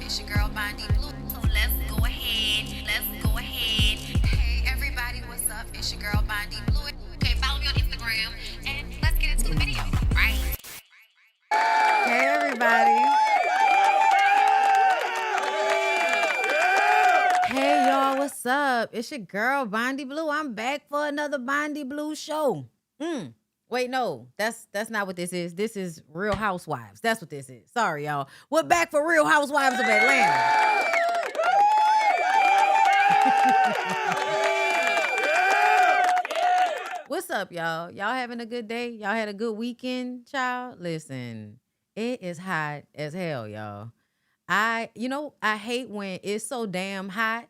It's your girl Bondi Blue. So let's go ahead. Hey everybody, what's up? It's your girl Bondi Blue. Okay, follow me on Instagram and let's get into the video. Right? Hey everybody. Hey y'all, what's up? It's your girl Bondi Blue. I'm back for another Bondi Blue show. Wait, no, that's not what this is. This is Real Housewives. That's what this is. Sorry, y'all. We're back for Real Housewives of Atlanta. What's up, y'all? Y'all having a good day? Y'all had a good weekend, child? Listen, it is hot as hell, y'all. I hate when it's so damn hot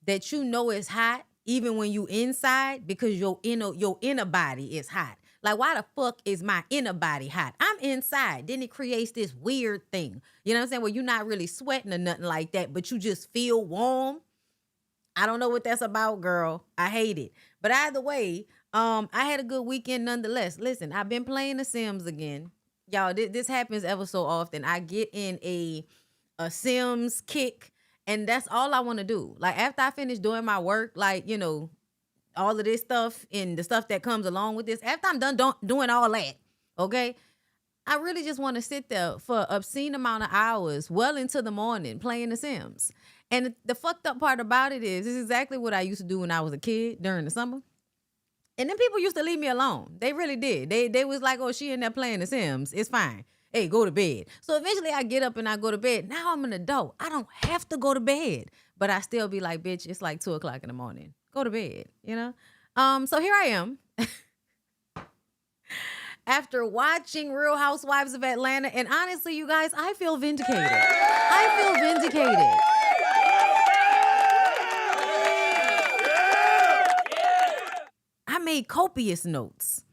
that you know it's hot even when you inside because your inner body is hot. Like, why the fuck is my inner body hot? I'm inside. Then it creates this weird thing. You know what I'm saying? Where you're not really sweating or nothing like that, but you just feel warm. I don't know what that's about, girl. I hate it. But either way, I had a good weekend nonetheless. Listen, I've been playing The Sims again. Y'all, this happens ever so often. I get in a Sims kick, and that's all I want to do. Like, after I finish doing my work, like, you know, all of this stuff and the stuff that comes along with this, after I'm done doing all that, okay, I really just want to sit there for obscene amount of hours well into the morning playing The Sims. And the fucked up part about it is, it's exactly what I used to do when I was a kid during the summer. And then people used to leave me alone. They really did. They was like, oh, she in there playing The Sims. It's fine. Hey, go to bed. So eventually I get up and I go to bed. Now I'm an adult. I don't have to go to bed. But I still be like, bitch, it's like 2 o'clock in the morning. Go to bed, you know? So here I am. After watching Real Housewives of Atlanta. And honestly, you guys, I feel vindicated. I made copious notes.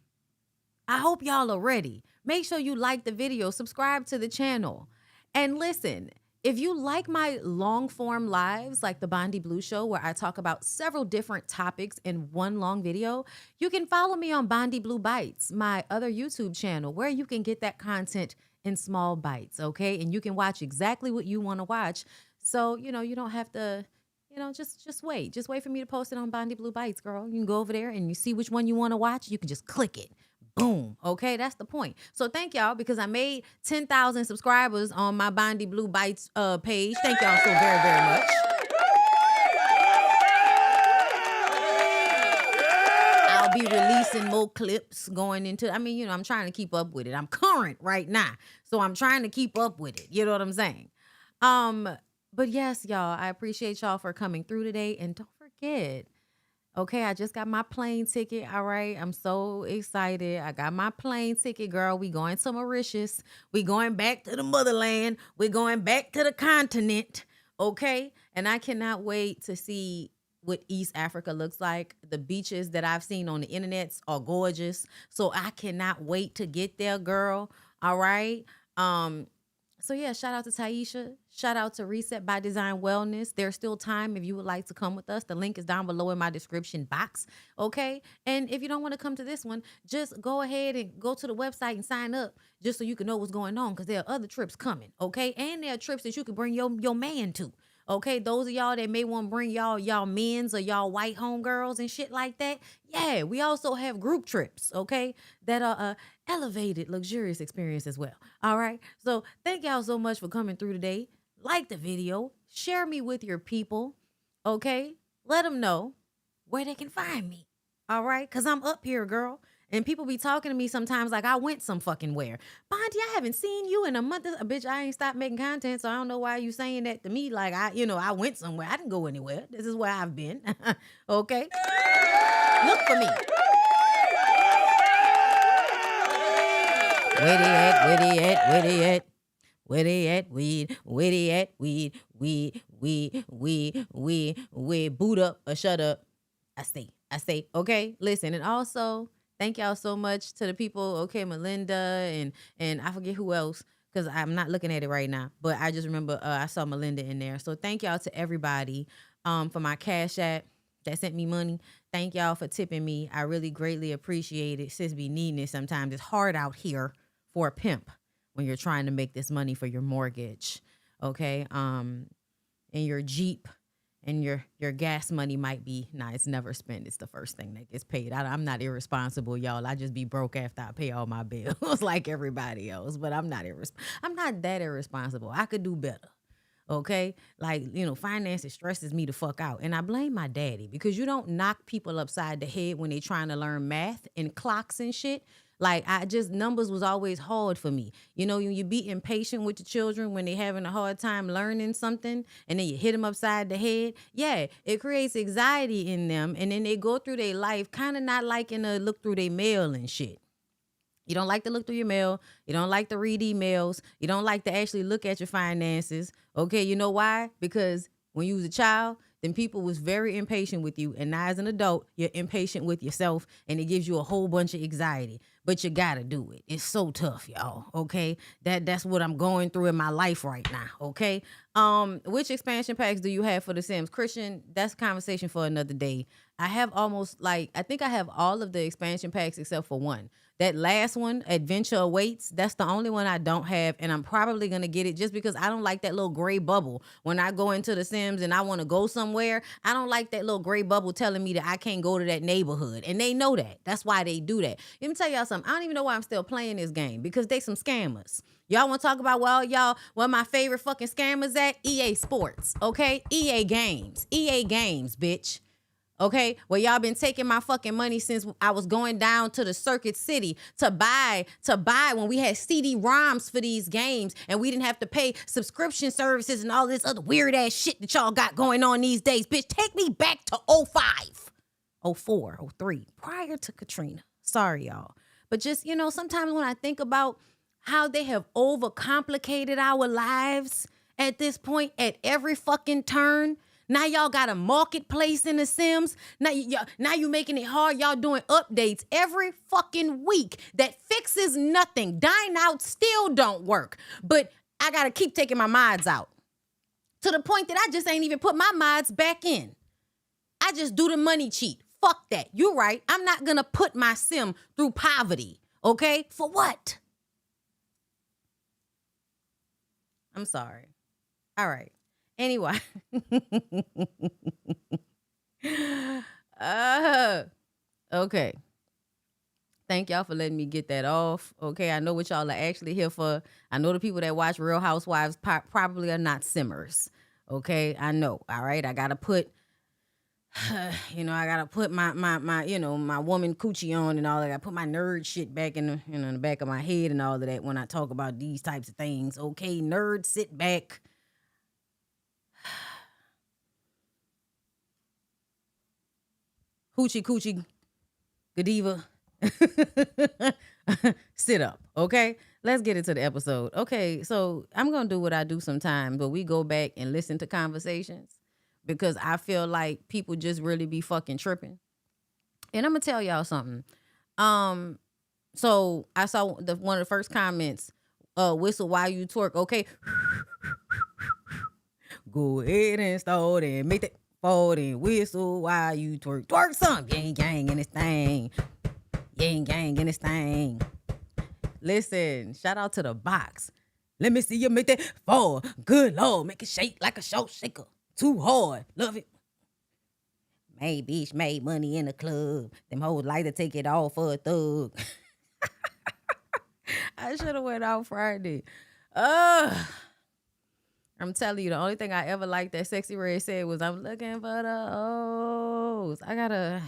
I hope y'all are ready. Make sure you like the video, subscribe to the channel. And listen, if you like my long form lives, like the Bondi Blue Show, where I talk about several different topics in one long video, you can follow me on Bondi Blue Bites, my other YouTube channel, where you can get that content in small bites, okay? And you can watch exactly what you want to watch. So, you know, you don't have to, you know, just wait. Just wait for me to post it on Bondi Blue Bites, girl. You can go over there and you see which one you want to watch. You can just click it. Boom. Okay, that's the point. So thank y'all, because I made 10,000 subscribers on my Bondi Blue Bites page. Thank y'all so very, very much. I'll be releasing more clips going into, I mean, you know, I'm trying to keep up with it. I'm current right now. So I'm trying to keep up with it. You know what I'm saying? But yes, y'all, I appreciate y'all for coming through today. And don't forget, okay, I just got my plane ticket. All right. I'm so excited. I got my plane ticket, girl. We going to Mauritius. We going back to the motherland. We're going back to the continent. Okay. And I cannot wait to see what East Africa looks like. The beaches that I've seen on the internet are gorgeous. So I cannot wait to get there, girl. All right. So yeah, shout out to Taisha. Shout out to Reset by Design Wellness. There's still time if you would like to come with us. The link is down below in my description box, okay? And if you don't want to come to this one, just go ahead and go to the website and sign up just so you can know what's going on, because there are other trips coming, okay? And there are trips that you can bring your man to, okay? Those of y'all that may want to bring y'all men's or y'all white homegirls and shit like that, yeah, we also have group trips, okay, that are elevated, luxurious experience as well. All right. So thank y'all so much for coming through today. Like the video, share me with your people. Okay. Let them know where they can find me. All right. Cause I'm up here, girl. And people be talking to me sometimes like I went some fucking where. Bondi, I haven't seen you in a month. Bitch, I ain't stopped making content. So I don't know why you saying that to me. Like I went somewhere. I didn't go anywhere. This is where I've been. Okay. Look for me. Where they at, weed, boot up or shut up. I say, okay, listen. And also, thank y'all so much to the people, okay, Melinda and I forget who else, because I'm not looking at it right now, but I just remember I saw Melinda in there. So thank y'all to everybody for my Cash App that sent me money. Thank y'all for tipping me. I really greatly appreciate it. Sis be needing it sometimes. It's hard out here for a pimp when you're trying to make this money for your mortgage. Okay. And your Jeep and your gas money might be, it's never spent. It's the first thing that gets paid. I'm not irresponsible, y'all. I just be broke after I pay all my bills like everybody else. But I'm not that irresponsible. I could do better. Okay, like, finances stresses me the fuck out, and I blame my daddy, because you don't knock people upside the head when they trying to learn math and clocks and shit. Like, numbers was always hard for me. You be impatient with the children when they having a hard time learning something, and then you hit them upside the head. Yeah, it creates anxiety in them, and then they go through their life kind of not liking to look through their mail and shit. You don't like to look through your mail. You don't like to read emails. You don't like to actually look at your finances. Okay, you know why? Because when you was a child, then people was very impatient with you. And now as an adult, you're impatient with yourself, and it gives you a whole bunch of anxiety. But you gotta do it. It's so tough, y'all. Okay? That's what I'm going through in my life right now. Okay? Which expansion packs do you have for The Sims? Christian, that's a conversation for another day. I have I think I have all of the expansion packs except for one. That last one, Adventure Awaits, that's the only one I don't have, and I'm probably going to get it just because I don't like that little gray bubble. When I go into The Sims and I want to go somewhere, I don't like that little gray bubble telling me that I can't go to that neighborhood, and they know that. That's why they do that. Let me tell y'all something. I don't even know why I'm still playing this game, because they some scammers. Y'all want to talk about, where my favorite fucking scammers at? EA Sports, okay? EA Games, bitch. Okay, well, y'all been taking my fucking money since I was going down to the Circuit City to buy when we had CD-ROMs for these games, and we didn't have to pay subscription services and all this other weird ass shit that y'all got going on these days. Bitch, take me back to 05, 04, 03, prior to Katrina. Sorry, y'all. But just, sometimes when I think about how they have overcomplicated our lives at this point, at every fucking turn. Now y'all got a marketplace in The Sims. Now you making it hard. Y'all doing updates every fucking week that fixes nothing. Dine Out still don't work. But I got to keep taking my mods out. To the point that I just ain't even put my mods back in. I just do the money cheat. Fuck that. You're right. I'm not going to put my sim through poverty. Okay? For what? I'm sorry. All right. Anyway. Okay. Thank y'all for letting me get that off. Okay, I know what y'all are actually here for. I know the people that watch Real Housewives probably are not simmers. Okay, I know. All right, I gotta put, I gotta put my my woman coochie on and all that. I gotta put my nerd shit back in the in the back of my head and all of that when I talk about these types of things. Okay, nerd, sit back. Hoochie coochie, Godiva. Sit up, okay? Let's get into the episode. Okay, so I'm gonna do what I do sometimes, but we go back and listen to conversations because I feel like people just really be fucking tripping. And I'm gonna tell y'all something. So I saw one of the first comments, whistle while you twerk, okay? Go ahead and start and make that forward and whistle while you twerk. Twerk some. Yang gang in this thing. Yang gang in this thing. Listen, shout out to the box. Let me see you make that forward. Good Lord, make it shake like a show shaker. Too hard. Love it. Made bitch, made money in the club. Them hoes like to take it all for a thug. I should have went out Friday. I'm telling you, the only thing I ever liked that Sexy Red said was, I'm looking for the O's. I gotta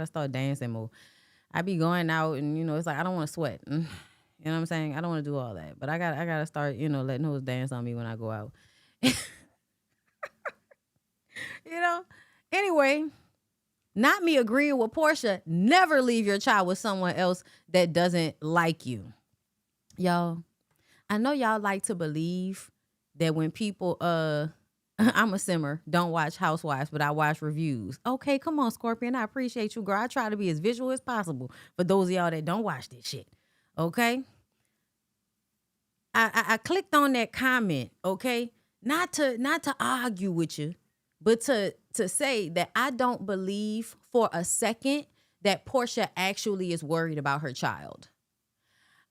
start dancing more. I be going out and, it's like, I don't want to sweat. You know what I'm saying? I don't want to do all that. But I gotta start, letting hoes dance on me when I go out. Anyway, not me agreeing with Portia. Never leave your child with someone else that doesn't like you. Y'all, I know y'all like to believe that when people, I'm a simmer, don't watch Housewives, but I watch reviews. Okay, come on, Scorpion. I appreciate you, girl. I try to be as visual as possible for those of y'all that don't watch this shit. Okay? I clicked on that comment, okay? Not to argue with you, but to say that I don't believe for a second that Portia actually is worried about her child.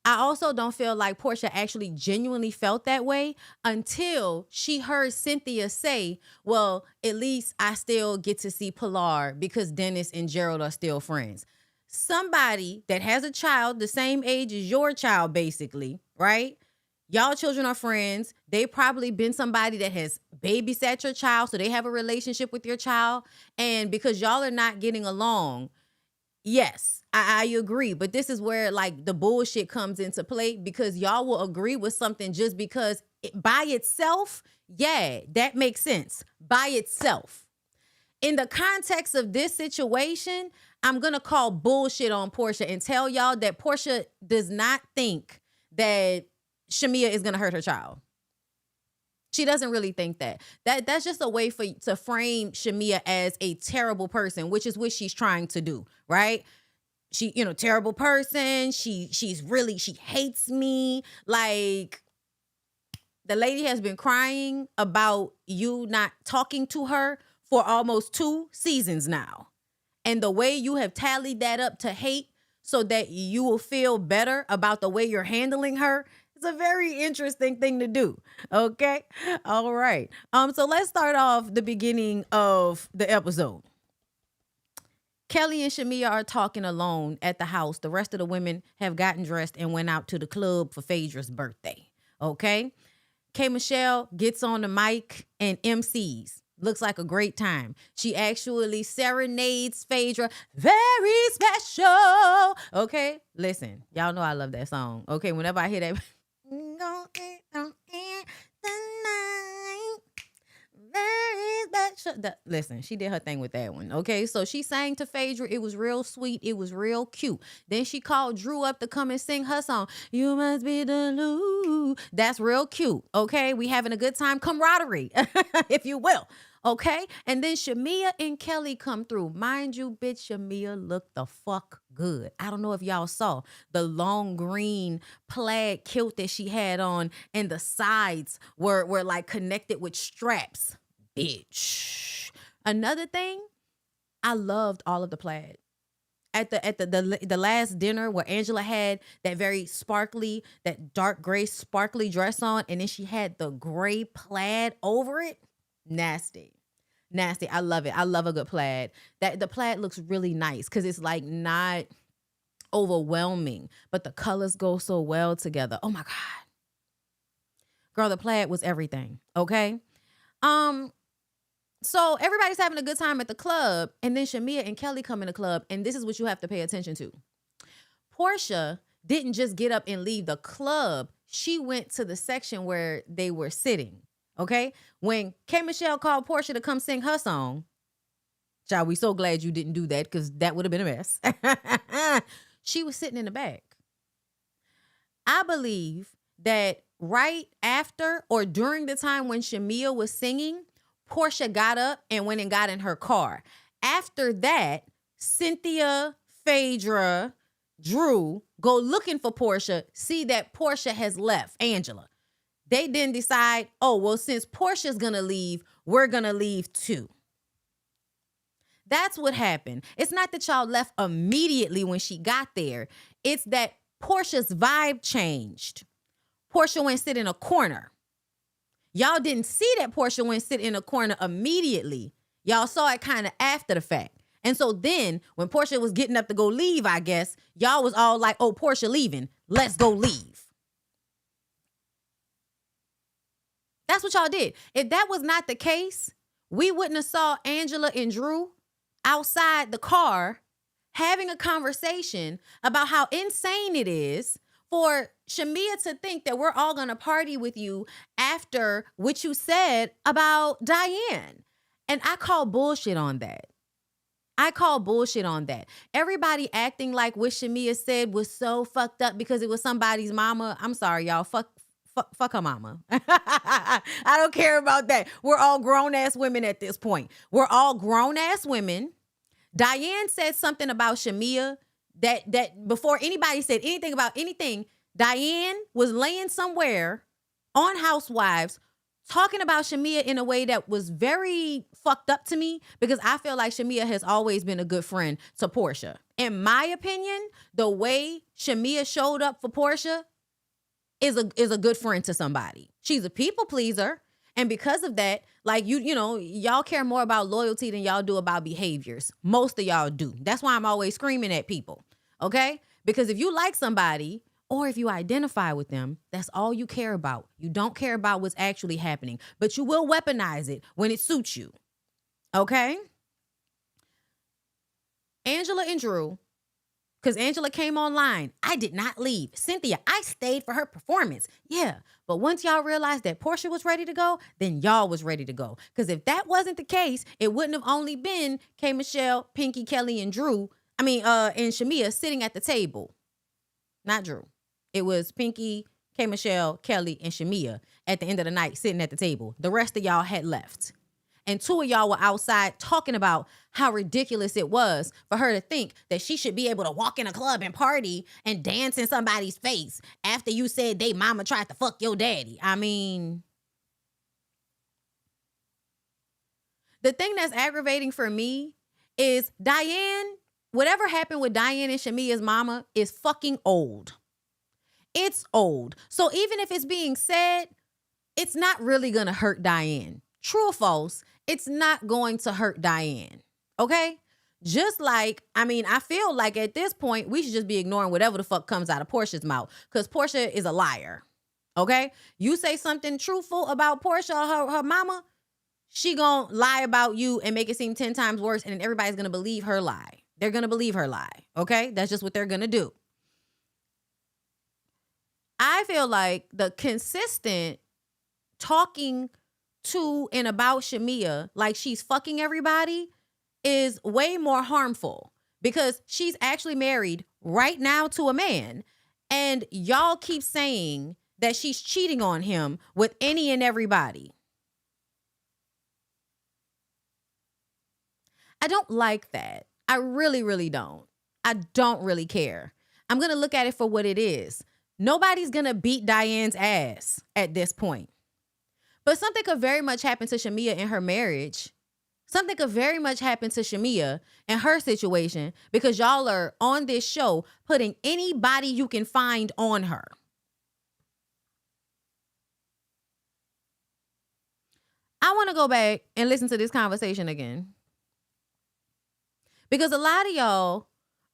I also don't feel like Portia actually genuinely felt that way until she heard Cynthia say, well, at least I still get to see Pilar because Dennis and Gerald are still friends. Somebody that has a child the same age as your child, basically, right? Y'all children are friends. They probably been somebody that has babysat your child, so they have a relationship with your child. And because y'all are not getting along, yes, I agree. But this is where like the bullshit comes into play, because y'all will agree with something just because by itself, yeah, that makes sense by itself. In the context of this situation, I'm going to call bullshit on Portia and tell y'all that Portia does not think that Shamia is going to hurt her child. She doesn't really think that. That's just a way to frame Shamia as a terrible person, which is what she's trying to do, right? She, terrible person. She hates me. Like, the lady has been crying about you not talking to her for almost 2 seasons now. And the way you have tallied that up to hate so that you will feel better about the way you're handling her, it's a very interesting thing to do. Okay? All right. So let's start off the beginning of the episode. Kelly and Shamia are talking alone at the house. The rest of the women have gotten dressed and went out to the club for Phaedra's birthday. Okay? K. Michelle gets on the mic and MCs. Looks like a great time. She actually serenades Phaedra. Very special. Okay? Listen, y'all know I love that song. Okay? Whenever I hear that. Listen, she did her thing with that one. Okay, so she sang to Phaedra. It was real sweet. It was real cute. Then she called Drew up to come and sing her song. You must be the Lou. That's real cute. Okay, we having a good time. Camaraderie, if you will. Okay, and then Shamia and Kelly come through. Mind you, bitch, Shamia looked the fuck good. I don't know if y'all saw the long green plaid kilt that she had on, and the sides were like connected with straps. Bitch. Another thing, I loved all of the plaid. At the last dinner where Angela had that very sparkly, that dark gray sparkly dress on, and then she had the gray plaid over it. Nasty. I love it. I love a good plaid. The plaid looks really nice because it's like not overwhelming, but the colors go so well together. Oh my God. Girl, the plaid was everything. Okay. So everybody's having a good time at the club, and then Shamia and Kelly come in the club, and this is what you have to pay attention to. Portia didn't just get up and leave the club. She went to the section where they were sitting. Okay? When K. Michelle called Portia to come sing her song, child, we so glad you didn't do that because that would have been a mess. She was sitting in the back. I believe that right after or during the time when Shamia was singing, Portia got up and went and got in her car. After that, Cynthia, Phaedra, Drew go looking for Portia, see that Portia has left Angela. They then decide, oh, well, since Portia's going to leave, we're going to leave too. That's what happened. It's not that y'all left immediately when she got there. It's that Portia's vibe changed. Portia went sit in a corner. Y'all didn't see that Portia went sit in a corner immediately. Y'all saw it kind of after the fact. And so then when Portia was getting up to go leave, I guess, y'all was all like, oh, Portia leaving. Let's go leave. That's what y'all did. If that was not the case, we wouldn't have saw Angela and Drew outside the car having a conversation about how insane it is for Shamia to think that we're all going to party with you after what you said about Diane. And I call bullshit on that. Everybody acting like what Shamia said was so fucked up because it was somebody's mama. I'm sorry, y'all. Fuck her mama. I don't care about that. We're all grown-ass women at this point. We're all grown-ass women. Diane said something about Shamia that before anybody said anything about anything, Diane was laying somewhere on Housewives talking about Shamia in a way that was very fucked up to me because I feel like Shamia has always been a good friend to Portia. in my opinion, the way Shamia showed up for Portia is a good friend to somebody. She's a people pleaser. And because of that, like you know, y'all care more about loyalty than y'all do about behaviors. Most of y'all do. That's why I'm always screaming at people. Okay? Because if you like somebody or if you identify with them, that's all you care about. You don't care about what's actually happening, but you will weaponize it when it suits you. Okay? Angela and Drew, because Angela came online. I did not leave. Cynthia, I stayed for her performance. Yeah. But once y'all realized that Portia was ready to go, then y'all was ready to go. Because if that wasn't the case, it wouldn't have only been K. Michelle, Pinky, Kelly, and and Shamia sitting at the table. Not Drew. It was Pinky, K. Michelle, Kelly, and Shamia at the end of the night sitting at the table. The rest of y'all had left. And two of y'all were outside talking about how ridiculous it was for her to think that she should be able to walk in a club and party and dance in somebody's face after you said they mama tried to fuck your daddy. I mean, the thing that's aggravating for me is Diane, whatever happened with Diane and Shamia's mama is fucking old. It's old. So even if it's being said, it's not really going to hurt Diane. True or false, it's not going to hurt Diane, okay? Just like, I mean, I feel like at this point, we should just be ignoring whatever the fuck comes out of Portia's mouth because Portia is a liar, okay? You say something truthful about Portia or her mama, she gonna lie about you and make it seem 10 times worse, and then everybody's gonna believe her lie. They're gonna believe her lie, okay? That's just what they're gonna do. I feel like the consistent talking to and about Shamia like she's fucking everybody is way more harmful because she's actually married right now to a man, and y'all keep saying that she's cheating on him with any and everybody. I don't like that. I really, really don't. I don't really care. I'm going to look at it for what it is. Nobody's going to beat Diane's ass at this point. But something could very much happen to Shamia in her marriage. Something could very much happen to Shamia in her situation because y'all are on this show putting anybody you can find on her. I want to go back and listen to this conversation again. Because a lot of y'all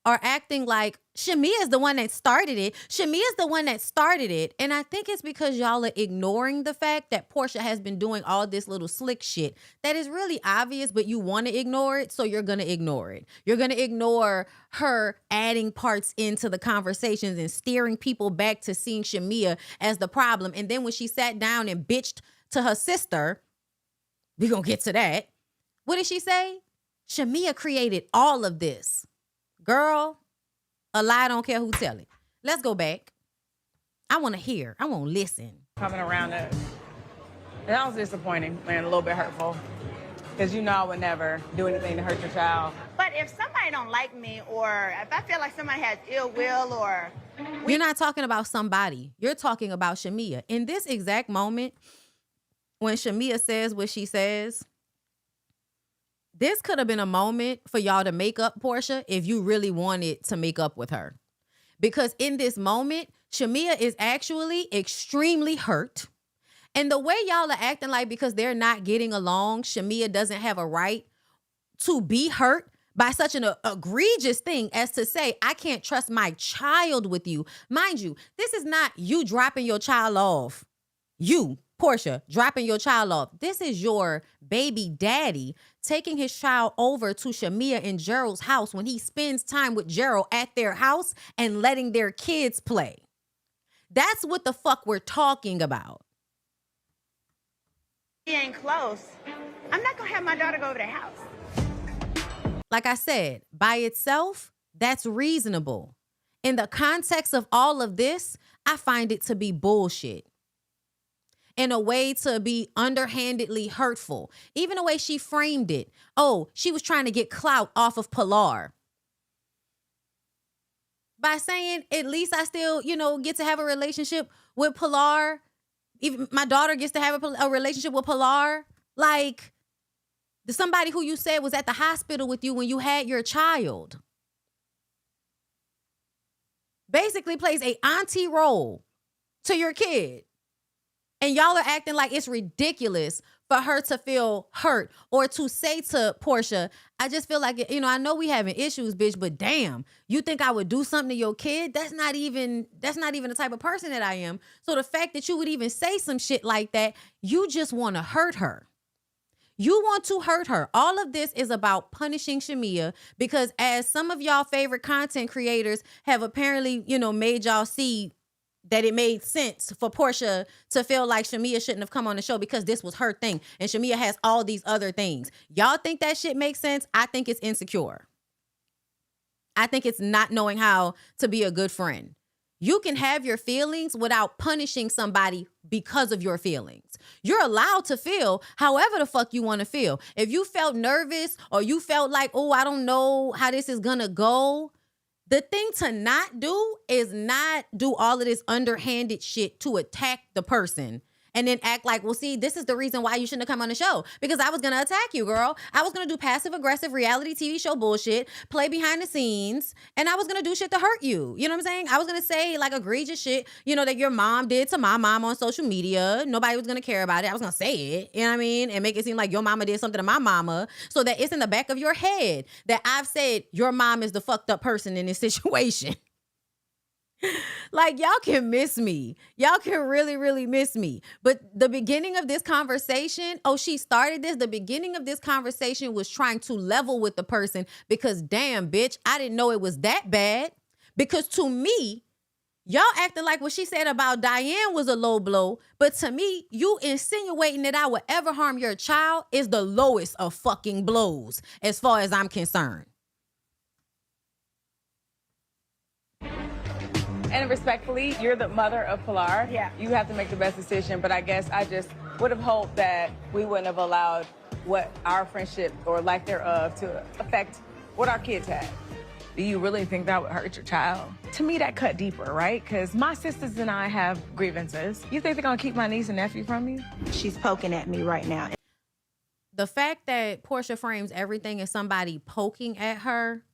are acting like Shamia is the one that started it. Shamia is the one that started it. And I think it's because y'all are ignoring the fact that Portia has been doing all this little slick shit that is really obvious, but you want to ignore it, so you're going to ignore it. You're going to ignore her adding parts into the conversations and steering people back to seeing Shamia as the problem. And then when she sat down and bitched to her sister, we're going to get to that. What did she say? Shamia created all of this. Girl, a lie don't care who tell it. Let's go back. I want to hear. I want to listen. Coming around us. And that was disappointing and a little bit hurtful. Because you know I would never do anything to hurt your child. But if somebody don't like me, or if I feel like somebody has ill will, or... You're not talking about somebody. You're talking about Shamia. In this exact moment, when Shamia says what she says, this could have been a moment for y'all to make up Portia if you really wanted to make up with her. Because in this moment, Shamia is actually extremely hurt. And the way y'all are acting like because they're not getting along, Shamia doesn't have a right to be hurt by such an egregious thing as to say, I can't trust my child with you. Mind you, this is not you dropping your child off. You, Portia, dropping your child off. This is your baby daddy taking his child over to Shamia and Gerald's house when he spends time with Gerald at their house and letting their kids play. That's what the fuck we're talking about. He ain't close. I'm not gonna have my daughter go over their house. Like I said, by itself, that's reasonable. In the context of all of this, I find it to be bullshit. In a way to be underhandedly hurtful. Even the way she framed it. Oh, she was trying to get clout off of Pilar. By saying, at least I still, get to have a relationship with Pilar. Even my daughter gets to have a relationship with Pilar. Like, somebody who you said was at the hospital with you when you had your child. basically plays a auntie role to your kid. And y'all are acting like it's ridiculous for her to feel hurt or to say to Portia, I just feel like, I know we having issues, bitch, but damn, you think I would do something to your kid? That's not even the type of person that I am. So the fact that you would even say some shit like that, you just want to hurt her. You want to hurt her. All of this is about punishing Shamea because as some of y'all favorite content creators have apparently, made y'all see that it made sense for Portia to feel like Shamea shouldn't have come on the show because this was her thing. And Shamea has all these other things. Y'all think that shit makes sense? I think it's insecure. I think it's not knowing how to be a good friend. You can have your feelings without punishing somebody because of your feelings. You're allowed to feel however the fuck you want to feel. If you felt nervous or you felt like, oh, I don't know how this is gonna go, the thing to not do is not do all of this underhanded shit to attack the person and then act like, well, see, this is the reason why you shouldn't have come on the show because I was going to attack you, girl. I was going to do passive aggressive reality TV show bullshit, play behind the scenes, and I was going to do shit to hurt you. You know what I'm saying? I was going to say like egregious shit, that your mom did to my mom on social media. Nobody was going to care about it. I was going to say it, you know what I mean? And make it seem like your mama did something to my mama so that it's in the back of your head that I've said your mom is the fucked up person in this situation. Like, y'all can miss me. Y'all can really, really miss me. But the beginning of this conversation, she started this. The beginning of this conversation was trying to level with the person because damn, bitch, I didn't know it was that bad. Because to me, y'all acting like what she said about Diane was a low blow. But to me, you insinuating that I would ever harm your child is the lowest of fucking blows as far as I'm concerned. And respectfully, you're the mother of Pilar. Yeah. You have to make the best decision, but I guess I just would have hoped that we wouldn't have allowed what our friendship or lack thereof to affect what our kids had. Do you really think that would hurt your child? To me, that cut deeper, right? Because my sisters and I have grievances. You think they're going to keep my niece and nephew from me? She's poking at me right now. The fact that Portia frames everything as somebody poking at her,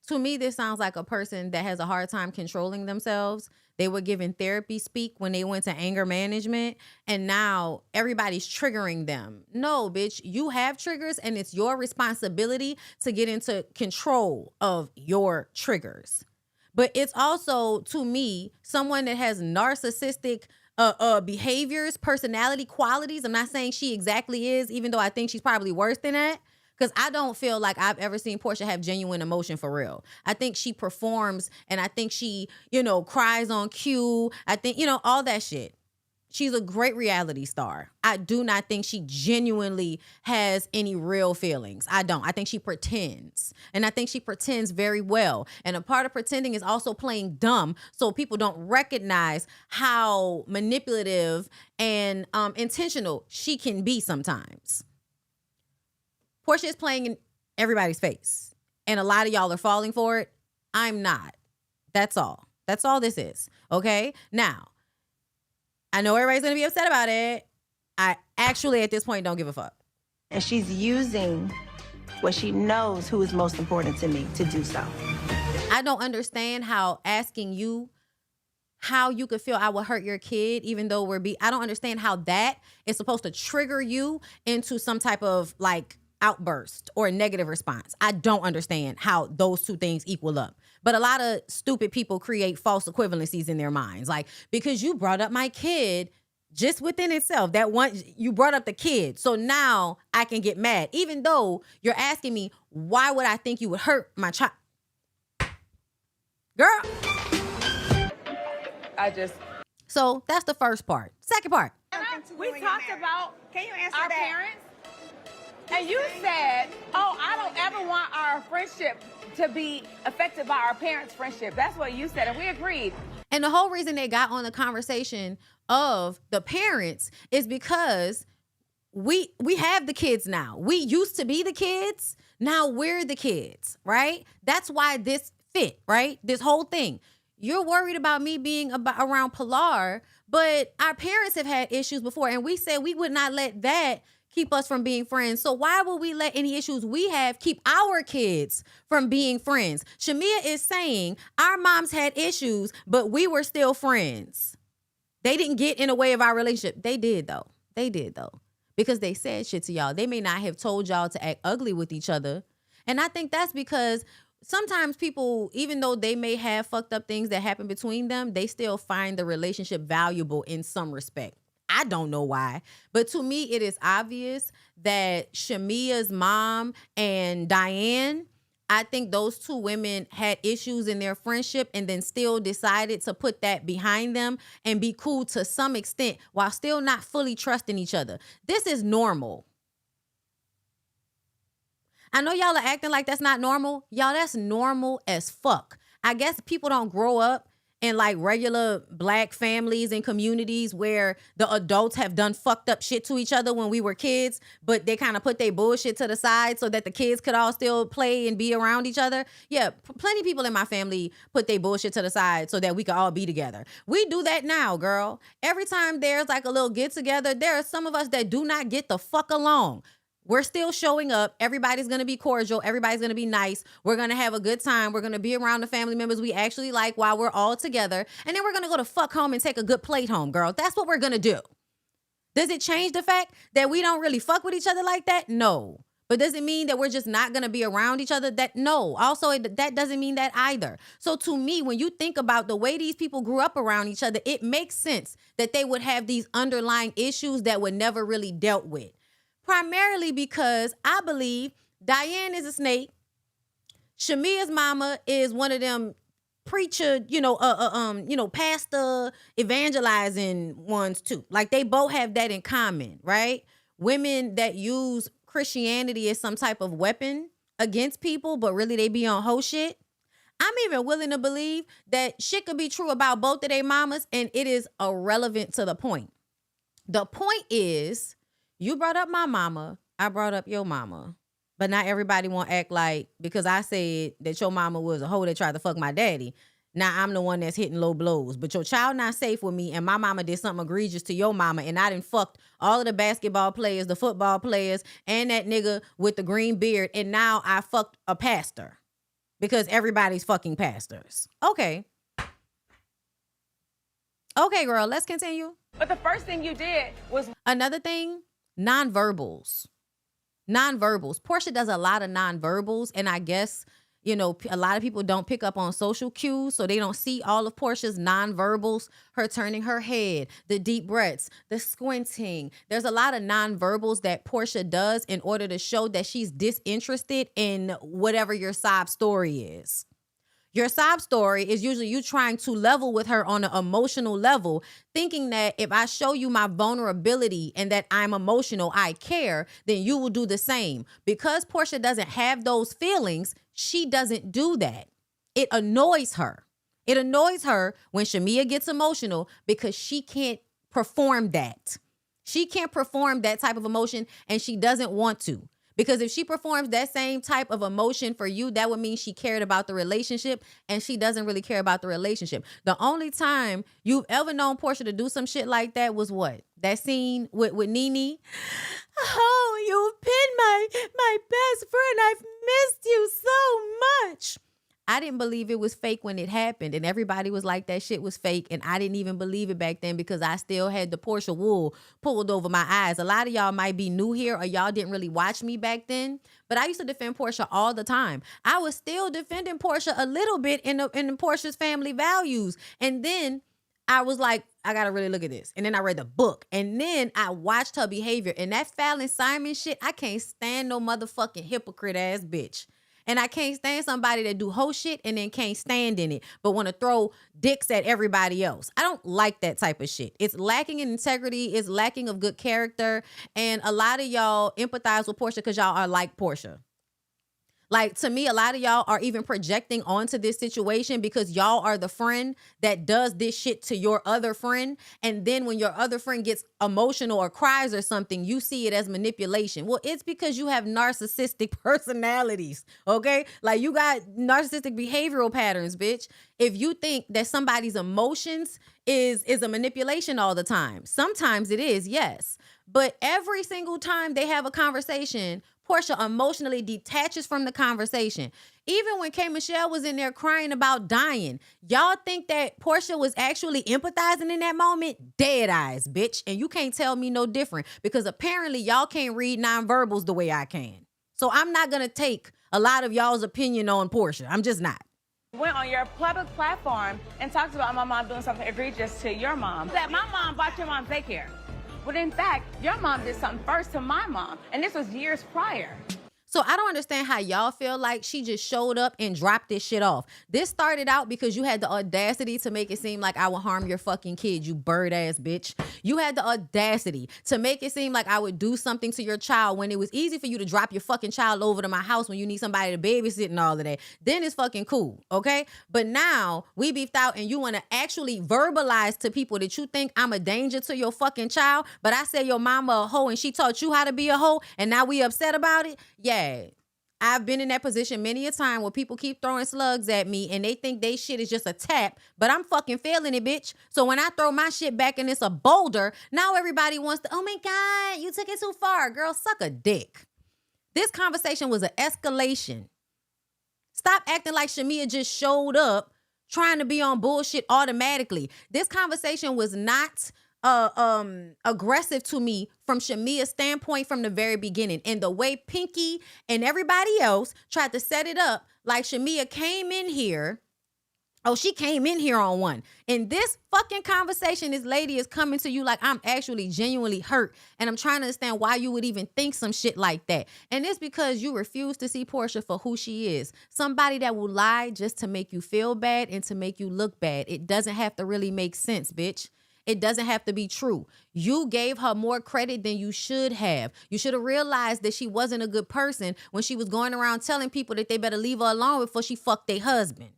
to me, this sounds like a person that has a hard time controlling themselves. They were given therapy speak when they went to anger management, and now everybody's triggering them. No, bitch, you have triggers, and it's your responsibility to get into control of your triggers. But it's also, to me, someone that has narcissistic behaviors, personality qualities. I'm not saying she exactly is, even though I think she's probably worse than that. Because I don't feel like I've ever seen Portia have genuine emotion for real. I think she performs and I think she, cries on cue. I think, all that shit. She's a great reality star. I do not think she genuinely has any real feelings. I don't. I think she pretends. And I think she pretends very well. And a part of pretending is also playing dumb so people don't recognize how manipulative and intentional she can be sometimes. Portia is playing in everybody's face. And a lot of y'all are falling for it. I'm not. That's all. That's all this is. Okay? Now, I know everybody's going to be upset about it. I actually, at this point, don't give a fuck. And she's using what she knows who is most important to me to do so. I don't understand how asking you how you could feel I would hurt your kid, even though I don't understand how that is supposed to trigger you into some type of outburst or a negative response. I don't understand how those two things equal up. But a lot of stupid people create false equivalencies in their minds. Like, because you brought up my kid, just within itself, that one, you brought up the kid. So now I can get mad, even though you're asking me, why would I think you would hurt my child? Girl. So that's the first part. Second part. We talked about Can you answer our that? parents. And you said, I don't ever want our friendship to be affected by our parents' friendship. That's what you said, and we agreed. And the whole reason they got on the conversation of the parents is because we have the kids now. We used to be the kids. Now we're the kids, right? That's why this fit, right? This whole thing. You're worried about me being around Pilar, but our parents have had issues before, and we said we would not let that keep us from being friends. So why would we let any issues we have keep our kids from being friends? Shamia is saying our moms had issues, but we were still friends. They didn't get in the way of our relationship. They did though. They did though. Because they said shit to y'all. They may not have told y'all to act ugly with each other. And I think that's because sometimes people, even though they may have fucked up things that happen between them, they still find the relationship valuable in some respect. I don't know why. But to me, it is obvious that Shamia's mom and Diane, I think those two women had issues in their friendship and then still decided to put that behind them and be cool to some extent while still not fully trusting each other. This is normal. I know y'all are acting like that's not normal. Y'all, that's normal as fuck. I guess people don't grow up in like regular black families and communities where the adults have done fucked up shit to each other when we were kids, but they kind of put their bullshit to the side so that the kids could all still play and be around each other. Yeah, plenty of people in my family put their bullshit to the side so that we could all be together. We do that now, girl. Every time there's like a little get together, there are some of us that do not get the fuck along. We're still showing up. Everybody's going to be cordial. Everybody's going to be nice. We're going to have a good time. We're going to be around the family members we actually like while we're all together. And then we're going to go to fuck home and take a good plate home, girl. That's what we're going to do. Does it change the fact that we don't really fuck with each other like that? No. But does it mean that we're just not going to be around each other? No. Also, that doesn't mean that either. So to me, when you think about the way these people grew up around each other, it makes sense that they would have these underlying issues that were never really dealt with. Primarily because I believe Diane is a snake. Shamia's mama is one of them preacher, pastor evangelizing ones too. Like they both have that in common, right? Women that use Christianity as some type of weapon against people, but really they be on whole shit. I'm even willing to believe that shit could be true about both of their mamas and it is irrelevant to the point. The point is, you brought up my mama, I brought up your mama. But not everybody want to act like, because I said that your mama was a hoe that tried to fuck my daddy, now I'm the one that's hitting low blows. But your child not safe with me, and my mama did something egregious to your mama, and I done fucked all of the basketball players, the football players, and that nigga with the green beard, and now I fucked a pastor. Because everybody's fucking pastors. Okay. Okay, girl, let's continue. But the first thing you did was... Another thing, nonverbals. Portia does a lot of nonverbals, and I guess, a lot of people don't pick up on social cues, so they don't see all of Portia's nonverbals, her turning her head, the deep breaths, the squinting. There's a lot of nonverbals that Portia does in order to show that she's disinterested in whatever your sob story is. Your sob story is usually you trying to level with her on an emotional level, thinking that if I show you my vulnerability and that I'm emotional, I care, then you will do the same. Because Portia doesn't have those feelings, she doesn't do that. It annoys her. It annoys her when Shamia gets emotional because she can't perform that. She can't perform that type of emotion and she doesn't want to. Because if she performs that same type of emotion for you, that would mean she cared about the relationship, and she doesn't really care about the relationship. The only time you've ever known Portia to do some shit like that was what? That scene with Nene. Oh, you've been my best friend. I've missed you so much. I didn't believe it was fake when it happened, and everybody was like that shit was fake, and I didn't even believe it back then because I still had the Portia wool pulled over my eyes. A lot of y'all might be new here or y'all didn't really watch me back then, but I used to defend Portia all the time. I was still defending Portia a little bit in Portia's family values, and then I was like, I gotta really look at this. And then I read the book, and then I watched her behavior, and that Fallon Simon shit, I can't stand no motherfucking hypocrite ass bitch. And I can't stand somebody that do whole shit and then can't stand in it, but want to throw dicks at everybody else. I don't like that type of shit. It's lacking in integrity. It's lacking of good character. And a lot of y'all empathize with Portia because y'all are like Portia. Like, to me, a lot of y'all are even projecting onto this situation because y'all are the friend that does this shit to your other friend. And then when your other friend gets emotional or cries or something, you see it as manipulation. Well, it's because you have narcissistic personalities, okay? Like, you got narcissistic behavioral patterns, bitch. If you think that somebody's emotions is a manipulation all the time, sometimes it is, yes. But every single time they have a conversation, Portia emotionally detaches from the conversation. Even when K. Michelle was in there crying about dying, y'all think that Portia was actually empathizing in that moment? Dead eyes, bitch. And you can't tell me no different because apparently y'all can't read nonverbals the way I can. So I'm not going to take a lot of y'all's opinion on Portia. I'm just not. Went on your public platform and talked about my mom doing something egregious to your mom. That my mom bought your mom's daycare. But in fact, your mom did something first to my mom, and this was years prior. So I don't understand how y'all feel like she just showed up and dropped this shit off. This started out because you had the audacity to make it seem like I would harm your fucking kid, you bird ass bitch. You had the audacity to make it seem like I would do something to your child when it was easy for you to drop your fucking child over to my house when you need somebody to babysit and all of that. Then it's fucking cool, okay? But now we beefed out and you want to actually verbalize to people that you think I'm a danger to your fucking child, but I said your mama a hoe and she taught you how to be a hoe and now we upset about it? Yeah. I've been in that position many a time where people keep throwing slugs at me and they think they shit is just a tap, but I'm fucking feeling it, bitch. So when I throw my shit back and it's a boulder, now everybody wants to, oh my God, you took it too far. Girl, suck a dick. This conversation was an escalation. Stop acting like Shamia just showed up trying to be on bullshit automatically. This conversation was not aggressive to me from Shamia's standpoint from the very beginning. And the way Pinky and everybody else tried to set it up like Shamia came in here. Oh, she came in here on one. In this fucking conversation, this lady is coming to you like I'm actually genuinely hurt. And I'm trying to understand why you would even think some shit like that. And it's because you refuse to see Portia for who she is. Somebody that will lie just to make you feel bad and to make you look bad. It doesn't have to really make sense, bitch. It doesn't have to be true. You gave her more credit than you should have. You should have realized that she wasn't a good person when she was going around telling people that they better leave her alone before she fucked their husband.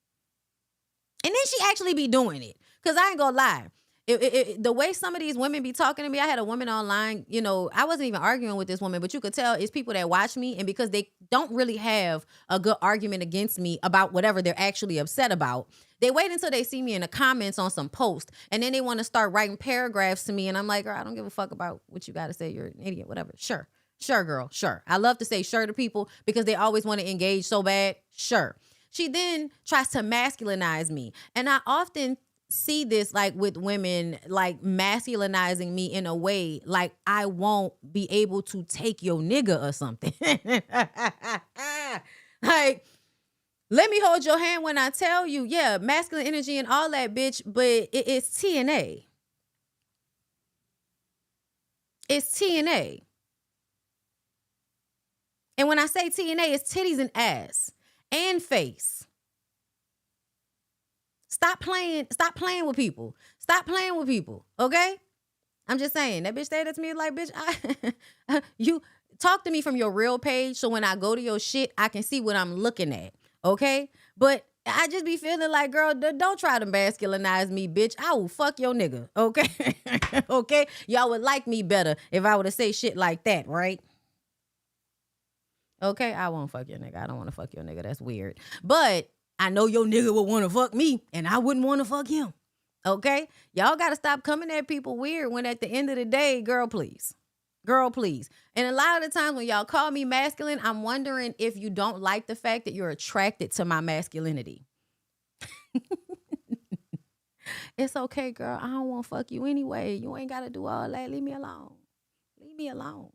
And then she actually be doing it. Because I ain't gonna lie. The way some of these women be talking to me, I had a woman online, you know, I wasn't even arguing with this woman, but you could tell it's people that watch me. And because they don't really have a good argument against me about whatever they're actually upset about, they wait until they see me in the comments on some post. And then they want to start writing paragraphs to me. And I'm like, girl, I don't give a fuck about what you got to say. You're an idiot, whatever. Sure. Sure, girl. Sure. I love to say sure to people because they always want to engage so bad. Sure. She then tries to masculinize me. And I often see this like with women, like masculinizing me in a way like I won't be able to take your nigga or something. Like, let me hold your hand when I tell you, yeah, masculine energy and all that, bitch, but it's TNA. It's TNA. And when I say TNA, it's titties and ass and face. Stop playing with people. Stop playing with people, okay? I'm just saying, that bitch said that to me like, bitch, you talk to me from your real page so when I go to your shit, I can see what I'm looking at, okay? But I just be feeling like, girl, don't try to masculinize me, bitch. I will fuck your nigga, okay? Okay? Y'all would like me better if I were to say shit like that, right? Okay, I won't fuck your nigga. I don't want to fuck your nigga. That's weird. But I know your nigga would want to fuck me, and I wouldn't want to fuck him. Okay? Y'all got to stop coming at people weird when at the end of the day, girl, please. Girl, please. And a lot of the times when y'all call me masculine, I'm wondering if you don't like the fact that you're attracted to my masculinity. It's okay, girl. I don't want to fuck you anyway. You ain't got to do all that. Leave me alone. Leave me alone.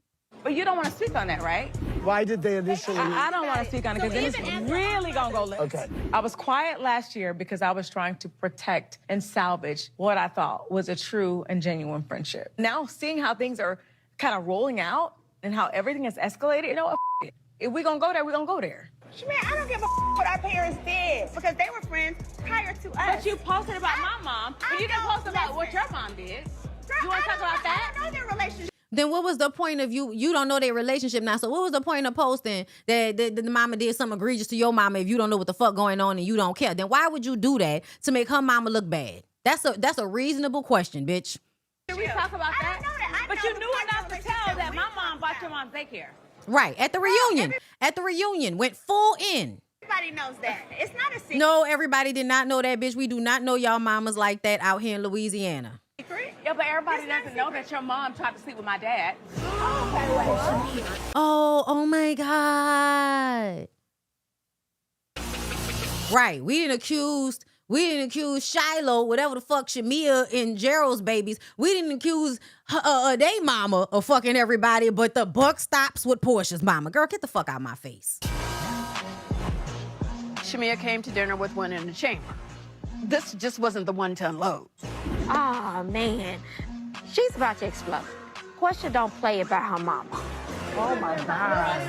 But you don't want to speak on that, right? Why did they initially? I don't want to speak on it because then it's really going to go left. Okay. I was quiet last year because I was trying to protect and salvage what I thought was a true and genuine friendship. Now, seeing how things are kind of rolling out and how everything has escalated, you know what? It. If we're going to go there, we're going to go there. Man, I don't give a what our parents did because they were friends prior to us. But you posted about my mom, but you didn't post about what your mom did. Girl, You want to talk about that? I don't know their relationship. Then what was the point of you? You don't know their relationship now. So what was the point of posting that the mama did something egregious to your mama if you don't know what the fuck going on and you don't care? Then why would you do that to make her mama look bad? That's a reasonable question, bitch. Did we talk about that? I know that. But you knew enough to tell that my mom bought your mom's daycare. Right, at the reunion. At the reunion, went full in. Everybody knows that. It's not a secret. No, everybody did not know that, bitch. We do not know y'all mamas like that out here in Louisiana. Yeah, but everybody doesn't know that your mom tried to sleep with my dad. Oh my God. Right, we didn't accuse Shiloh, whatever the fuck, Shamia and Gerald's babies. We didn't accuse they mama of fucking everybody, but the buck stops with Portia's mama. Girl, get the fuck out of my face. Shamia came to dinner with one in the chamber. This just wasn't the one to unload. Oh, man. She's about to explode. Portia don't play about her mama. Oh my God.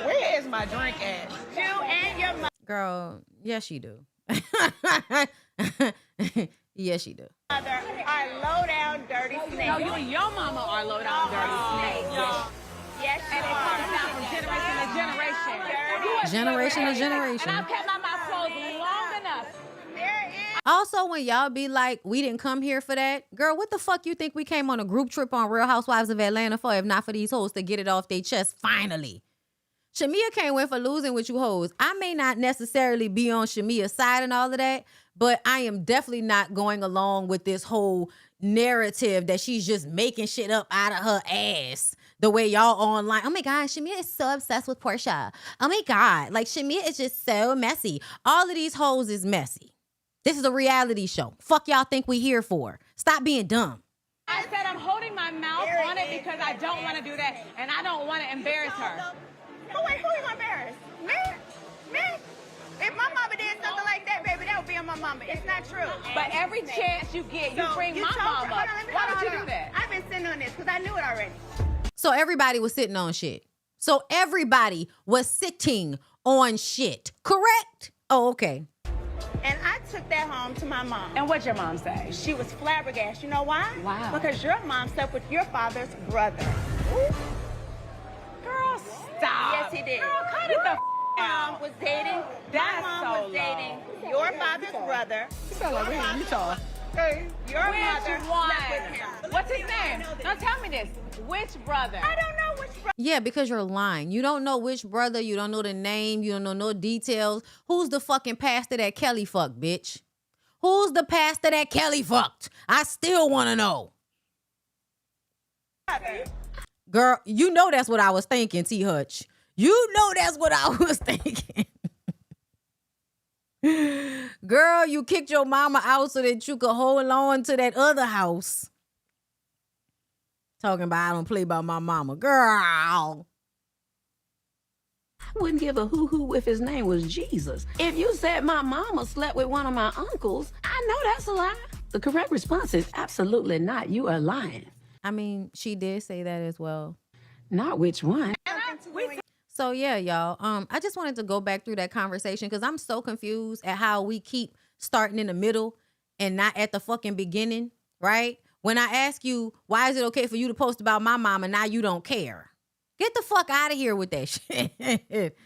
Where is my drink at? You and your mother. Girl, yes, you do. Yes, you do. Are low down dirty snakes. No, you and your mama are low down dirty snakes. Yes, And it comes down from generation to generation. Generation to And generation. I've kept my mouth closed long enough. Also, when y'all be like, we didn't come here for that. Girl, what the fuck you think we came on a group trip on Real Housewives of Atlanta for if not for these hoes to get it off their chest finally? Shamia can't win for losing with you hoes. I may not necessarily be on Shamia's side and all of that, but I am definitely not going along with this whole narrative that she's just making shit up out of her ass the way y'all online. Oh my God, Shamia is so obsessed with Portia. Oh my God, like Shamia is just so messy. All of these hoes is messy. This is a reality show. Fuck y'all think we here for? Stop being dumb. I said I'm holding my mouth on it because I don't want to do that, and I don't want to embarrass her. Oh, wait, who you gonna embarrass? Me? If my mama did something like that, baby, that would be on my mama. It's not true. But every chance you get, you bring my mama up. Why would you do that? I've been sitting on this because I knew it already. So everybody was sitting on shit. So everybody was sitting on shit. Correct? Oh, okay. And I took that home to my mom. And what'd your mom say? She was flabbergasted. You know why? Wow. Because your mom slept with your father's brother. Girl, stop. Yes, he did. Girl, cut it the Mom out. was dating. That's my mom so was dating your father's brother. You sound like we in Utah. Your mother Which one? slept with him. What's his name? No, tell me this. Which brother? I don't know which brother. Yeah, because you're lying. You don't know which brother. You don't know the name. You don't know no details. Who's the fucking pastor that Kelly fucked, bitch? Who's the pastor that Kelly fucked? I still want to know. Girl, you know that's what I was thinking, T. Hutch. You know that's what I was thinking. Girl, you kicked your mama out so that you could hold on to that other house. Talking about I don't play by my mama. Girl. Wouldn't give a hoo-hoo if his name was Jesus. If you said my mama slept with one of my uncles, I know that's a lie. The correct response is absolutely not. You are lying. I mean, she did say that as well. Not which one. So yeah, y'all. I just wanted to go back through that conversation because I'm so confused at how we keep starting in the middle and not at the fucking beginning, right? When I ask you, why is it okay for you to post about my mama, now you don't care? Get the fuck out of here with that shit.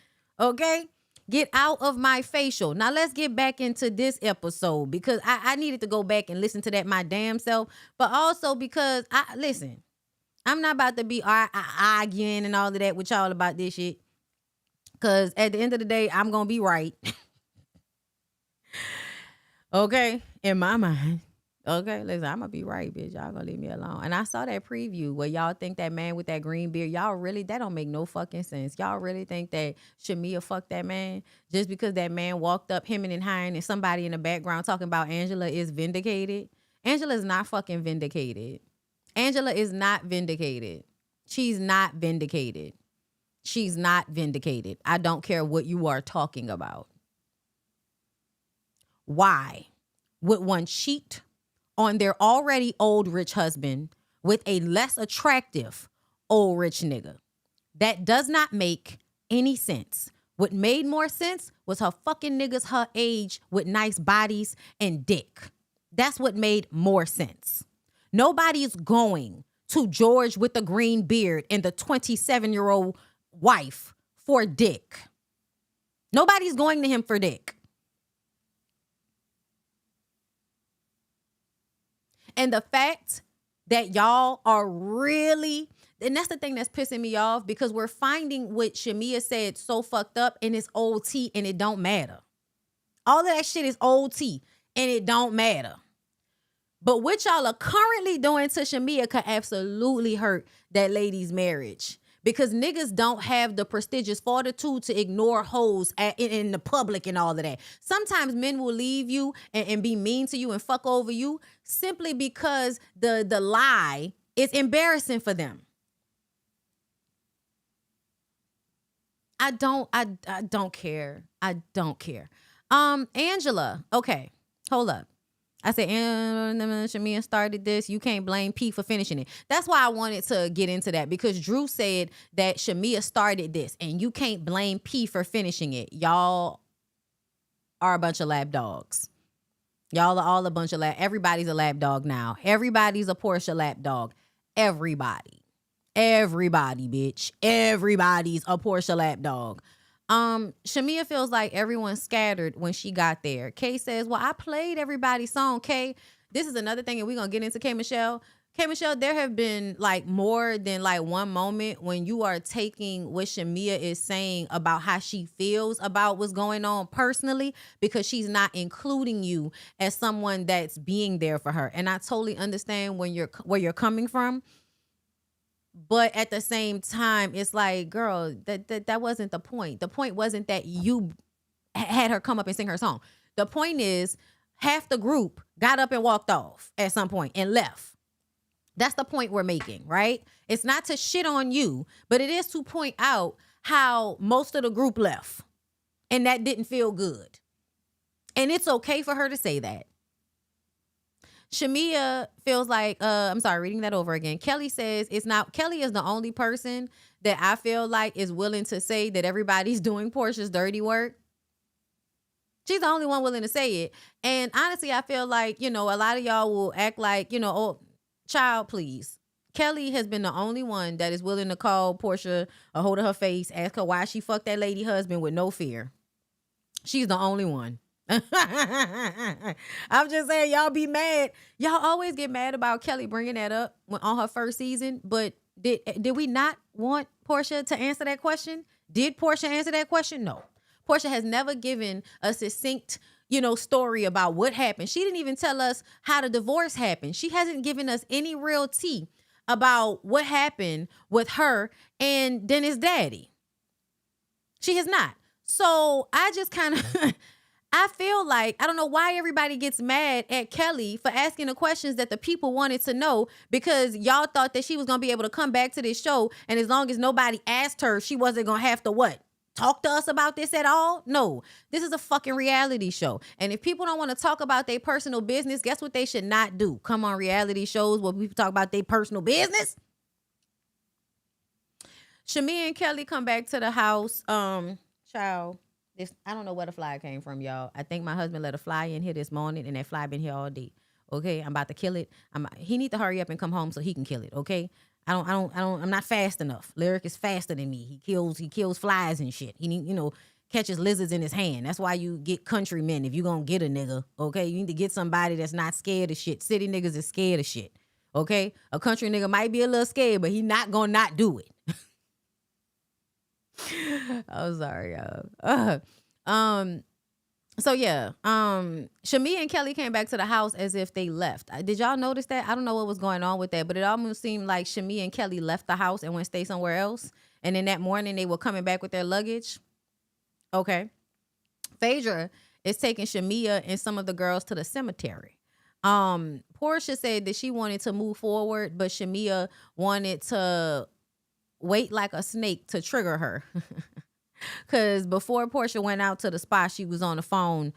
Okay? Get out of my facial. Now let's get back into this episode because I needed to go back and listen to that my damn self, but also because listen, I'm not about to be arguing and all of that with y'all about this shit. Because at the end of the day, I'm going to be right. Okay? In my mind. Okay? Listen, I'm going to be right, bitch. Y'all going to leave me alone. And I saw that preview where y'all think that man with that green beard, y'all really, that don't make no fucking sense. Y'all really think that Shamia fucked that man just because that man walked up hemming and hawing and somebody in the background talking about Angela is vindicated? Angela is not fucking vindicated. Angela is not vindicated. She's not vindicated. She's not vindicated. I don't care what you are talking about. Why would one cheat on their already old rich husband with a less attractive old rich nigga? That does not make any sense. What made more sense was her fucking niggas her age with nice bodies and dick. That's what made more sense. Nobody's going to George with the green beard and the 27-year-old wife for dick. Nobody's going to him for dick. And the fact that y'all are really, and that's the thing that's pissing me off, because we're finding what Shamia said so fucked up, and it's old tea and it don't matter. All of that shit is old tea and it don't matter. But what y'all are currently doing to Shamia could absolutely hurt that lady's marriage. Because niggas don't have the prestigious fortitude to ignore hoes in the public and all of that. Sometimes men will leave you and be mean to you and fuck over you simply because the lie is embarrassing for them. I don't care. I don't care. Angela, okay, hold up. I said, Shamia started this. You can't blame P for finishing it. That's why I wanted to get into that, because Drew said that Shamia started this and you can't blame P for finishing it. Y'all are a bunch of lap dogs. Y'all are all a bunch of everybody's a lap dog now. Everybody's a Portia lap dog. Everybody, bitch. Everybody's a Portia lap dog. Shamia feels like everyone's scattered when she got there. Kay says, well, I played everybody's song. Kay, this is another thing, and we're gonna get into Kay Michelle. Kay Michelle, there have been like more than like one moment when you are taking what Shamia is saying about how she feels about what's going on personally, because she's not including you as someone that's being there for her. And I totally understand where you're coming from. But at the same time, it's like, girl, that wasn't the point. The point wasn't that you had her come up and sing her song. The point is, half the group got up and walked off at some point and left. That's the point we're making, right? It's not to shit on you, but it is to point out how most of the group left. And that didn't feel good. And it's okay for her to say that. Shamia feels like, I'm sorry, reading that over again. Kelly says Kelly is the only person that I feel like is willing to say that everybody's doing Portia's dirty work. She's the only one willing to say it. And honestly, I feel like, a lot of y'all will act like, oh, child, please. Kelly has been the only one that is willing to call Portia a hold of her face, ask her why she fucked that lady husband with no fear. She's the only one. I'm just saying, y'all be mad. Y'all always get mad about Kelly bringing that up on her first season. But did we not want Portia to answer that question? Did Portia answer that question? No. Portia has never given a succinct, story about what happened. She didn't even tell us how the divorce happened. She hasn't given us any real tea about what happened with her and Dennis' daddy. She has not. So I just kind of... I feel like, I don't know why everybody gets mad at Kelly for asking the questions that the people wanted to know, because y'all thought that she was going to be able to come back to this show, and as long as nobody asked her, she wasn't going to have to what? Talk to us about this at all? No, this is a fucking reality show. And if people don't want to talk about their personal business, guess what they should not do? Come on reality shows where people talk about their personal business. Shamia and Kelly come back to the house. Child. I don't know where the fly came from, y'all. I think my husband let a fly in here this morning, and that fly been here all day. Okay, I'm about to kill it. He need to hurry up and come home so he can kill it. Okay, I'm not fast enough. Lyric is faster than me. He kills flies and shit. He need, catches lizards in his hand. That's why you get countrymen if you gonna get a nigga. Okay, you need to get somebody that's not scared of shit. City niggas is scared of shit. Okay, a country nigga might be a little scared, but he not gonna not do it. I'm sorry, y'all. So yeah, Shamia and Kelly came back to the house as if they left. Did y'all notice that? I don't know what was going on with that, but it almost seemed like Shamia and Kelly left the house and went stay somewhere else. And then that morning they were coming back with their luggage. Okay. Phaedra is taking Shamia and some of the girls to the cemetery. Portia said that she wanted to move forward, but Shamia wanted to wait like a snake to trigger her. Because before Portia went out to the spot, she was on the phone.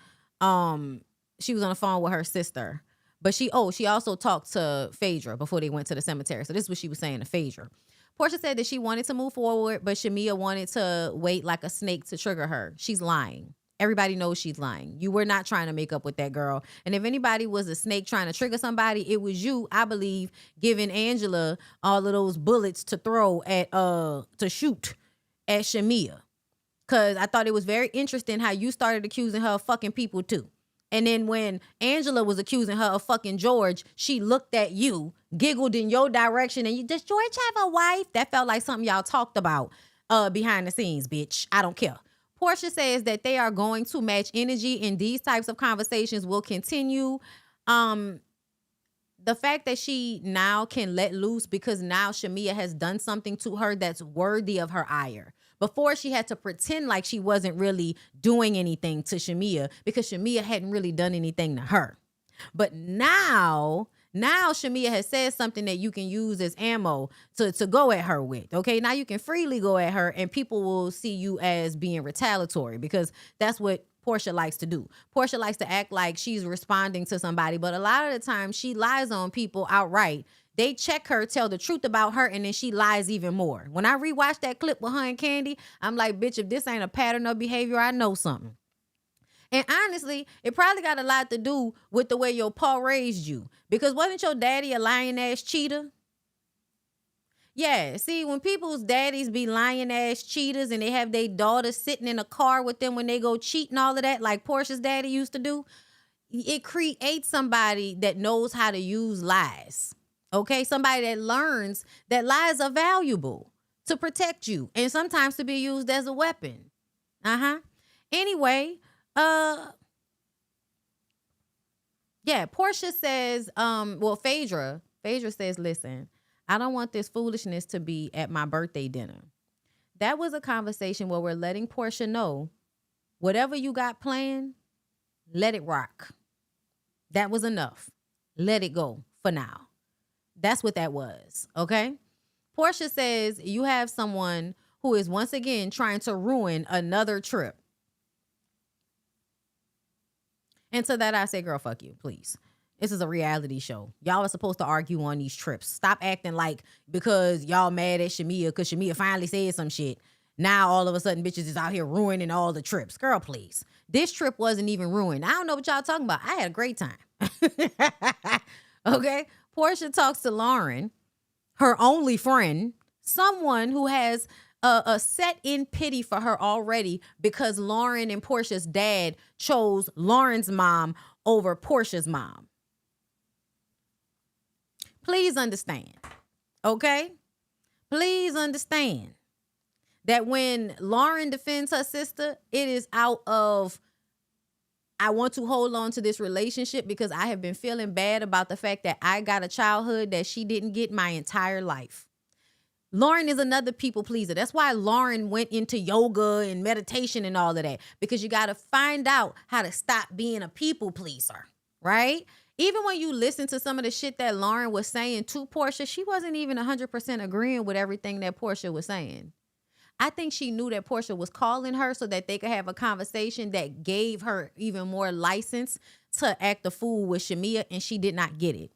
She was on the phone with her sister. But she also talked to Phaedra before they went to the cemetery. So this is what she was saying to Phaedra. Portia said that she wanted to move forward, but Shamia wanted to wait like a snake to trigger her. She's lying. Everybody knows she's lying. You were not trying to make up with that girl. And if anybody was a snake trying to trigger somebody, it was you, I believe, giving Angela all of those bullets to throw at, to shoot at Shamia. Because I thought it was very interesting how you started accusing her of fucking people too. And then when Angela was accusing her of fucking George, she looked at you, giggled in your direction, and you, does George have a wife? That felt like something y'all talked about behind the scenes, bitch. I don't care. Portia says that they are going to match energy and these types of conversations will continue. The fact that she now can let loose because now Shamia has done something to her that's worthy of her ire. Before, she had to pretend like she wasn't really doing anything to Shamia because Shamia hadn't really done anything to her. But now Shamia has said something that you can use as ammo to go at her with. Okay, now you can freely go at her and people will see you as being retaliatory because that's what Portia likes to do. Portia likes to act like she's responding to somebody, but a lot of the time she lies on people outright. They check her, tell the truth about her, and then she lies even more. When I rewatched that clip with her and Candy, I'm like, bitch, if this ain't a pattern of behavior, I know something. And honestly, it probably got a lot to do with the way your pa raised you. Because wasn't your daddy a lying-ass cheater? Yeah, see, when people's daddies be lying-ass cheaters and they have their daughters sitting in a car with them when they go cheat and all of that, like Portia's daddy used to do, it creates somebody that knows how to use lies. Okay? Somebody that learns that lies are valuable to protect you and sometimes to be used as a weapon. Anyway, yeah, Portia says, Phaedra says, listen, I don't want this foolishness to be at my birthday dinner. That was a conversation where we're letting Portia know, whatever you got planned, let it rock. That was enough. Let it go for now. That's what that was, okay? Portia says you have someone who is once again trying to ruin another trip. And to that I say, girl, fuck you, please. This is a reality show. Y'all are supposed to argue on these trips. Stop acting like because y'all mad at Shamia because Shamia finally said some shit. Now all of a sudden bitches is out here ruining all the trips. Girl, please. This trip wasn't even ruined. I don't know what y'all talking about. I had a great time. Okay? Portia talks to Lauren, her only friend, someone who has a set-in pity for her already because Lauren and Portia's dad chose Lauren's mom over Portia's mom. Please understand, okay? Please understand that when Lauren defends her sister, it is out of, I want to hold on to this relationship because I have been feeling bad about the fact that I got a childhood that she didn't get my entire life. Lauren is another people pleaser. That's why Lauren went into yoga and meditation and all of that, because you got to find out how to stop being a people pleaser, right? Even when you listen to some of the shit that Lauren was saying to Portia, she wasn't even 100% agreeing with everything that Portia was saying. I think she knew that Portia was calling her so that they could have a conversation that gave her even more license to act a fool with Shamia, and she did not get it.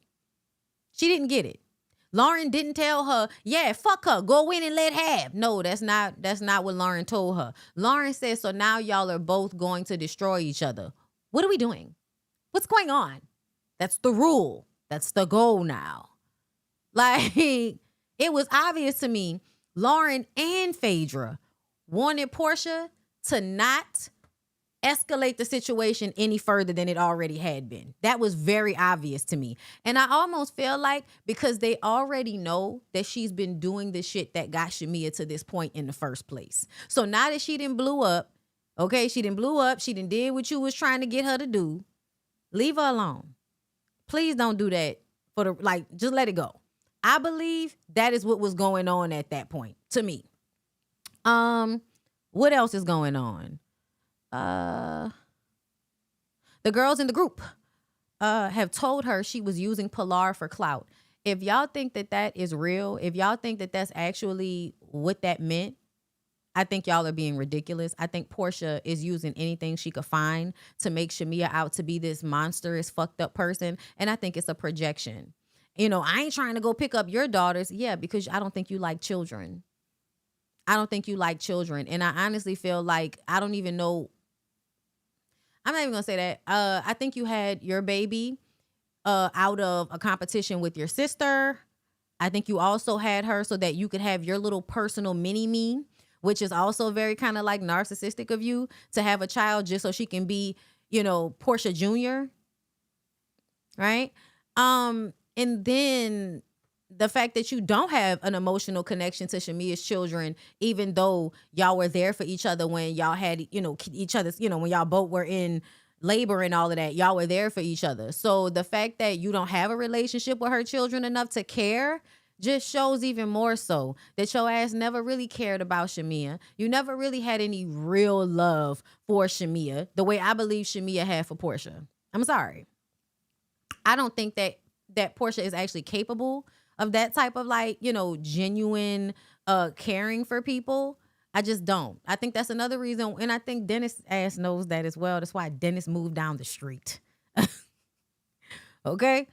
She didn't get it. Lauren didn't tell her, yeah, fuck her, go in and let have. No, that's not what Lauren told her. Lauren said, so now y'all are both going to destroy each other. What are we doing? What's going on? That's the rule. That's the goal now. Like, it was obvious to me, Lauren and Phaedra wanted Portia to not escalate the situation any further than it already had been. That was very obvious to me. And I almost feel like because they already know that she's been doing the shit that got Shamia to this point in the first place. So now that she done blew up, okay, she done blew up, she done did what you was trying to get her to do, leave her alone. Please don't do that just let it go. I believe that is what was going on at that point to me. What else is going on? The girls in the group have told her she was using Pilar for clout. If y'all think that that is real, if y'all think that that's actually what that meant, I think y'all are being ridiculous. I think Portia is using anything she could find to make Shamia out to be this monstrous, fucked up person. And I think it's a projection. You know, I ain't trying to go pick up your daughters. Yeah, because I don't think you like children. I don't think you like children. And I honestly feel like I don't even know I'm not even gonna say that. I think you had your baby out of a competition with your sister. I think you also had her so that you could have your little personal mini-me, which is also very kind of like narcissistic of you to have a child just so she can be, Portia Jr., right? And then the fact that you don't have an emotional connection to Shamia's children, even though y'all were there for each other when y'all had, each other's, when y'all both were in labor and all of that, y'all were there for each other. So the fact that you don't have a relationship with her children enough to care just shows even more so that your ass never really cared about Shamia. You never really had any real love for Shamia the way I believe Shamia had for Portia. I'm sorry. I don't think that Portia is actually capable of that type of genuine caring for people. I just don't. I think that's another reason. And I think Dennis' ass knows that as well. That's why Dennis moved down the street. Okay?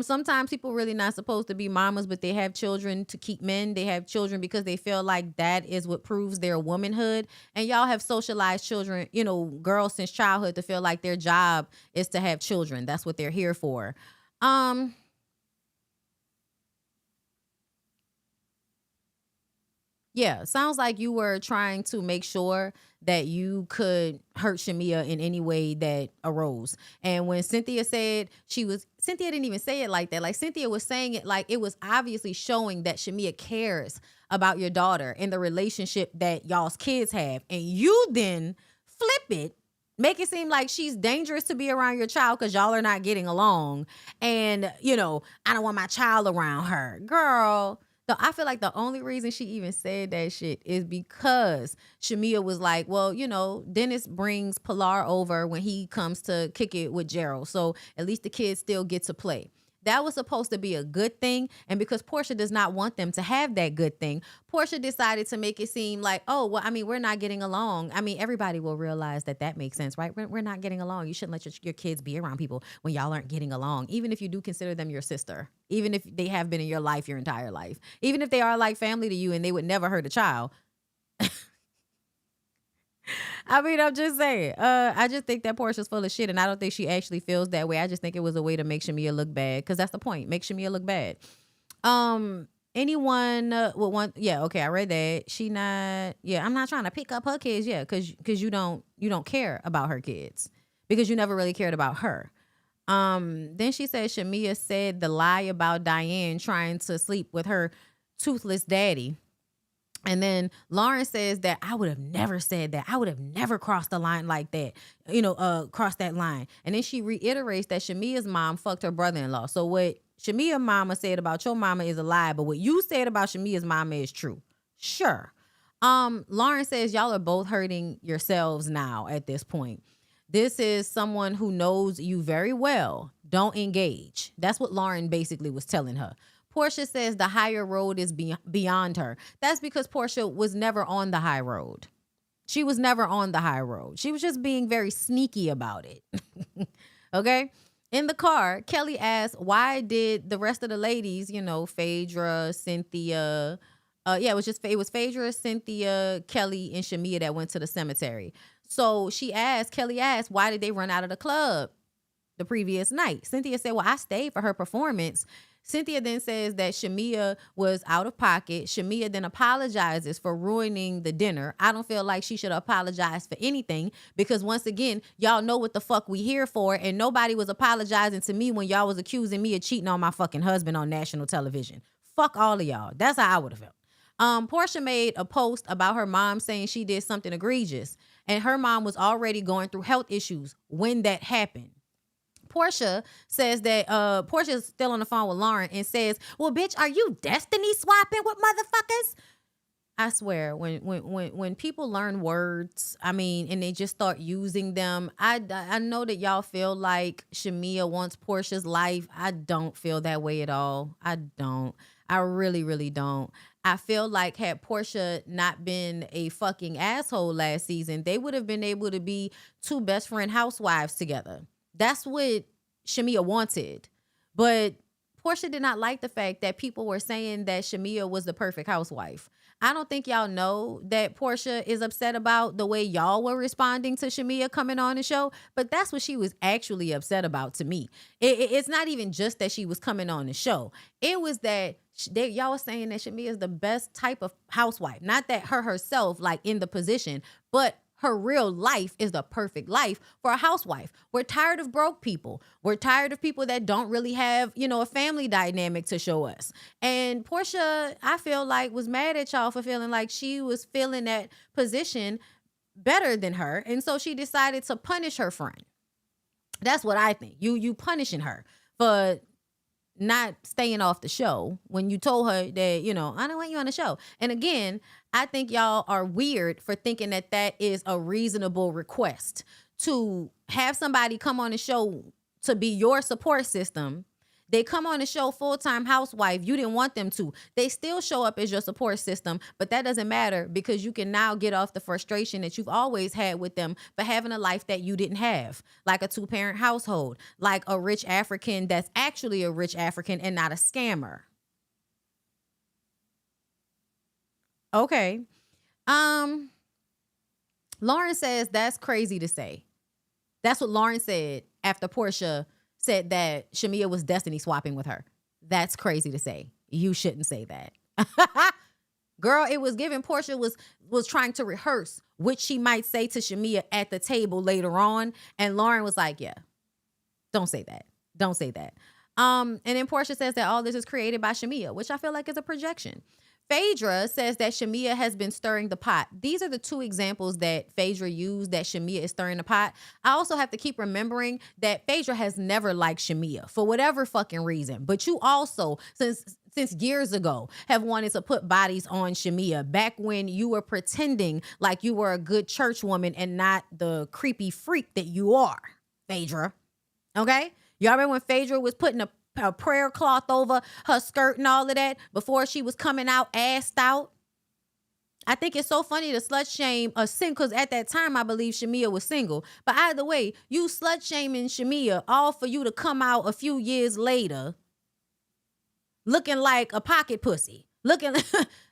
Sometimes people really not supposed to be mamas, but they have children to keep men. They have children because they feel like that is what proves their womanhood. And y'all have socialized children, girls since childhood to feel like their job is to have children. That's what they're here for. Yeah, sounds like you were trying to make sure that you could hurt Shamia in any way that arose. And when Cynthia said Cynthia didn't even say it like that. Like Cynthia was saying it like it was obviously showing that Shamia cares about your daughter and the relationship that y'all's kids have. And you then flip it, make it seem like she's dangerous to be around your child because y'all are not getting along. And, I don't want my child around her. Girl. So I feel like the only reason she even said that shit is because Shamia was like, well, Dennis brings Pilar over when he comes to kick it with Gerald. So at least the kids still get to play. That was supposed to be a good thing. And because Portia does not want them to have that good thing, Portia decided to make it seem like, oh, well, we're not getting along. Everybody will realize that makes sense, right? We're not getting along. You shouldn't let your kids be around people when y'all aren't getting along, even if you do consider them your sister, even if they have been in your life your entire life, even if they are like family to you and they would never hurt a child. I'm just saying. I just think that Portia's full of shit, and I don't think she actually feels that way. I just think it was a way to make Shamia look bad, because that's the point. Make Shamia look bad. Anyone would want? Yeah, okay, I read that. She not. Yeah, I'm not trying to pick up her kids. Yeah, because you don't care about her kids because you never really cared about her. Then she said Shamia said the lie about Diane trying to sleep with her toothless daddy. And then Lauren says that I would have never said that. I would have never crossed the line like that, crossed that line. And then she reiterates that Shamia's mom fucked her brother-in-law. So what Shamia's mama said about your mama is a lie, but what you said about Shamia's mama is true. Sure. Lauren says y'all are both hurting yourselves now at this point. This is someone who knows you very well. Don't engage. That's what Lauren basically was telling her. Portia says the higher road is beyond her. That's because Portia was never on the high road. She was never on the high road. She was just being very sneaky about it. Okay? In the car, Kelly asked, why did the rest of the ladies, Phaedra, Cynthia, it was Phaedra, Cynthia, Kelly, and Shamia that went to the cemetery. So Kelly asked, why did they run out of the club the previous night? Cynthia said, well, I stayed for her performance. Cynthia then says that Shamia was out of pocket. Shamia then apologizes for ruining the dinner. I don't feel like she should apologize for anything because once again, y'all know what the fuck we here for, and nobody was apologizing to me when y'all was accusing me of cheating on my fucking husband on national television. Fuck all of y'all. That's how I would have felt. Portia made a post about her mom saying she did something egregious, and her mom was already going through health issues when that happened. Portia says that Portia's still on the phone with Lauren and says, well, bitch, are you destiny swapping with motherfuckers? I swear, when people learn words, and they just start using them, I know that y'all feel like Shamia wants Portia's life. I don't feel that way at all. I don't. I really, really don't. I feel like had Portia not been a fucking asshole last season, they would have been able to be two best friend housewives together. That's what Shamia wanted. But Portia did not like the fact that people were saying that Shamea was the perfect housewife. I don't think y'all know that Portia is upset about the way y'all were responding to Shamea coming on the show, but that's what she was actually upset about to me. It's not even just that she was coming on the show. It was that y'all was saying that Shamea is the best type of housewife. Not that her herself, like in the position, but her real life is the perfect life for a housewife. We're tired of broke people. We're tired of people that don't really have, a family dynamic to show us. And Portia, I feel like, was mad at y'all for feeling like she was feeling that position better than her. And so she decided to punish her friend. That's what I think. You punishing her for not staying off the show when you told her that, I don't want you on the show. And again, I think y'all are weird for thinking that that is a reasonable request to have somebody come on the show to be your support system. They come on the show full-time housewife. You didn't want them to. They still show up as your support system, but that doesn't matter because you can now get off the frustration that you've always had with them for having a life that you didn't have, like a 2-parent household, like a rich African that's actually a rich African and not a scammer. Okay. Lauren says that's crazy to say. That's what Lauren said after Portia said that Shamea was destiny swapping with her. That's crazy to say. You shouldn't say that. Girl, it was given Portia was trying to rehearse what she might say to Shamea at the table later on. And Lauren was like, yeah, don't say that. Don't say that. And then Portia says that all this is created by Shamea, which I feel like is a projection. Phaedra says that Shamea has been stirring the pot. These are the two examples that Phaedra used that Shamea is stirring the pot. I also have to keep remembering that Phaedra has never liked Shamea for whatever fucking reason. But you also, since years ago, have wanted to put bodies on Shamea back when you were pretending like you were a good church woman and not the creepy freak that you are, Phaedra. Okay? Y'all remember when Phaedra was putting a prayer cloth over her skirt and all of that before she was coming out assed out? I think it's so funny to slut shame a single, because at that time I believe Shamea was single. But either way, you slut shaming Shamea all for you to come out a few years later looking like a pocket pussy, looking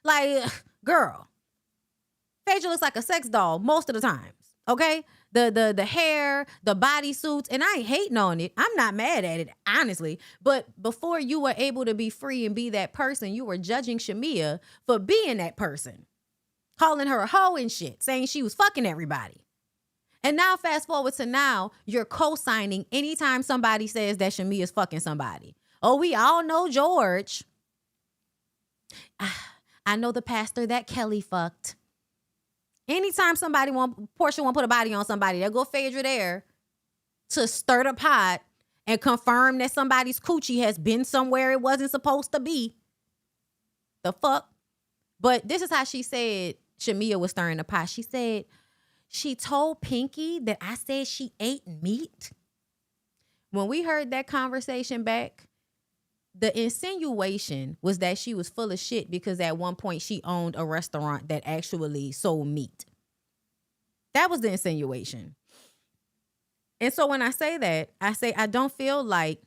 like, girl, Phaedra looks like a sex doll most of the times. Okay? The hair, the bodysuits, and I ain't hating on it. I'm not mad at it, honestly. But before you were able to be free and be that person, you were judging Shamea for being that person, calling her a hoe and shit, saying she was fucking everybody. And now fast forward to now, you're co-signing anytime somebody says that Shamea's fucking somebody. Oh, we all know George. I know the pastor that Kelly fucked. Anytime Portia want to put a body on somebody, they'll go Phaedra there to stir the pot and confirm that somebody's coochie has been somewhere it wasn't supposed to be. The fuck? But this is how she said Shamea was stirring the pot. She said, she told Pinky that I said she ate meat. When we heard that conversation back, the insinuation was that she was full of shit because at one point she owned a restaurant that actually sold meat. That was the insinuation. And so when I say that, I say I don't feel like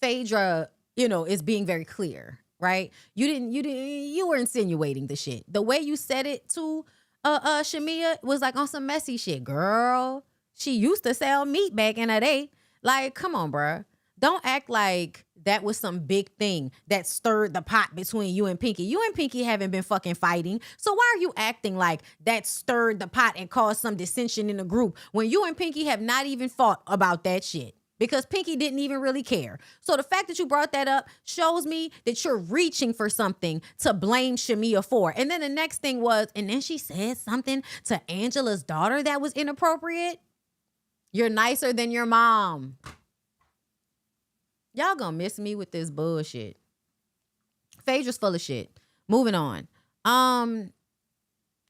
Phaedra, is being very clear, right? You were insinuating the shit. The way you said it to Shamea was like on some messy shit. Girl, she used to sell meat back in the day. Like, come on, bruh. Don't act like that was some big thing that stirred the pot between you and Pinky. You and Pinky haven't been fucking fighting. So why are you acting like that stirred the pot and caused some dissension in the group when you and Pinky have not even fought about that shit? Because Pinky didn't even really care. So the fact that you brought that up shows me that you're reaching for something to blame Shamea for. And then the next thing was, and then she said something to Angela's daughter that was inappropriate. You're nicer than your mom. Y'all gonna miss me with this bullshit. Phaedra's full of shit. Moving on.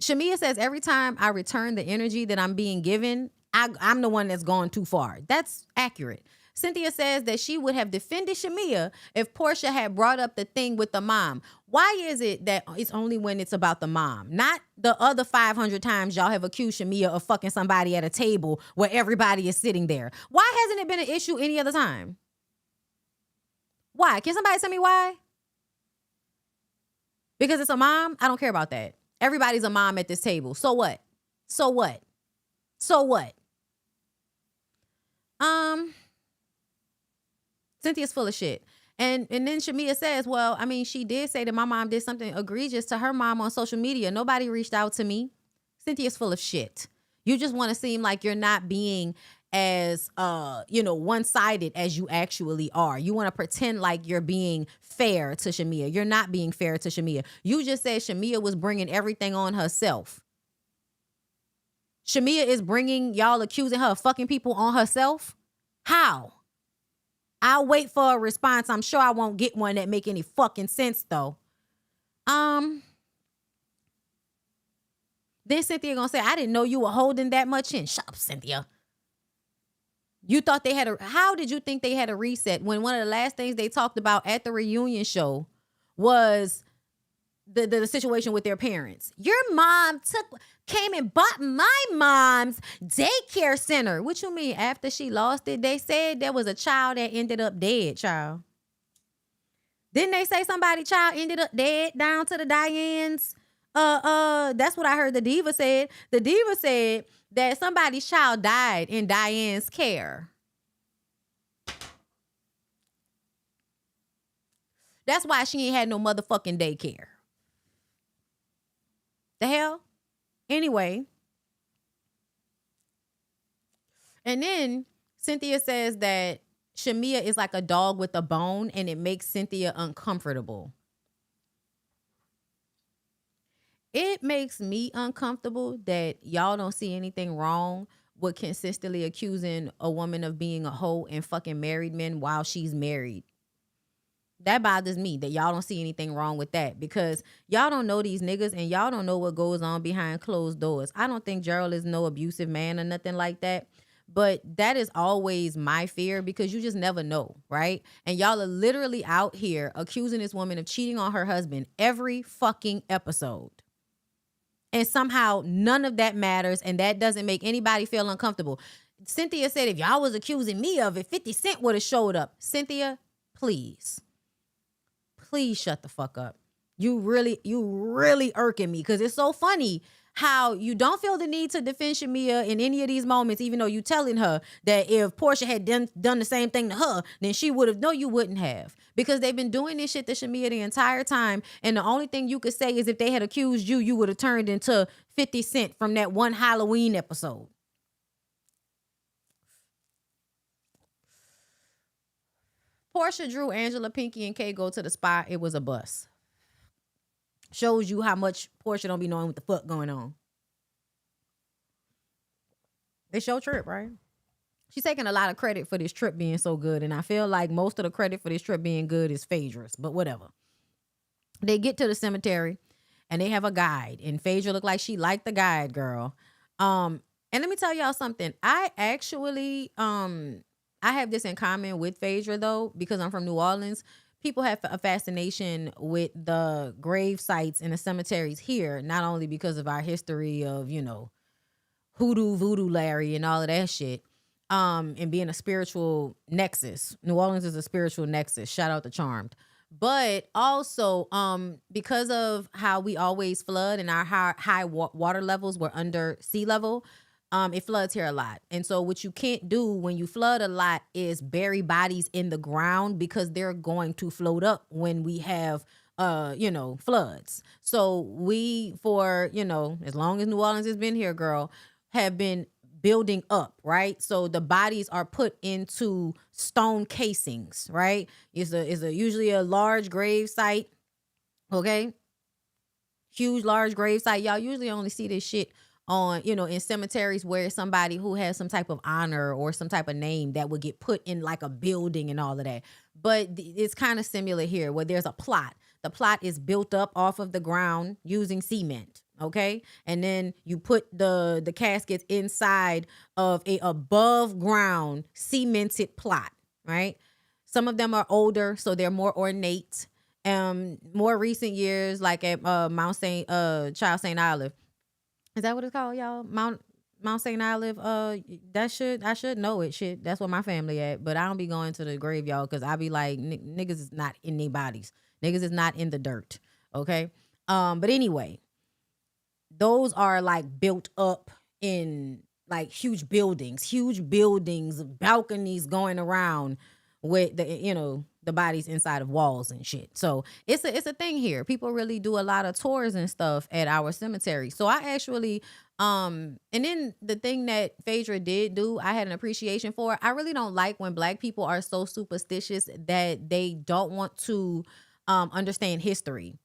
Shamea says every time I return the energy that I'm being given, I'm the one that's gone too far. That's accurate. Cynthia says that she would have defended Shamea if Portia had brought up the thing with the mom. Why is it that it's only when it's about the mom? Not the other 500 times y'all have accused Shamea of fucking somebody at a table where everybody is sitting there. Why hasn't it been an issue any other time? Why? Can somebody tell me why? Because it's a mom? I don't care about that. Everybody's a mom at this table. So what? So what? So what? Cynthia's full of shit. And then Shamia says, well, I mean, she did say that my mom did something egregious to her mom on social media. Nobody reached out to me. Cynthia's full of shit. You just want to seem like you're not being as, one-sided as you actually are. You want to pretend like you're being fair to Shamia. You're not being fair to Shamia. You just said Shamia was bringing everything on herself. Shamia is bringing y'all accusing her of fucking people on herself? How? I'll wait for a response. I'm sure I won't get one that make any fucking sense, though. Then Cynthia gonna say, I didn't know you were holding that much in. Shut up, Cynthia. You thought they had how did you think they had a reset when one of the last things they talked about at the reunion show was the situation with their parents? Your mom came and bought my mom's daycare center. What you mean? After she lost it, they said there was a child that ended up dead, child. Didn't they say somebody's child ended up dead down to the Diane's? That's what I heard the diva said. The diva said that somebody's child died in Diane's care. That's why she ain't had no motherfucking daycare. The hell? Anyway. And then Cynthia says that Shamia is like a dog with a bone and it makes Cynthia uncomfortable. It makes me uncomfortable that y'all don't see anything wrong with consistently accusing a woman of being a hoe and fucking married men while she's married. That bothers me that y'all don't see anything wrong with that because y'all don't know these niggas and y'all don't know what goes on behind closed doors. I don't think Gerald is no abusive man or nothing like that. But that is always my fear because you just never know, right? And y'all are literally out here accusing this woman of cheating on her husband every fucking episode. And somehow none of that matters and that doesn't make anybody feel uncomfortable. Cynthia said if y'all was accusing me of it, 50 Cent would have showed up. Cynthia, please. Please shut the fuck up. You really irking me because it's so funny how you don't feel the need to defend Shamia in any of these moments, even though you telling her that if Portia had done the same thing to her, then she would have. No, you wouldn't have. Because they've been doing this shit to Shamia the entire time. And the only thing you could say is if they had accused you, you would have turned into 50 Cent from that one Halloween episode. Portia, Drew, Angela, Pinky, and Kay go to the spot. It was a bus. Shows you how much Portia don't be knowing what the fuck going on. It's your trip, right? She's taking a lot of credit for this trip being so good. And I feel like most of the credit for this trip being good is Phaedra's. But whatever. They get to the cemetery and they have a guide. And Phaedra looked like she liked the guide, girl. And let me tell y'all something. I actually... I have this in common with Phaedra, though, because I'm from New Orleans. People have a fascination with the grave sites and the cemeteries here, not only because of our history of, hoodoo, voodoo Larry and all of that shit, and being a spiritual nexus. New Orleans is a spiritual nexus. Shout out to Charmed. But also because of how we always flood and our high water levels were under sea level, it floods here a lot. And so what you can't do when you flood a lot is bury bodies in the ground because they're going to float up when we have, floods. So we, for, as long as New Orleans has been here, girl, have been building up, right? So the bodies are put into stone casings, right? It's usually a large grave site, okay? Huge, large grave site. Y'all usually only see this shit on, in cemeteries where somebody who has some type of honor or some type of name that would get put in like a building and all of that. But it's kind of similar here where there's a plot. The plot is built up off of the ground using cement, okay? And then you put the caskets inside of a above ground cemented plot, right? Some of them are older, so they're more ornate. More recent years, like at Child St. Olive. Is that what it's called, y'all? Mount St. Olive, I should know it. Shit, that's where my family at. But I don't be going to the graveyard because I be like, niggas is not in their bodies. Niggas is not in the dirt. Okay. But anyway, those are like built up in like huge buildings, balconies going around with the bodies inside of walls and shit. So it's a thing here. People really do a lot of tours and stuff at our cemetery. So I actually and then the thing that Phaedra did do, I had an appreciation for. I really don't like when Black people are so superstitious that they don't want to understand history.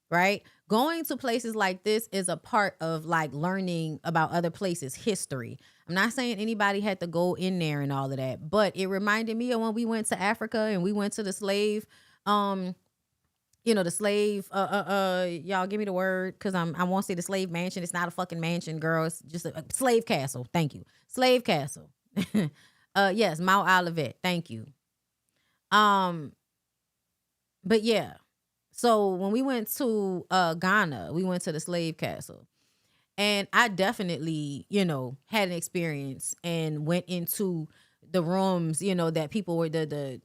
Right? Going to places like this is a part of like learning about other places' history. I'm not saying anybody had to go in there and all of that, but it reminded me of when we went to Africa and we went to the slave, the slave, y'all give me the word because I won't say the slave mansion. It's not a fucking mansion, girl. It's just a slave castle. Thank you. Slave castle. Yes, Mount Olivet. Thank you. But yeah. So when we went to Ghana, we went to the slave castle. And I definitely, had an experience and went into the rooms, that people were the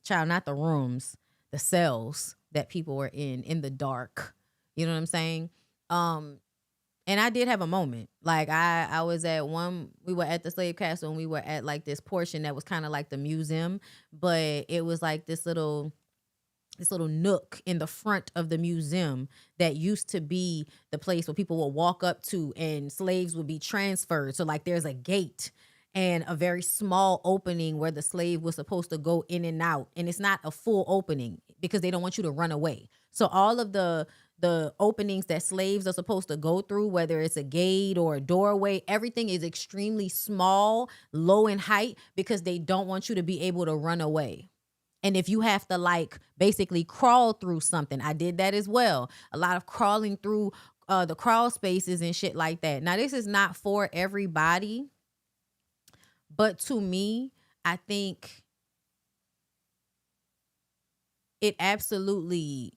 child, not the rooms, the cells that people were in the dark. You know what I'm saying? And I did have a moment. Like I was we were at the slave castle and we were at like this portion that was kind of like the museum, but it was like this little nook in the front of the museum that used to be the place where people would walk up to and slaves would be transferred. So like there's a gate and a very small opening where the slave was supposed to go in and out. And it's not a full opening because they don't want you to run away. So all of the openings that slaves are supposed to go through, whether it's a gate or a doorway, everything is extremely small, low in height because they don't want you to be able to run away. And if you have to like basically crawl through something, I did that as well. A lot of crawling through the crawl spaces and shit like that. Now, this is not for everybody, but to me, I think it absolutely,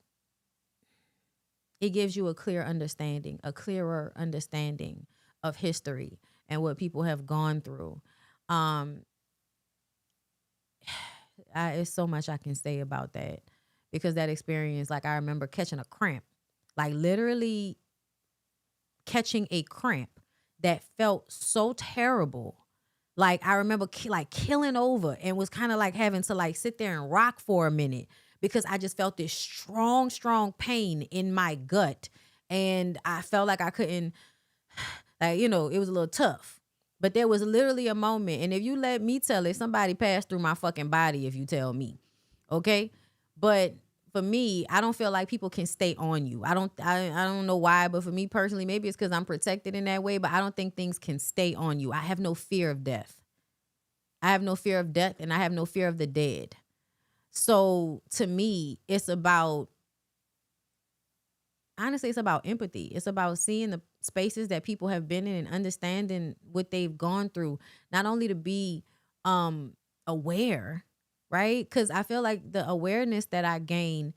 it gives you a clearer understanding of history and what people have gone through. It's so much I can say about that because that experience, like I remember catching a cramp, like literally catching a cramp that felt so terrible. Like I remember like killing over and was kind of like having to like sit there and rock for a minute because I just felt this strong, strong pain in my gut. And I felt like I couldn't, like, it was a little tough. But there was literally a moment, and if you let me tell it, somebody passed through my fucking body if you tell me, okay? But for me, I don't feel like people can stay on you. I don't know why, but for me personally, maybe it's because I'm protected in that way, but I don't think things can stay on you. I have no fear of death. I have no fear of death, and I have no fear of the dead. So to me, it's about, honestly, it's about empathy. It's about seeing the spaces that people have been in and understanding what they've gone through, not only to be aware, right? Because I feel like the awareness that I gain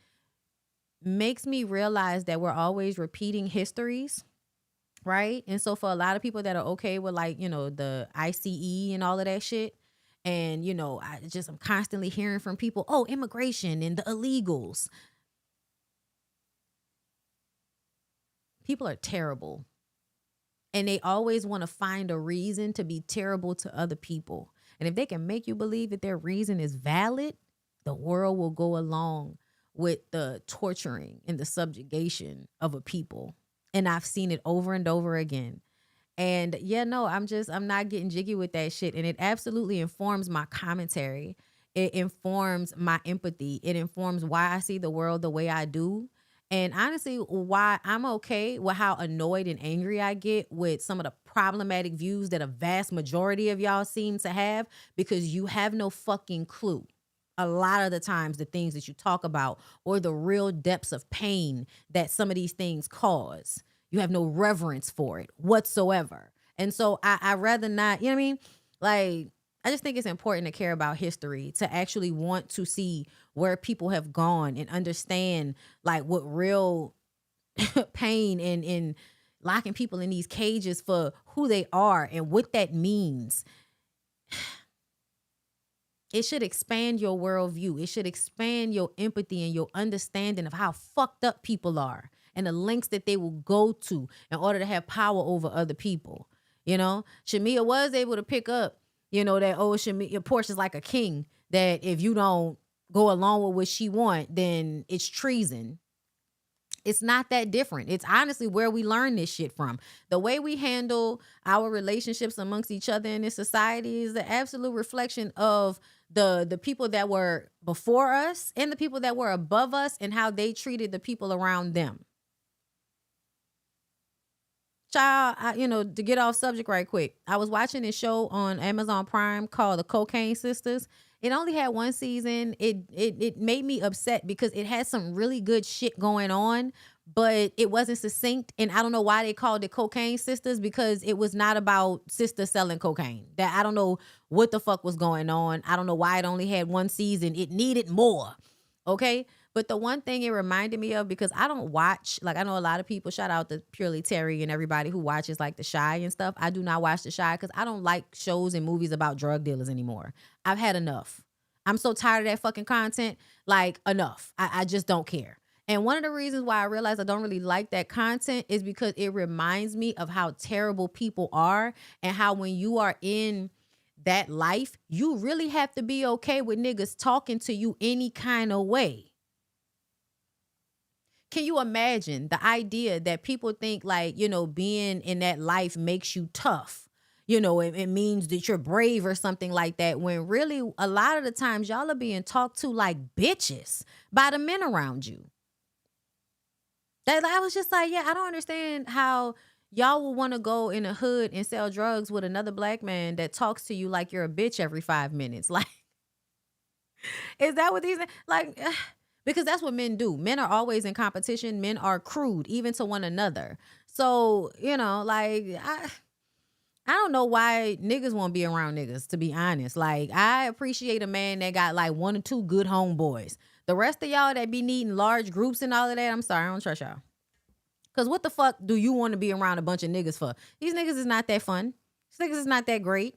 makes me realize that we're always repeating histories, right? And so for a lot of people that are okay with like, the ICE and all of that shit, and, I'm constantly hearing from people, oh, immigration and the illegals. People are terrible. And they always want to find a reason to be terrible to other people. And if they can make you believe that their reason is valid, the world will go along with the torturing and the subjugation of a people. And I've seen it over and over again. And yeah, no, I'm not getting jiggy with that shit. And it absolutely informs my commentary. It informs my empathy. It informs why I see the world the way I do. And honestly, why I'm okay with how annoyed and angry I get with some of the problematic views that a vast majority of y'all seem to have, because you have no fucking clue. A lot of the times the things that you talk about or the real depths of pain that some of these things cause, you have no reverence for it whatsoever. And so I rather not, you know what I mean? Like, I just think it's important to care about history, to actually want to see where people have gone and understand like what real pain and locking people in these cages for who they are and what that means. It should expand your worldview. It should expand your empathy and your understanding of how fucked up people are and the lengths that they will go to in order to have power over other people. You know, Shamia was able to pick up, you know, that, oh, Shamia, Portia's like a king, that if you don't go along with what she want, then it's treason. It's not that different. It's honestly where we learn this shit from. The way we handle our relationships amongst each other in this society is the absolute reflection of the people that were before us and the people that were above us and how they treated the people around them. Child, you know, to get off subject right quick, I was watching this show on Amazon Prime called The Cocaine Sisters. It only had one season. It made me upset because it had some really good shit going on, but it wasn't succinct. And I don't know why they called it Cocaine Sisters, because it was not about sisters selling cocaine. That I don't know what the fuck was going on. I don't know why it only had one season. It needed more. Okay. But the one thing it reminded me of, because I don't watch, like I know a lot of people, shout out to Purely Terry and everybody who watches like The Chi and stuff. I do not watch The Chi because I don't like shows and movies about drug dealers anymore. I've had enough. I'm so tired of that fucking content. Like, enough. I just don't care. And one of the reasons why I realized I don't really like that content is because it reminds me of how terrible people are and how when you are in that life, you really have to be okay with niggas talking to you any kind of way. Can you imagine the idea that people think like, you know, being in that life makes you tough? You know, it means that you're brave or something like that, when really a lot of the times y'all are being talked to like bitches by the men around you. That I was just like, yeah, I don't understand how y'all will want to go in a hood and sell drugs with another black man that talks to you like you're a bitch every 5 minutes. Like, is that what these, like, because that's what men do. Men are always in competition. Men are crude, even to one another. So, you know, like, I don't know why niggas won't be around niggas, to be honest. Like, I appreciate a man that got like 1 or 2 good homeboys. The rest of y'all that be needing large groups and all of that, I'm sorry, I don't trust y'all. Because what the fuck do you want to be around a bunch of niggas for? These niggas is not that fun. These niggas is not that great.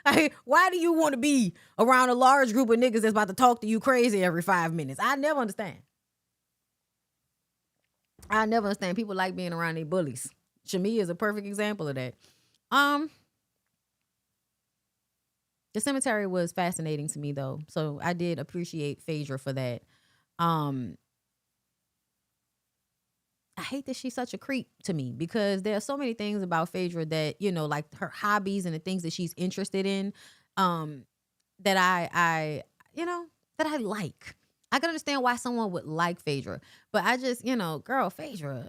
Like, why do you want to be around a large group of niggas that's about to talk to you crazy every 5 minutes? I never understand. I never understand. People like being around their bullies. Shamia is a perfect example of that. The cemetery was fascinating to me though. So I did appreciate Phaedra for that. I hate that she's such a creep to me, because there are so many things about Phaedra that, you know, like her hobbies and the things that she's interested in, that I you know, that I like. I can understand why someone would like Phaedra, but I just, you know, girl, Phaedra.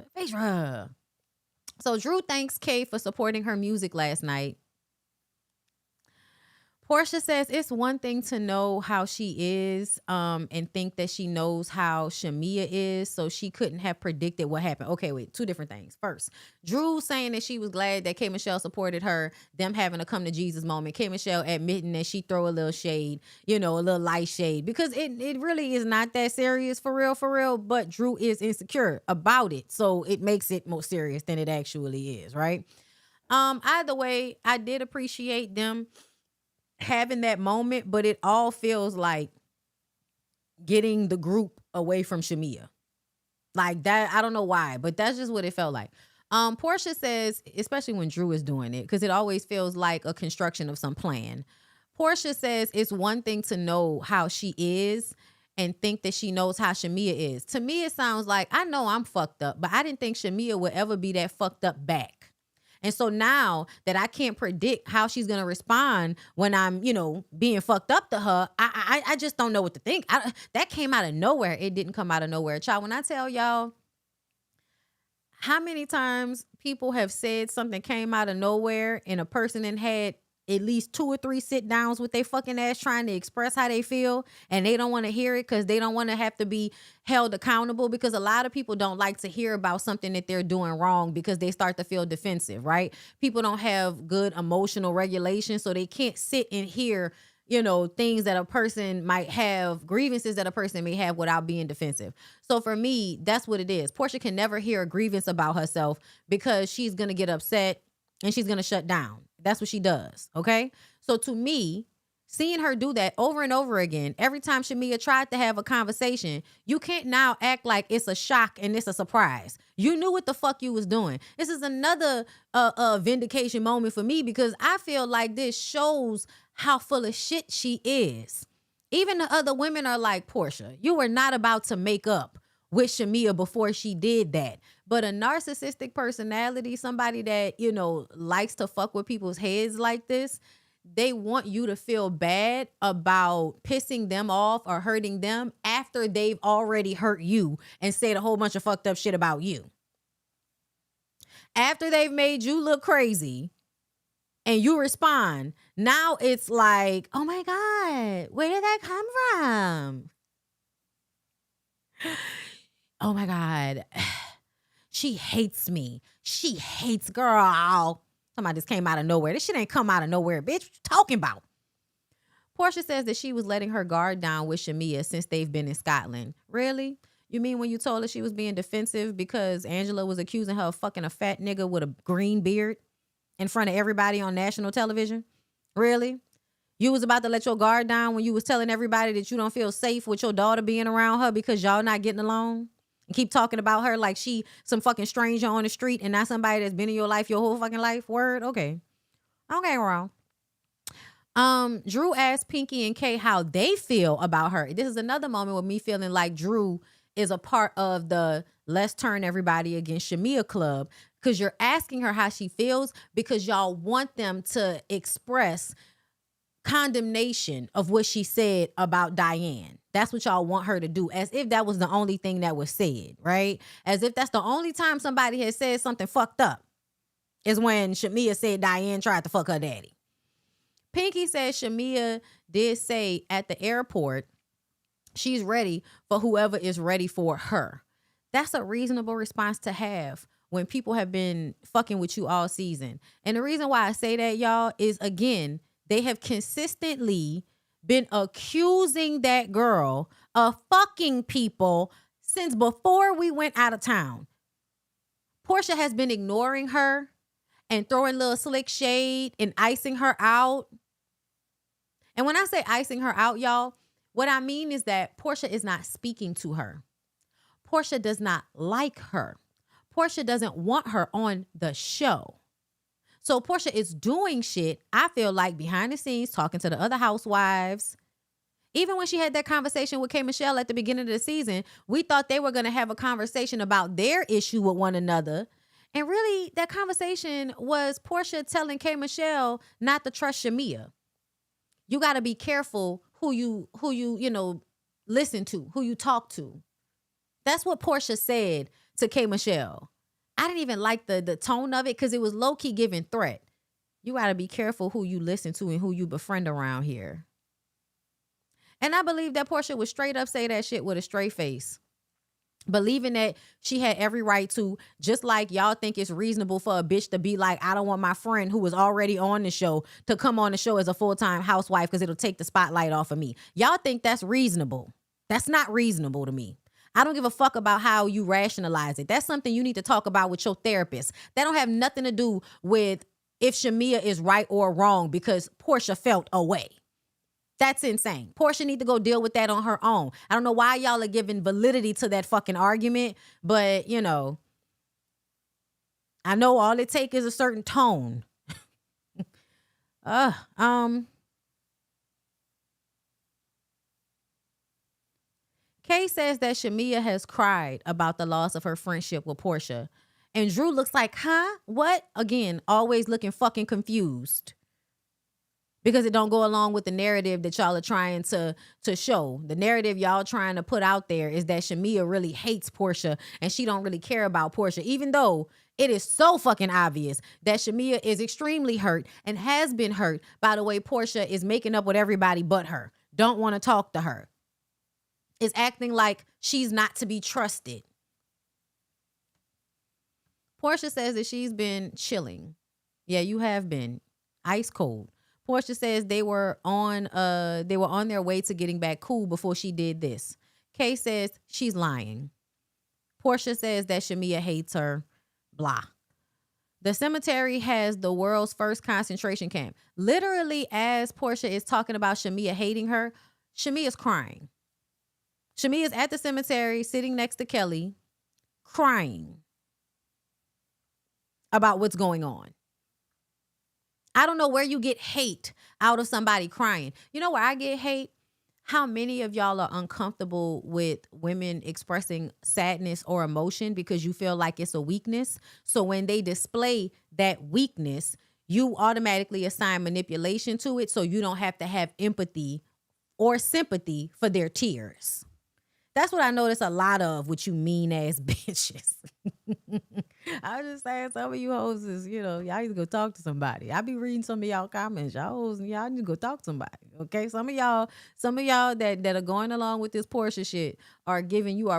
So Drew thanks Kay for supporting her music last night. Portia says it's one thing to know how she is and think that she knows how Shamia is, so she couldn't have predicted what happened. Okay, wait, 2 different things. First, Drew saying that she was glad that K. Michelle supported her, them having a come to Jesus moment. K. Michelle admitting that she throw a little shade, you know, a little light shade, because it really is not that serious for real, but Drew is insecure about it, so it makes it more serious than it actually is, right? Either way, I did appreciate them having that moment, but it all feels like getting the group away from Shamia. Like that, I don't know why, but that's just what it felt like. Portia says, especially when Drew is doing it, because it always feels like a construction of some plan. Portia says it's one thing to know how she is and think that she knows how Shamia is. To me, it sounds like, I know I'm fucked up, but I didn't think Shamia would ever be that fucked up back. And so now that I can't predict how she's going to respond when I'm, you know, being fucked up to her, I just don't know what to think. That came out of nowhere. It didn't come out of nowhere. Child, when I tell y'all how many times people have said something came out of nowhere and a person then had at least 2 or 3 sit downs with their fucking ass trying to express how they feel, and they don't want to hear it because they don't want to have to be held accountable, because a lot of people don't like to hear about something that they're doing wrong because they start to feel defensive, right? People don't have good emotional regulation, so they can't sit and hear, things that a person might have, grievances that a person may have without being defensive. So for me, that's what it is. Portia can never hear a grievance about herself because she's going to get upset and she's going to shut down. That's what she does. Okay. So to me, seeing her do that over and over again, every time Shamia tried to have a conversation, you can't now act like it's a shock and it's a surprise. You knew what the fuck you was doing. This is another vindication moment for me because I feel like this shows how full of shit she is. Even the other women are like, Portia, you were not about to make up with Shamia before she did that. But a narcissistic personality, somebody that, likes to fuck with people's heads like this, they want you to feel bad about pissing them off or hurting them after they've already hurt you and said a whole bunch of fucked up shit about you. After they've made you look crazy and you respond, now it's like, oh my God, where did that come from? Oh my God. She hates me. She hates girl. Somebody just came out of nowhere. This shit ain't come out of nowhere, bitch. What you talking about? Portia says that she was letting her guard down with Shamia since they've been in Scotland. Really? You mean when you told her she was being defensive because Angela was accusing her of fucking a fat nigga with a green beard in front of everybody on national television? Really? You was about to let your guard down when you was telling everybody that you don't feel safe with your daughter being around her because y'all not getting along? And keep talking about her like she some fucking stranger on the street and not somebody that's been in your life your whole fucking life? Word? Okay. Okay, wrong. Drew asked Pinky and Kay how they feel about her. This is another moment with me feeling like Drew is a part of the let's turn everybody against Shamia club because you're asking her how she feels because y'all want them to express condemnation of what she said about Diane. That's what y'all want her to do, as if that was the only thing that was said, right? As if that's the only time somebody has said something fucked up is when Shamia said Diane tried to fuck her daddy. Pinky says Shamia did say at the airport she's ready for whoever is ready for her. That's a reasonable response to have when people have been fucking with you all season. And the reason why I say that, y'all, is again, they have consistently been accusing that girl of fucking people since before we went out of town. Portia has been ignoring her and throwing little slick shade and icing her out. And when I say icing her out, y'all, what I mean is that Portia is not speaking to her. Portia does not like her. Portia doesn't want her on the show. So Portia is doing shit, I feel like, behind the scenes, talking to the other housewives. Even when she had that conversation with K. Michelle at the beginning of the season, we thought they were going to have a conversation about their issue with one another. And really, that conversation was Portia telling K. Michelle not to trust Shamia. You got to be careful who you listen to, who you talk to. That's what Portia said to K. Michelle. I didn't even like the tone of it because it was low-key giving threat. You got to be careful who you listen to and who you befriend around here. And I believe that Portia would straight up say that shit with a straight face. Believing that she had every right to, just like y'all think it's reasonable for a bitch to be like, I don't want my friend who was already on the show to come on the show as a full-time housewife because it'll take the spotlight off of me. Y'all think that's reasonable. That's not reasonable to me. I don't give a fuck about how you rationalize it. That's something you need to talk about with your therapist. That don't have nothing to do with if Shamia is right or wrong because Portia felt away. That's insane. Portia need to go deal with that on her own. I don't know why y'all are giving validity to that fucking argument, but I know all it takes is a certain tone. Kay says that Shamia has cried about the loss of her friendship with Portia. And Drew looks like, huh? What? Again, always looking fucking confused. Because it don't go along with the narrative that y'all are trying to show. The narrative y'all trying to put out there is that Shamia really hates Portia and she don't really care about Portia, even though it is so fucking obvious that Shamia is extremely hurt and has been hurt by the way Portia is making up with everybody but her. Don't want to talk to her. Is acting like she's not to be trusted. Portia says that she's been chilling. Yeah, you have been. Ice cold. Portia says they were on their way to getting back cool before she did this. Kay says she's lying. Portia says that Shamia hates her. Blah. The cemetery has the world's first concentration camp. Literally, as Portia is talking about Shamia hating her, Shamia's crying. Shamia's at the cemetery sitting next to Kelly, crying about what's going on. I don't know where you get hate out of somebody crying. You know where I get hate? How many of y'all are uncomfortable with women expressing sadness or emotion because you feel like it's a weakness? So when they display that weakness, you automatically assign manipulation to it so you don't have to have empathy or sympathy for their tears. That's what I notice a lot of with you mean ass bitches. I was just saying, some of you hoes is, y'all need to go talk to somebody. I be reading some of y'all comments. Y'all hoes, y'all need to go talk to somebody. Okay. Some of y'all that are going along with this Portia shit are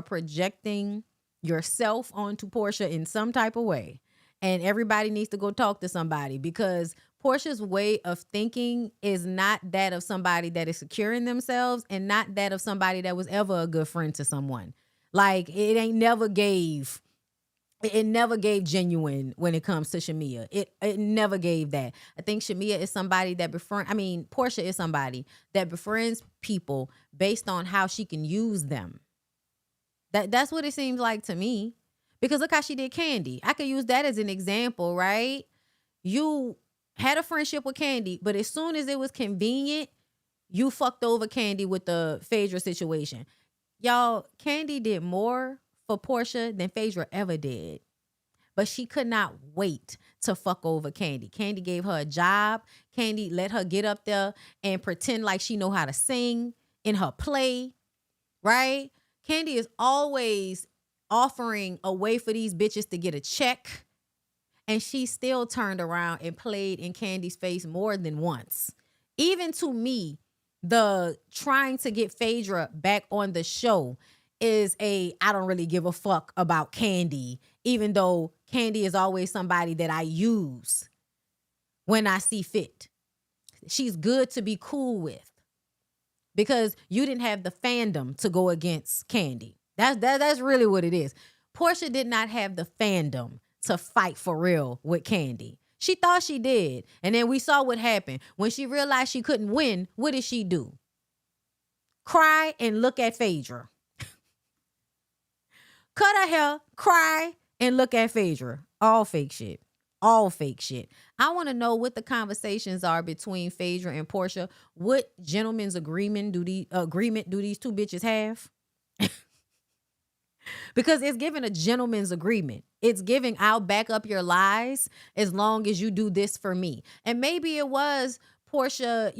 projecting yourself onto Portia in some type of way. And everybody needs to go talk to somebody, because Portia's way of thinking is not that of somebody that is secure in themselves, and not that of somebody that was ever a good friend to someone. Like, it never gave genuine when it comes to Shamia. It never gave that. I think Shamia is somebody that Portia is somebody that befriends people based on how she can use them. That's what it seems like to me. Because look how she did Candy. I could use that as an example, right? You had a friendship with Candy, but as soon as it was convenient, you fucked over Candy with the Phaedra situation. Y'all, Candy did more for Portia than Phaedra ever did. But she could not wait to fuck over Candy. Candy gave her a job. Candy let her get up there and pretend like she know how to sing in her play, right? Candy is always offering a way for these bitches to get a check. And she still turned around and played in Candy's face more than once. Even to me, the trying to get Phaedra back on the show is I don't really give a fuck about Candy, even though Candy is always somebody that I use when I see fit. She's good to be cool with because you didn't have the fandom to go against Candy. That's really what it is. Portia did not have the fandom to fight for real with Candy. She thought she did. And then we saw what happened. When she realized she couldn't win, what did she do? Cry and look at Phaedra. Cut her hair, cry, and look at Phaedra. All fake shit. All fake shit. I want to know what the conversations are between Phaedra and Portia. What gentleman's agreement do these two bitches have? Because it's giving a gentleman's agreement. It's giving, I'll back up your lies as long as you do this for me. And maybe it was Portia,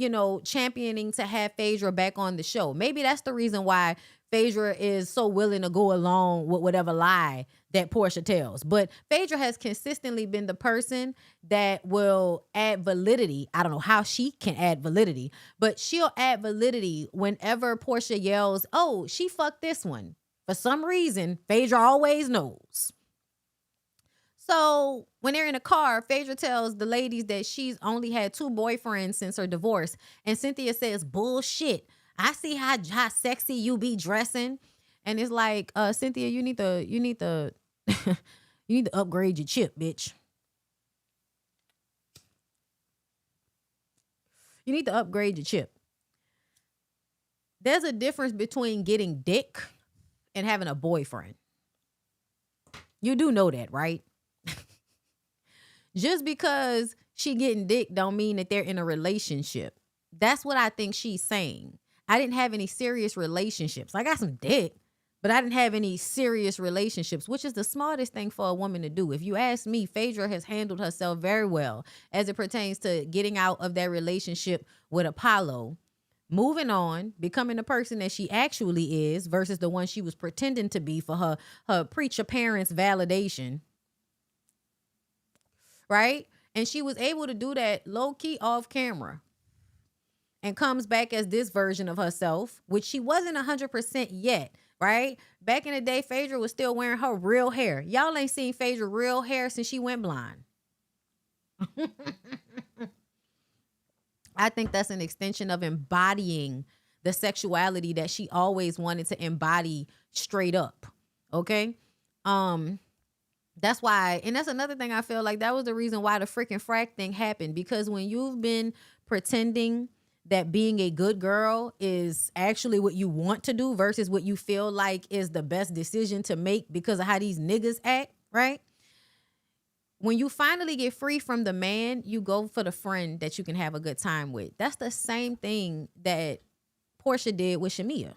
championing to have Phaedra back on the show. Maybe that's the reason why Phaedra is so willing to go along with whatever lie that Portia tells. But Phaedra has consistently been the person that will add validity. I don't know how she can add validity, but she'll add validity whenever Portia yells, oh, she fucked this one. For some reason, Phaedra always knows. So when they're in a car, Phaedra tells the ladies that she's only had 2 boyfriends since her divorce. And Cynthia says, bullshit. I see how sexy you be dressing. And it's like, Cynthia, you need to you need to upgrade your chip, bitch. You need to upgrade your chip. There's a difference between getting dick and having a boyfriend. You do know that, right? Just because she getting dick don't mean that they're in a relationship. That's what I think she's saying. I didn't have any serious relationships. I got some dick, but I didn't have any serious relationships, which is the smartest thing for a woman to do. If you ask me, Phaedra has handled herself very well as it pertains to getting out of that relationship with Apollo, moving on, becoming the person that she actually is versus the one she was pretending to be for her preacher parents' validation. Right? And she was able to do that low-key off camera and comes back as this version of herself, which she wasn't 100% yet, right? Back in the day, Phaedra was still wearing her real hair. Y'all ain't seen Phaedra real hair since she went blind. I think that's an extension of embodying the sexuality that she always wanted to embody straight up. Okay? That's why, and that's another thing I feel like that was the reason why the freaking frack thing happened. Because when you've been pretending that being a good girl is actually what you want to do versus what you feel like is the best decision to make because of how these niggas act, right? When you finally get free from the man, you go for the friend that you can have a good time with. That's the same thing that Portia did with Shamia.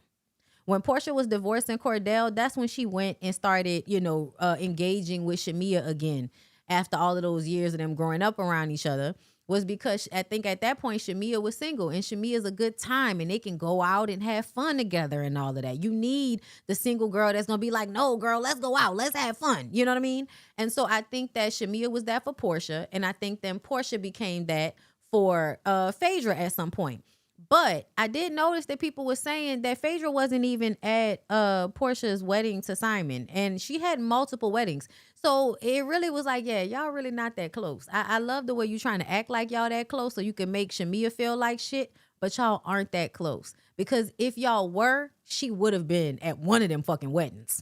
When Portia was divorcing Cordell, that's when she went and started, engaging with Shamia again after all of those years of them growing up around each other, was because I think at that point Shamia was single, and Shamia's a good time and they can go out and have fun together and all of that. You need the single girl that's going to be like, no, girl, let's go out. Let's have fun. You know what I mean? And so I think that Shamia was that for Portia, and I think then Portia became that for Phaedra at some point. But I did notice that people were saying that Phaedra wasn't even at Portia's wedding to Simon, and she had multiple weddings. So it really was like, yeah, y'all really not that close. I love the way you trying to act like y'all that close so you can make Shamia feel like shit, but y'all aren't that close. Because if y'all were, she would have been at one of them fucking weddings.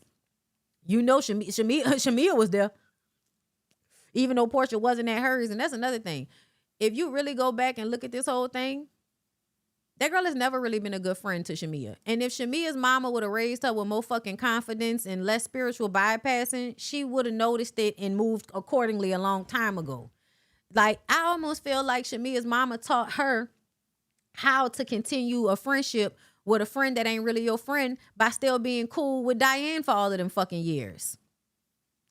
You know, Shamia was there, even though Portia wasn't at hers. And that's another thing. If you really go back and look at this whole thing, that girl has never really been a good friend to Shamia. And if Shamia's mama would have raised her with more fucking confidence and less spiritual bypassing, she would have noticed it and moved accordingly a long time ago. Like, I almost feel like Shamia's mama taught her how to continue a friendship with a friend that ain't really your friend by still being cool with Diane for all of them fucking years.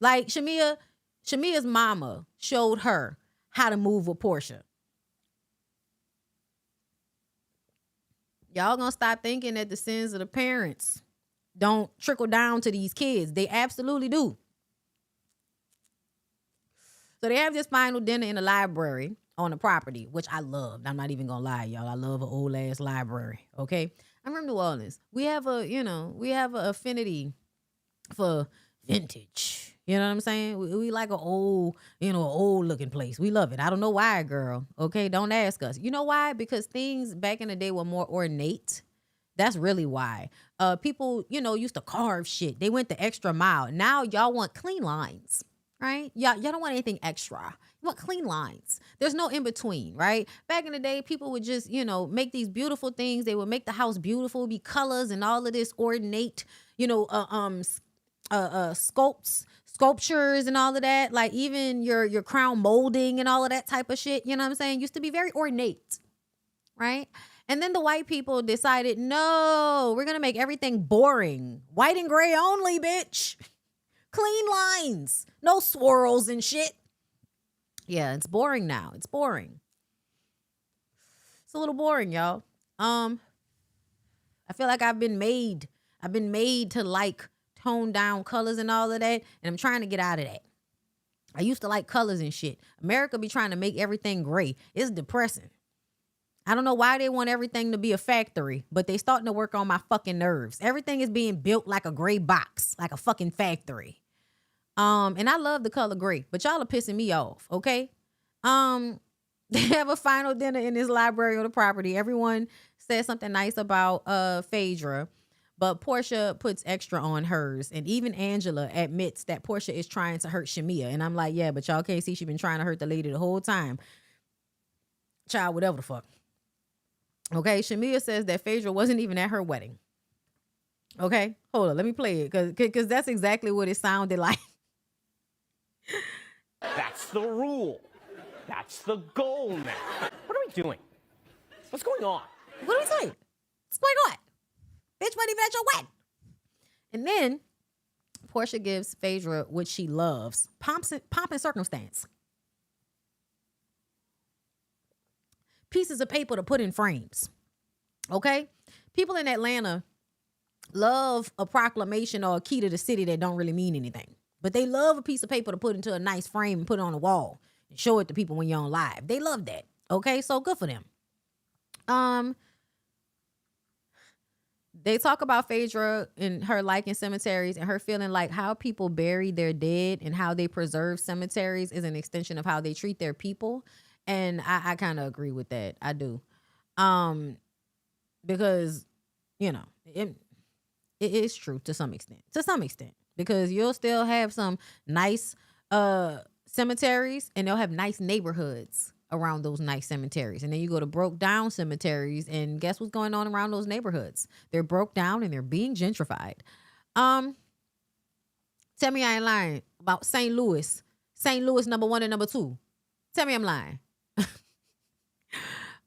Like, Shamia's mama showed her how to move with Portia. Y'all gonna stop thinking that the sins of the parents don't trickle down to these kids. They absolutely do. So they have this final dinner in the library on the property, which I loved. I'm not even gonna lie, y'all. I love an old ass library. Okay. I'm from New Orleans. We have an affinity for vintage. You know what I'm saying? We like an old looking place. We love it. I don't know why, girl. Okay, don't ask us. You know why? Because things back in the day were more ornate. That's really why. People, used to carve shit. They went the extra mile. Now y'all want clean lines, right? Y'all don't want anything extra. You want clean lines. There's no in between, right? Back in the day, people would just, make these beautiful things. They would make the house beautiful, be colors and all of this ornate, sculptures and all of that, like even your crown molding and all of that type of shit, you know what I'm saying, used to be very ornate, right? And then the white people decided, no, we're gonna make everything boring, white and gray only, bitch. Clean lines, no swirls and shit. Yeah, it's boring now. It's boring. It's a little boring, y'all. I feel like I've been made to like tone down colors and all of that, and I'm trying to get out of that. I used to like colors and shit. America be trying to make everything gray. It's depressing. I don't know why they want everything to be a factory, but they starting to work on my fucking nerves. Everything is being built like a gray box, like a fucking factory. And I love the color gray, but y'all are pissing me off, okay? They have a final dinner in this library on the property. Everyone says something nice about Phaedra. But Portia puts extra on hers. And even Angela admits that Portia is trying to hurt Shamia. And I'm like, yeah, but y'all can't see she been trying to hurt the lady the whole time. Child, whatever the fuck. Okay, Shamia says that Phaedra wasn't even at her wedding. Okay, hold on, let me play it. Because that's exactly what it sounded like. That's the rule. That's the goal now. What are we doing? What's going on? What are we saying? What's going on? Bitch wasn't even at your wedding. And then Portia gives Phaedra what she loves. Pomp and circumstance. Pieces of paper to put in frames. Okay? People in Atlanta love a proclamation or a key to the city that don't really mean anything. But they love a piece of paper to put into a nice frame and put it on the wall and show it to people when you're on live. They love that. Okay? So good for them. They talk about Phaedra and her liking cemeteries and her feeling like how people bury their dead and how they preserve cemeteries is an extension of how they treat their people. And I kind of agree with that. I do. Because, you know, it is true to some extent. To some extent. Because you'll still have some nice cemeteries, and they'll have nice neighborhoods around those nice cemeteries. And then you go to broke down cemeteries, and guess what's going on around those neighborhoods? They're broke down and they're being gentrified. Tell me I ain't lying about St. Louis. St. Louis number 1 and number 2. Tell me I'm lying.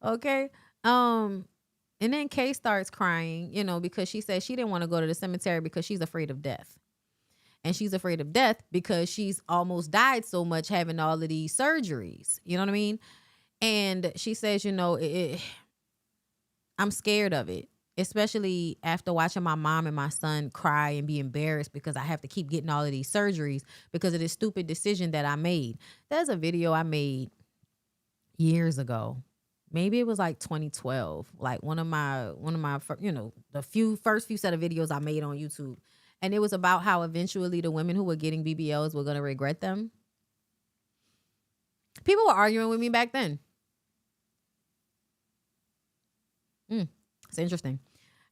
Okay. And then Kay starts crying, you know, because she says she didn't want to go to the cemetery because she's afraid of death. And she's afraid of death because she's almost died so much having all of these surgeries. You know what I mean? And she says, you know, I'm scared of it, especially after watching my mom and my son cry and be embarrassed because I have to keep getting all of these surgeries because of this stupid decision that I made. There's a video I made years ago. Maybe it was like 2012, like one of my, you know, the first few set of videos I made on YouTube. And it was about how eventually the women who were getting BBLs were going to regret them. People were arguing with me back then. It's interesting.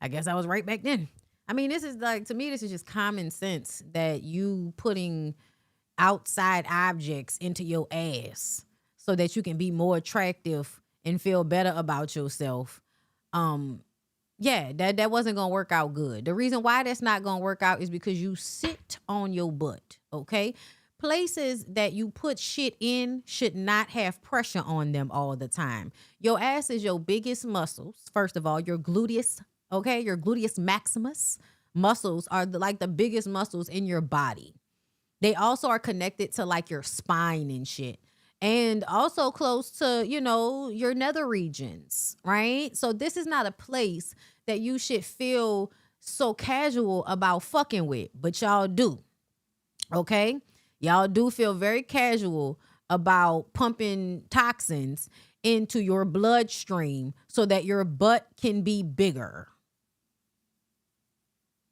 I guess I was right back then. I mean, this is like, to me, this is just common sense that you putting outside objects into your ass so that you can be more attractive and feel better about yourself. Yeah, that wasn't going to work out good. The reason why that's not going to work out is because you sit on your butt, okay? Places that you put shit in should not have pressure on them all the time. Your ass is your biggest muscles. First of all, your gluteus, okay? Your gluteus maximus muscles are like the biggest muscles in your body. They also are connected to like your spine and shit. And also close to, you know, your nether regions, right? So this is not a place that you should feel so casual about fucking with, but y'all do, okay? Y'all do feel very casual about pumping toxins into your bloodstream so that your butt can be bigger.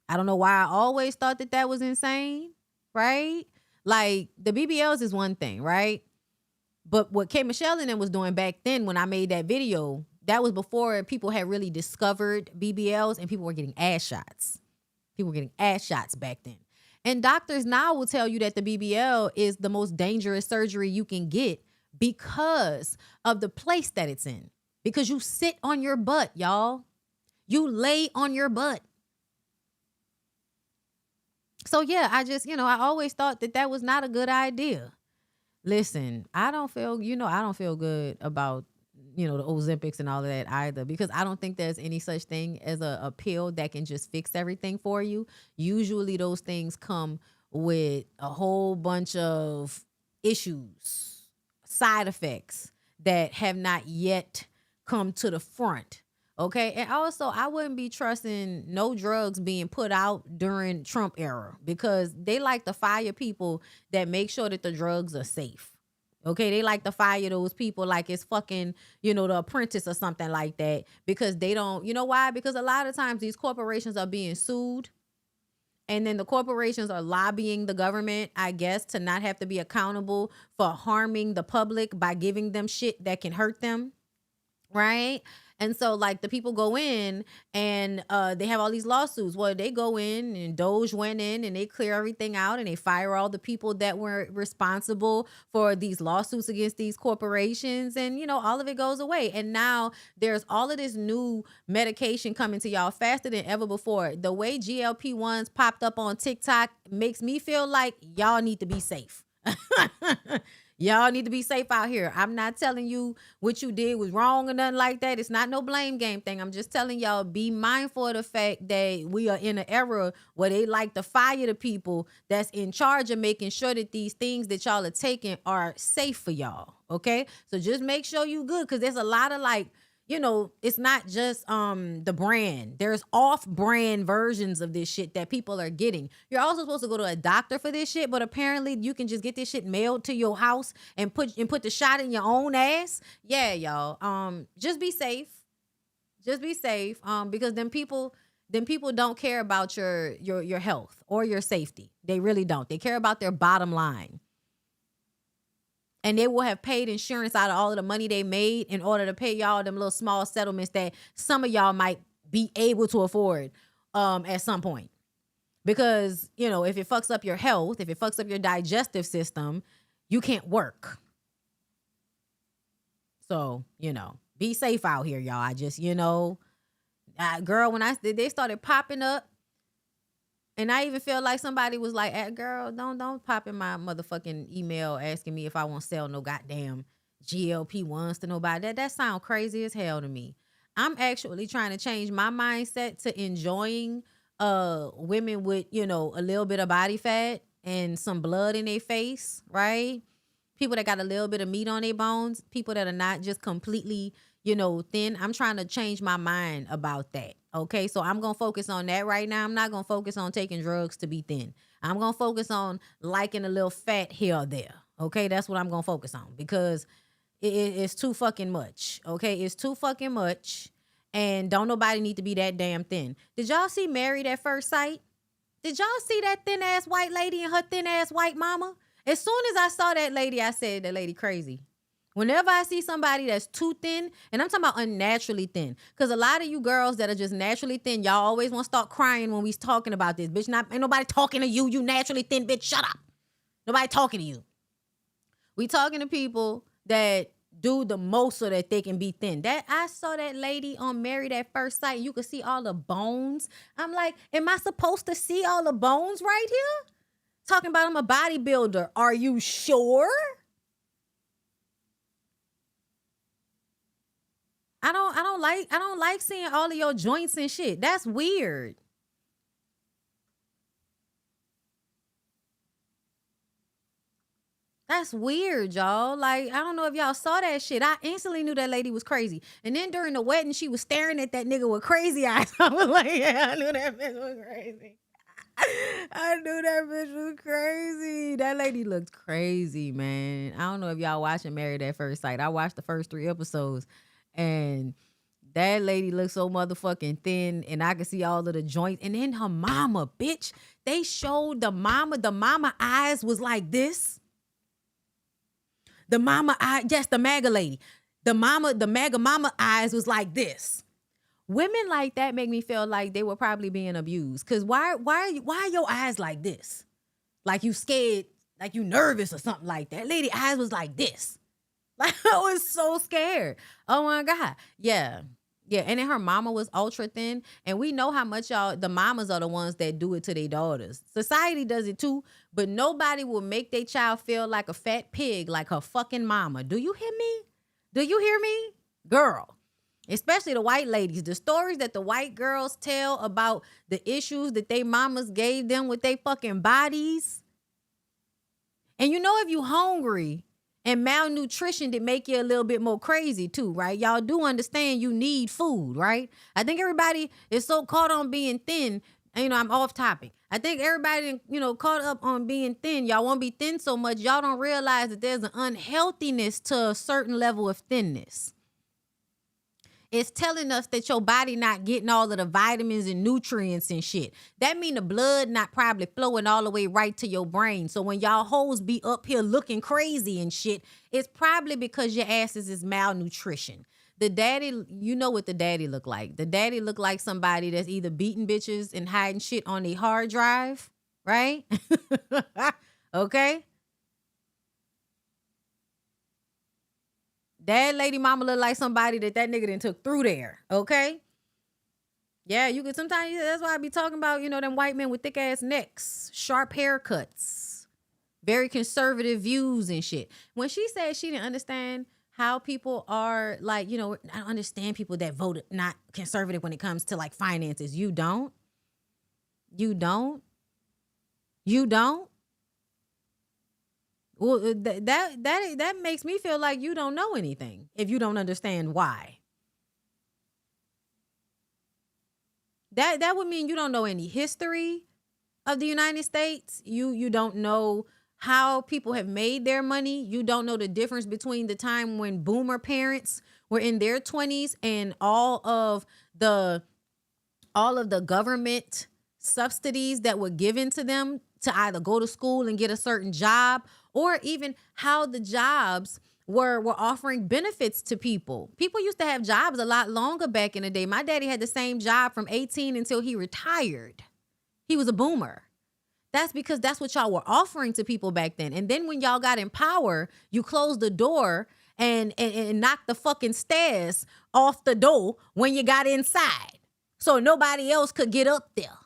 I don't know why I always thought that was insane, right? Like, the BBLs is one thing, right? But what K. Michelle and them was doing back then when I made that video, that was before people had really discovered BBLs and people were getting ass shots. People were getting ass shots back then. And doctors now will tell you that the BBL is the most dangerous surgery you can get because of the place that it's in. Because you sit on your butt, y'all. You lay on your butt. So yeah, I just, you know, I always thought that was not a good idea. Listen, I don't feel good about, you know, the Ozempics and all of that either, because I don't think there's any such thing as a pill that can just fix everything for you. Usually those things come with a whole bunch of issues, side effects that have not yet come to the front. Okay. And also, I wouldn't be trusting no drugs being put out during Trump era, because they like to fire people that make sure that the drugs are safe. Okay. They like to fire those people like it's fucking, you know, The Apprentice or something like that, because they don't, you know why? Because a lot of times these corporations are being sued, and then the corporations are lobbying the government, I guess, to not have to be accountable for harming the public by giving them shit that can hurt them. Right. And so, like, the people go in and they have all these lawsuits. Well, they go in and Doge went in and they clear everything out and they fire all the people that were responsible for these lawsuits against these corporations. And, you know, all of it goes away. And now there's all of this new medication coming to y'all faster than ever before. The way GLP-1s popped up on TikTok makes me feel like y'all need to be safe. Y'all need to be safe out here. I'm not telling you what you did was wrong or nothing like that. It's not no blame game thing. I'm just telling y'all, be mindful of the fact that we are in an era where they like to fire the people that's in charge of making sure that these things that y'all are taking are safe for y'all. Okay? So just make sure you good, because there's a lot of, like, you know, it's not just the brand. There's off-brand versions of this shit that people are getting. You're also supposed to go to a doctor for this shit, but apparently you can just get this shit mailed to your house and put the shot in your own ass. Yeah, y'all. Just be safe. Just be safe. Because then people don't care about your health or your safety. They really don't. They care about their bottom line. And they will have paid insurance out of all of the money they made in order to pay y'all them little small settlements that some of y'all might be able to afford at some point. Because, you know, if it fucks up your health, if it fucks up your digestive system, you can't work. So, you know, be safe out here, y'all. I just, you know, girl, when they started popping up, and I even feel like somebody was like, girl, don't pop in my motherfucking email asking me if I won't sell no goddamn GLP-1s to nobody. That sound crazy as hell to me. I'm actually trying to change my mindset to enjoying women with, you know, a little bit of body fat and some blood in their face, right? People that got a little bit of meat on their bones, people that are not just completely, you know, thin. I'm trying to change my mind about that. Okay, so I'm going to focus on that right now. I'm not going to focus on taking drugs to be thin. I'm going to focus on liking a little fat here or there. Okay, that's what I'm going to focus on because it's too fucking much. Okay, it's too fucking much. And don't nobody need to be that damn thin. Did y'all see Married at First Sight? Did y'all see that thin ass white lady and her thin ass white mama? As soon as I saw that lady, I said, that lady crazy. Whenever I see somebody that's too thin, and I'm talking about unnaturally thin, because a lot of you girls that are just naturally thin, y'all always want to start crying when we talking about this. Bitch, ain't nobody talking to you. You naturally thin, bitch. Shut up. Nobody talking to you. We talking to people that do the most so that they can be thin. That I saw that lady on Married at First Sight. You could see all the bones. I'm like, am I supposed to see all the bones right here? Talking about I'm a bodybuilder. Are you sure? I don't like seeing all of your joints and shit. That's weird. That's weird, y'all. Like, I don't know if y'all saw that shit. I instantly knew that lady was crazy. And then during the wedding, she was staring at that nigga with crazy eyes. I was like, yeah, I knew that bitch was crazy. I knew that bitch was crazy. That lady looked crazy, man. I don't know if y'all watching Married at First Sight. I watched the first 3 episodes. And that lady looked so motherfucking thin, and I could see all of the joints. And then her mama, bitch, they showed the mama eyes was like this. The mama eye, yes, the MAGA lady. The MAGA mama eyes was like this. Women like that make me feel like they were probably being abused. Cause why are your eyes like this? Like you scared, like you nervous or something like that. Lady eyes was like this. Like, I was so scared. Oh my God. Yeah. And then her mama was ultra thin. And we know how much the mamas are the ones that do it to their daughters. Society does it too, but nobody will make their child feel like a fat pig like her fucking mama. Do you hear me? Do you hear me? Girl. Especially the white ladies. The stories that the white girls tell about the issues that they mamas gave them with their fucking bodies. And you know, if you hungry, and malnutrition did make you a little bit more crazy too, right? Y'all do understand you need food, right? I think everybody is so caught on being thin. You know, I'm off topic. I think everybody, you know, caught up on being thin. Y'all won't be thin so much. Y'all don't realize that there's an unhealthiness to a certain level of thinness. It's telling us that your body not getting all of the vitamins and nutrients and shit. That mean the blood not probably flowing all the way right to your brain. So when y'all hoes be up here looking crazy and shit, it's probably because your asses is malnutrition. The daddy, you know what the daddy look like. The daddy look like somebody that's either beating bitches and hiding shit on their hard drive, right? Okay? That lady mama look like somebody that nigga done took through there, okay? Yeah, you could sometimes, that's why I be talking about, you know, them white men with thick ass necks, sharp haircuts, very conservative views and shit. When she said she didn't understand how people are like, you know, I don't understand people that voted not conservative when it comes to like finances. You don't? You don't? You don't? Well, that makes me feel like you don't know anything if you don't understand why. That would mean you don't know any history of the United States. You don't know how people have made their money. You don't know the difference between the time when boomer parents were in their 20s and all of the government subsidies that were given to them to either go to school and get a certain job or even how the jobs were offering benefits to people. People used to have jobs a lot longer back in the day. My daddy had the same job from 18 until he retired. He was a boomer. That's because that's what y'all were offering to people back then. And then when y'all got in power, you closed the door and knocked the fucking stairs off the door when you got inside. So nobody else could get up there.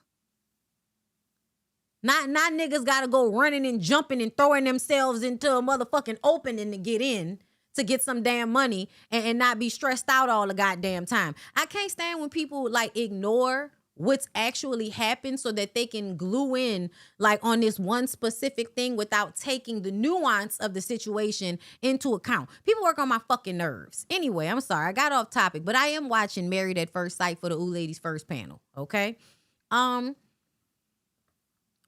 Not niggas gotta go running and jumping and throwing themselves into a motherfucking opening to get in to get some damn money and not be stressed out all the goddamn time. I can't stand when people like ignore what's actually happened so that they can glue in like on this one specific thing without taking the nuance of the situation into account. People work on my fucking nerves. Anyway, I'm sorry, I got off topic, but I am watching Married at First Sight for the Ooh Ladies First panel, okay?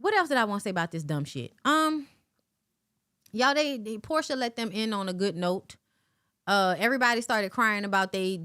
What else did I want to say about this dumb shit? Y'all, they Portia let them in on a good note. Everybody started crying about they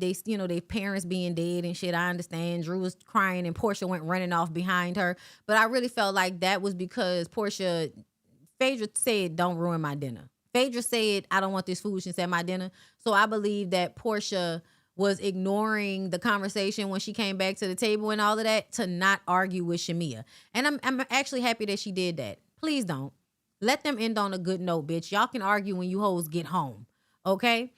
parents being dead and shit. I understand. Drew was crying and Portia went running off behind her. But I really felt like that was because Phaedra said, don't ruin my dinner. Phaedra said, I don't want this foolishness at my dinner. So I believe that Portia was ignoring the conversation when she came back to the table and all of that to not argue with Shamia. And I'm actually happy that she did that. Please don't. Let them end on a good note, bitch. Y'all can argue when you hoes get home. Okay?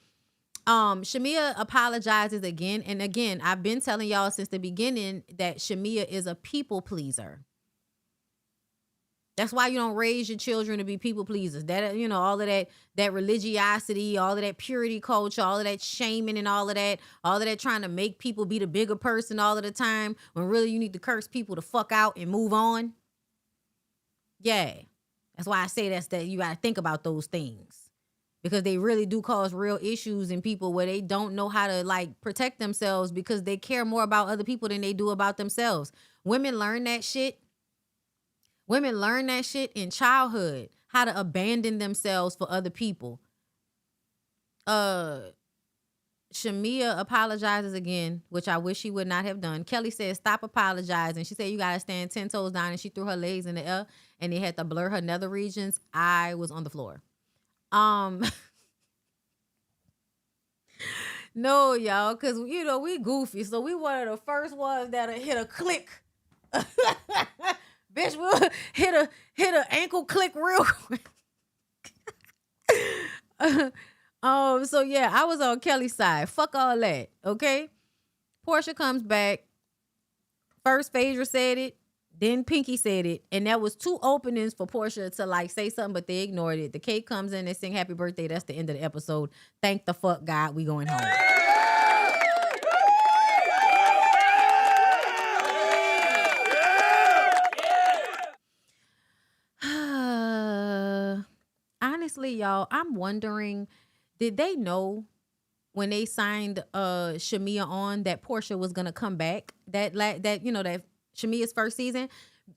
Shamia apologizes again. And again, I've been telling y'all since the beginning that Shamia is a people pleaser. That's why you don't raise your children to be people pleasers. That, all of that religiosity, all of that purity culture, all of that shaming and all of that trying to make people be the bigger person all of the time when really you need to curse people to fuck out and move on. Yeah. That's why I say that you got to think about those things because they really do cause real issues in people where they don't know how to like protect themselves because they care more about other people than they do about themselves. Women learn that shit. Women learn that shit in childhood, how to abandon themselves for other people. Shamia apologizes again, which I wish she would not have done. Kelly said, stop apologizing. She said, you got to stand 10 toes down, and she threw her legs in the air, and they had to blur her nether regions. I was on the floor. No, y'all, because, we goofy, so we one of the first ones that hit a click. Bitch, we'll hit a ankle click real quick. So yeah, I was on Kelly's side. Fuck all that, okay? Portia comes back. First Phaedra said it, then Pinky said it, and that was 2 openings for Portia to like say something, but they ignored it. The cake comes in, they sing happy birthday. That's the end of the episode. Thank the fuck God, we going home. Honestly, y'all, I'm wondering, did they know when they signed Shamia on that Portia was gonna come back? That Shamia's first season.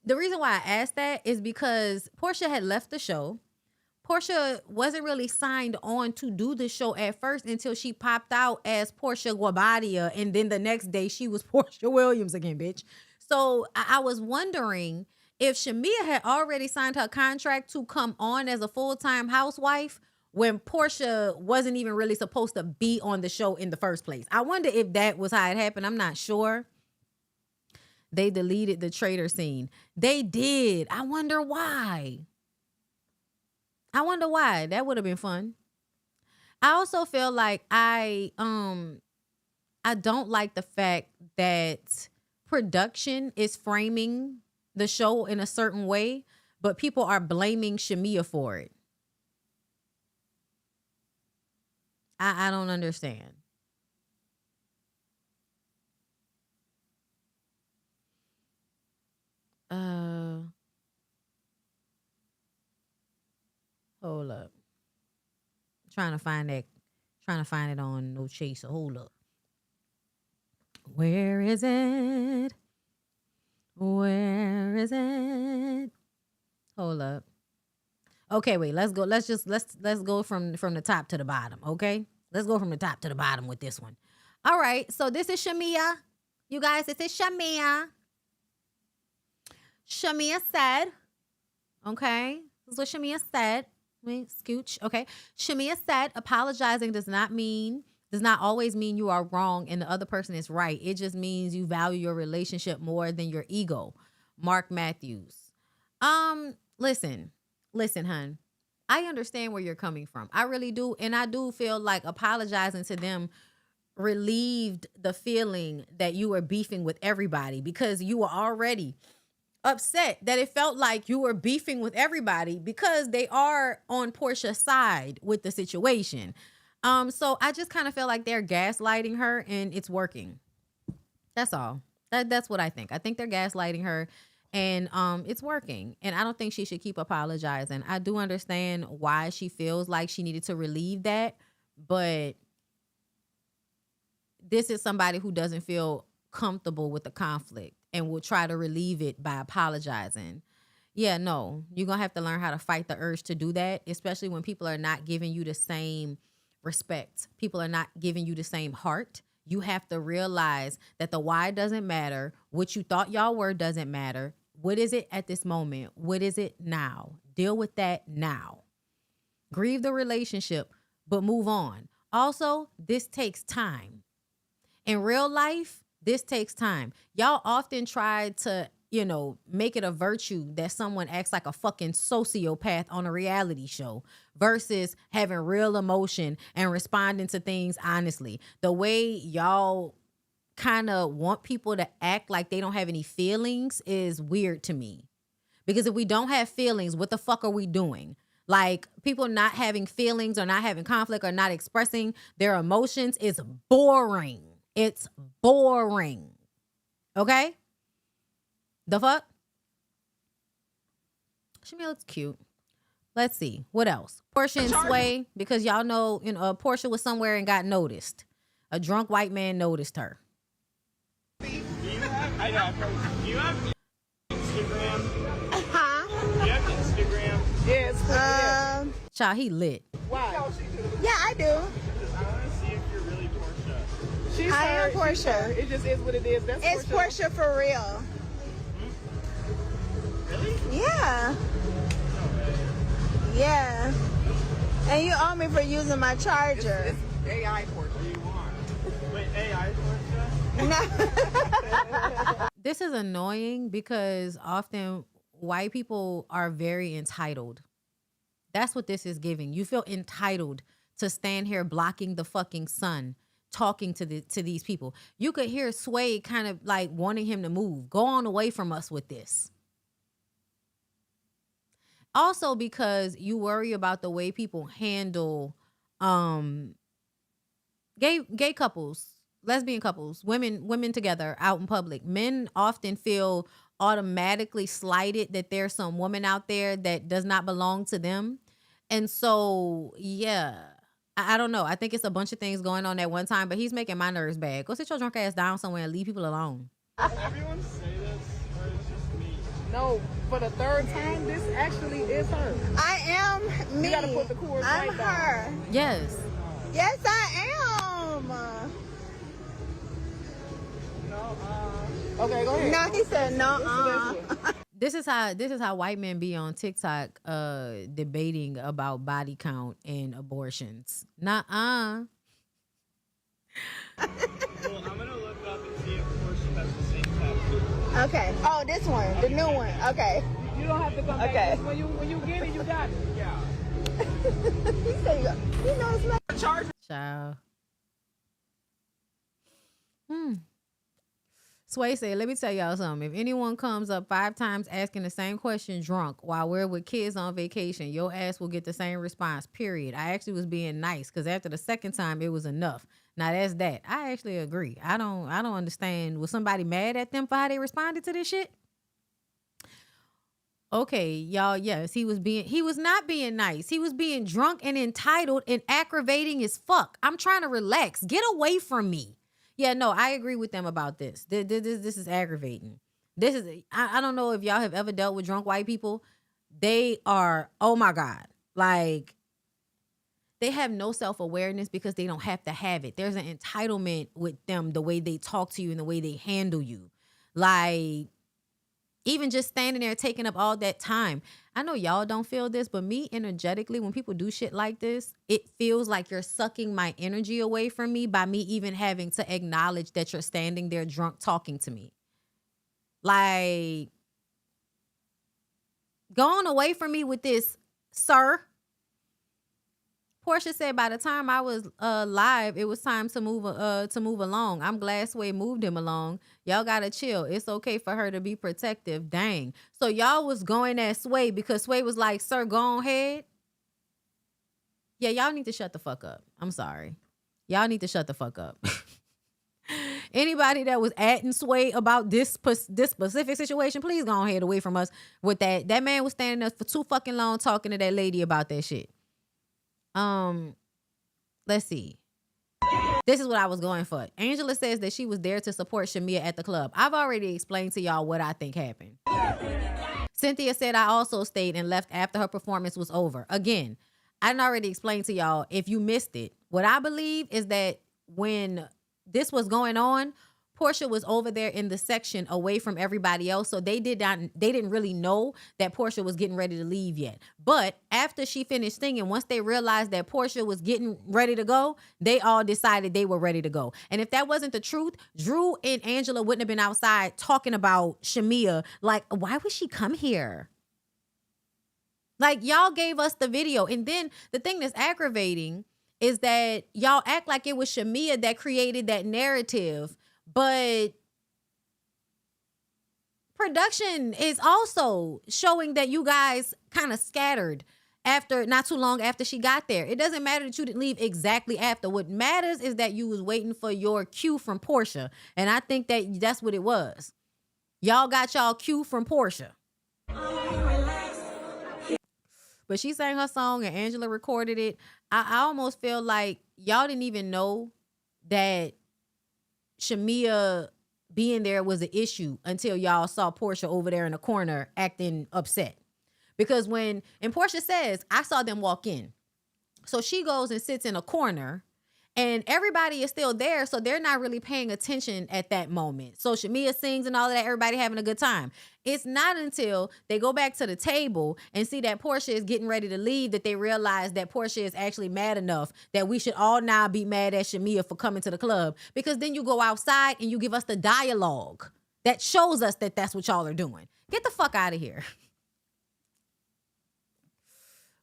The reason why I asked that is because Portia had left the show. Portia wasn't really signed on to do the show at first until she popped out as Portia Guabadia, and then the next day she was Portia Williams again, bitch. So I was wondering if Shamia had already signed her contract to come on as a full-time housewife when Portia wasn't even really supposed to be on the show in the first place. I wonder if that was how it happened. I'm not sure. They deleted the traitor scene. They did. I wonder why. That would have been fun. I also feel like I don't like the fact that production is framing the show in a certain way, but people are blaming Shamia for it. I don't understand. Hold up. Trying to find it on No Chaser. Hold up. Where is it? Where is it? Hold up. Okay, wait. Let's go. Let's go from the top to the bottom. Okay, let's go from the top to the bottom with this one. All right. So this is Shamia. You guys, this is Shamia. Shamia said. Okay, this is what Shamia said. Scooch. Okay. Shamia said, apologizing does not always mean you are wrong and the other person is right. It just means you value your relationship more than your ego. Mark Matthews. Listen, hun. I understand where you're coming from. I really do. And I do feel like apologizing to them relieved the feeling that you were beefing with everybody, because you were already upset that it felt like you were beefing with everybody because they are on Portia's side with the situation. So I just kind of feel like they're gaslighting her and it's working. That's all. That's what I think. I think they're gaslighting her and it's working. And I don't think she should keep apologizing. I do understand why she feels like she needed to relieve that, but this is somebody who doesn't feel comfortable with the conflict and will try to relieve it by apologizing. Yeah, no, you're going to have to learn how to fight the urge to do that, especially when people are not giving you the same respect. People are not giving you the same heart. You have to realize that the why doesn't matter. What you thought y'all were doesn't matter. What is it at this moment? What is it now? Deal with that now. Grieve the relationship, but move on. Also, this takes time. In real life, this takes time. Y'all often try to, make it a virtue that someone acts like a fucking sociopath on a reality show versus having real emotion and responding to things honestly. The way y'all kind of want people to act like they don't have any feelings is weird to me. Because if we don't have feelings, what the fuck are we doing? Like, people not having feelings or not having conflict or not expressing their emotions is boring. It's boring. Okay? The fuck? Shamia looks cute. Let's see. What else? Portia and Sway, because y'all know, Portia was somewhere and got noticed. A drunk white man noticed her. Do you have Instagram? Huh? Do you have Instagram? Yes. Child, he lit. Wow. Yeah, I do. I want to see if you're really Portia. I am Portia. It just is what it is. That's It's Portia for real. Really? Yeah. Yeah. And you owe me for using my charger. It's AI Portia. What do you want? Wait, AI Portia? No. This is annoying because often white people are very entitled. That's what this is giving. You feel entitled to stand here blocking the fucking sun, talking to these people. You could hear Sway kind of like wanting him to move. Go on away from us with this. Also because you worry about the way people handle gay couples, lesbian couples, women together out in public. Men often feel automatically slighted that there's some woman out there that does not belong to them. And so, yeah, I don't know. I think it's a bunch of things going on at one time, but he's making my nerves bad. Go sit your drunk ass down somewhere and leave people alone. Everyone say this, or it's just me? No, for the third time, this actually is her. I am me. You gotta put the chords I'm right down. her. Yes. Yes, I am. No, okay, go ahead. No, he said no. This is how white men be on TikTok debating about body count and abortions. Nuh-uh. Well, I'm gonna look up and see if Portia has the same tattoo. Okay. Oh, this one, the new one. Okay. You don't have to come back. Okay. Just when you get it, you got it. Yeah. He said, you know, it's like Child. Sway said, let me tell y'all something. If anyone comes up 5 times asking the same question drunk while we're with kids on vacation, your ass will get the same response, period. I actually was being nice because after the second time, it was enough. Now, that's that. I actually agree. I don't understand. Was somebody mad at them for how they responded to this shit? Okay, y'all, yes, he was not being nice. He was being drunk and entitled and aggravating as fuck. I'm trying to relax. Get away from me. Yeah, no, I agree with them about this. This is aggravating. I don't know if y'all have ever dealt with drunk white people. They are, oh my God, like they have no self-awareness because they don't have to have it. There's an entitlement with them, the way they talk to you and the way they handle you. Like, Even just standing there taking up all that time. I know y'all don't feel this, but me energetically, when people do shit like this, it feels like you're sucking my energy away from me by me even having to acknowledge that you're standing there drunk talking to me. Like, going away from me with this, sir. Portia said by the time I was live, it was time to move along. I'm glad Sway moved him along. Y'all gotta chill. It's okay for her to be protective. Dang. So y'all was going at Sway because Sway was like, sir, go ahead. Yeah, y'all need to shut the fuck up. I'm sorry. Y'all need to shut the fuck up. Anybody that was atting Sway about this specific situation, please go ahead away from us with that. That man was standing there for too fucking long talking to that lady about that shit. Let's see. This is what I was going for. Angela says that she was there to support Shamia at the club. I've already explained to y'all what I think happened. Cynthia said I also stayed and left after her performance was over. Again, I didn't already explain to y'all if you missed it. What I believe is that when this was going on, Portia was over there in the section away from everybody else, so they didn't really know that Portia was getting ready to leave yet. But after she finished singing, once they realized that Portia was getting ready to go, they all decided they were ready to go. And if that wasn't the truth, Drew and Angela wouldn't have been outside talking about Shamia. Like, why would she come here? Like, y'all gave us the video. And then the thing that's aggravating is that y'all act like it was Shamia that created that narrative. But production is also showing that you guys kind of scattered after not too long after she got there. It doesn't matter that you didn't leave exactly after. What matters is that you was waiting for your cue from Portia. And I think that that's what it was. Y'all got y'all cue from Portia. But she sang her song and Angela recorded it. I almost feel like y'all didn't even know that Shamia being there was an issue until y'all saw Portia over there in the corner acting upset. Because and Portia says, I saw them walk in. So she goes and sits in a corner and everybody is still there. So they're not really paying attention at that moment. So Shamia sings and all of that, everybody having a good time. It's not until they go back to the table and see that Portia is getting ready to leave that they realize that Portia is actually mad enough that we should all now be mad at Shamia for coming to the club. Because then you go outside and you give us the dialogue that shows us that that's what y'all are doing. Get the fuck out of here.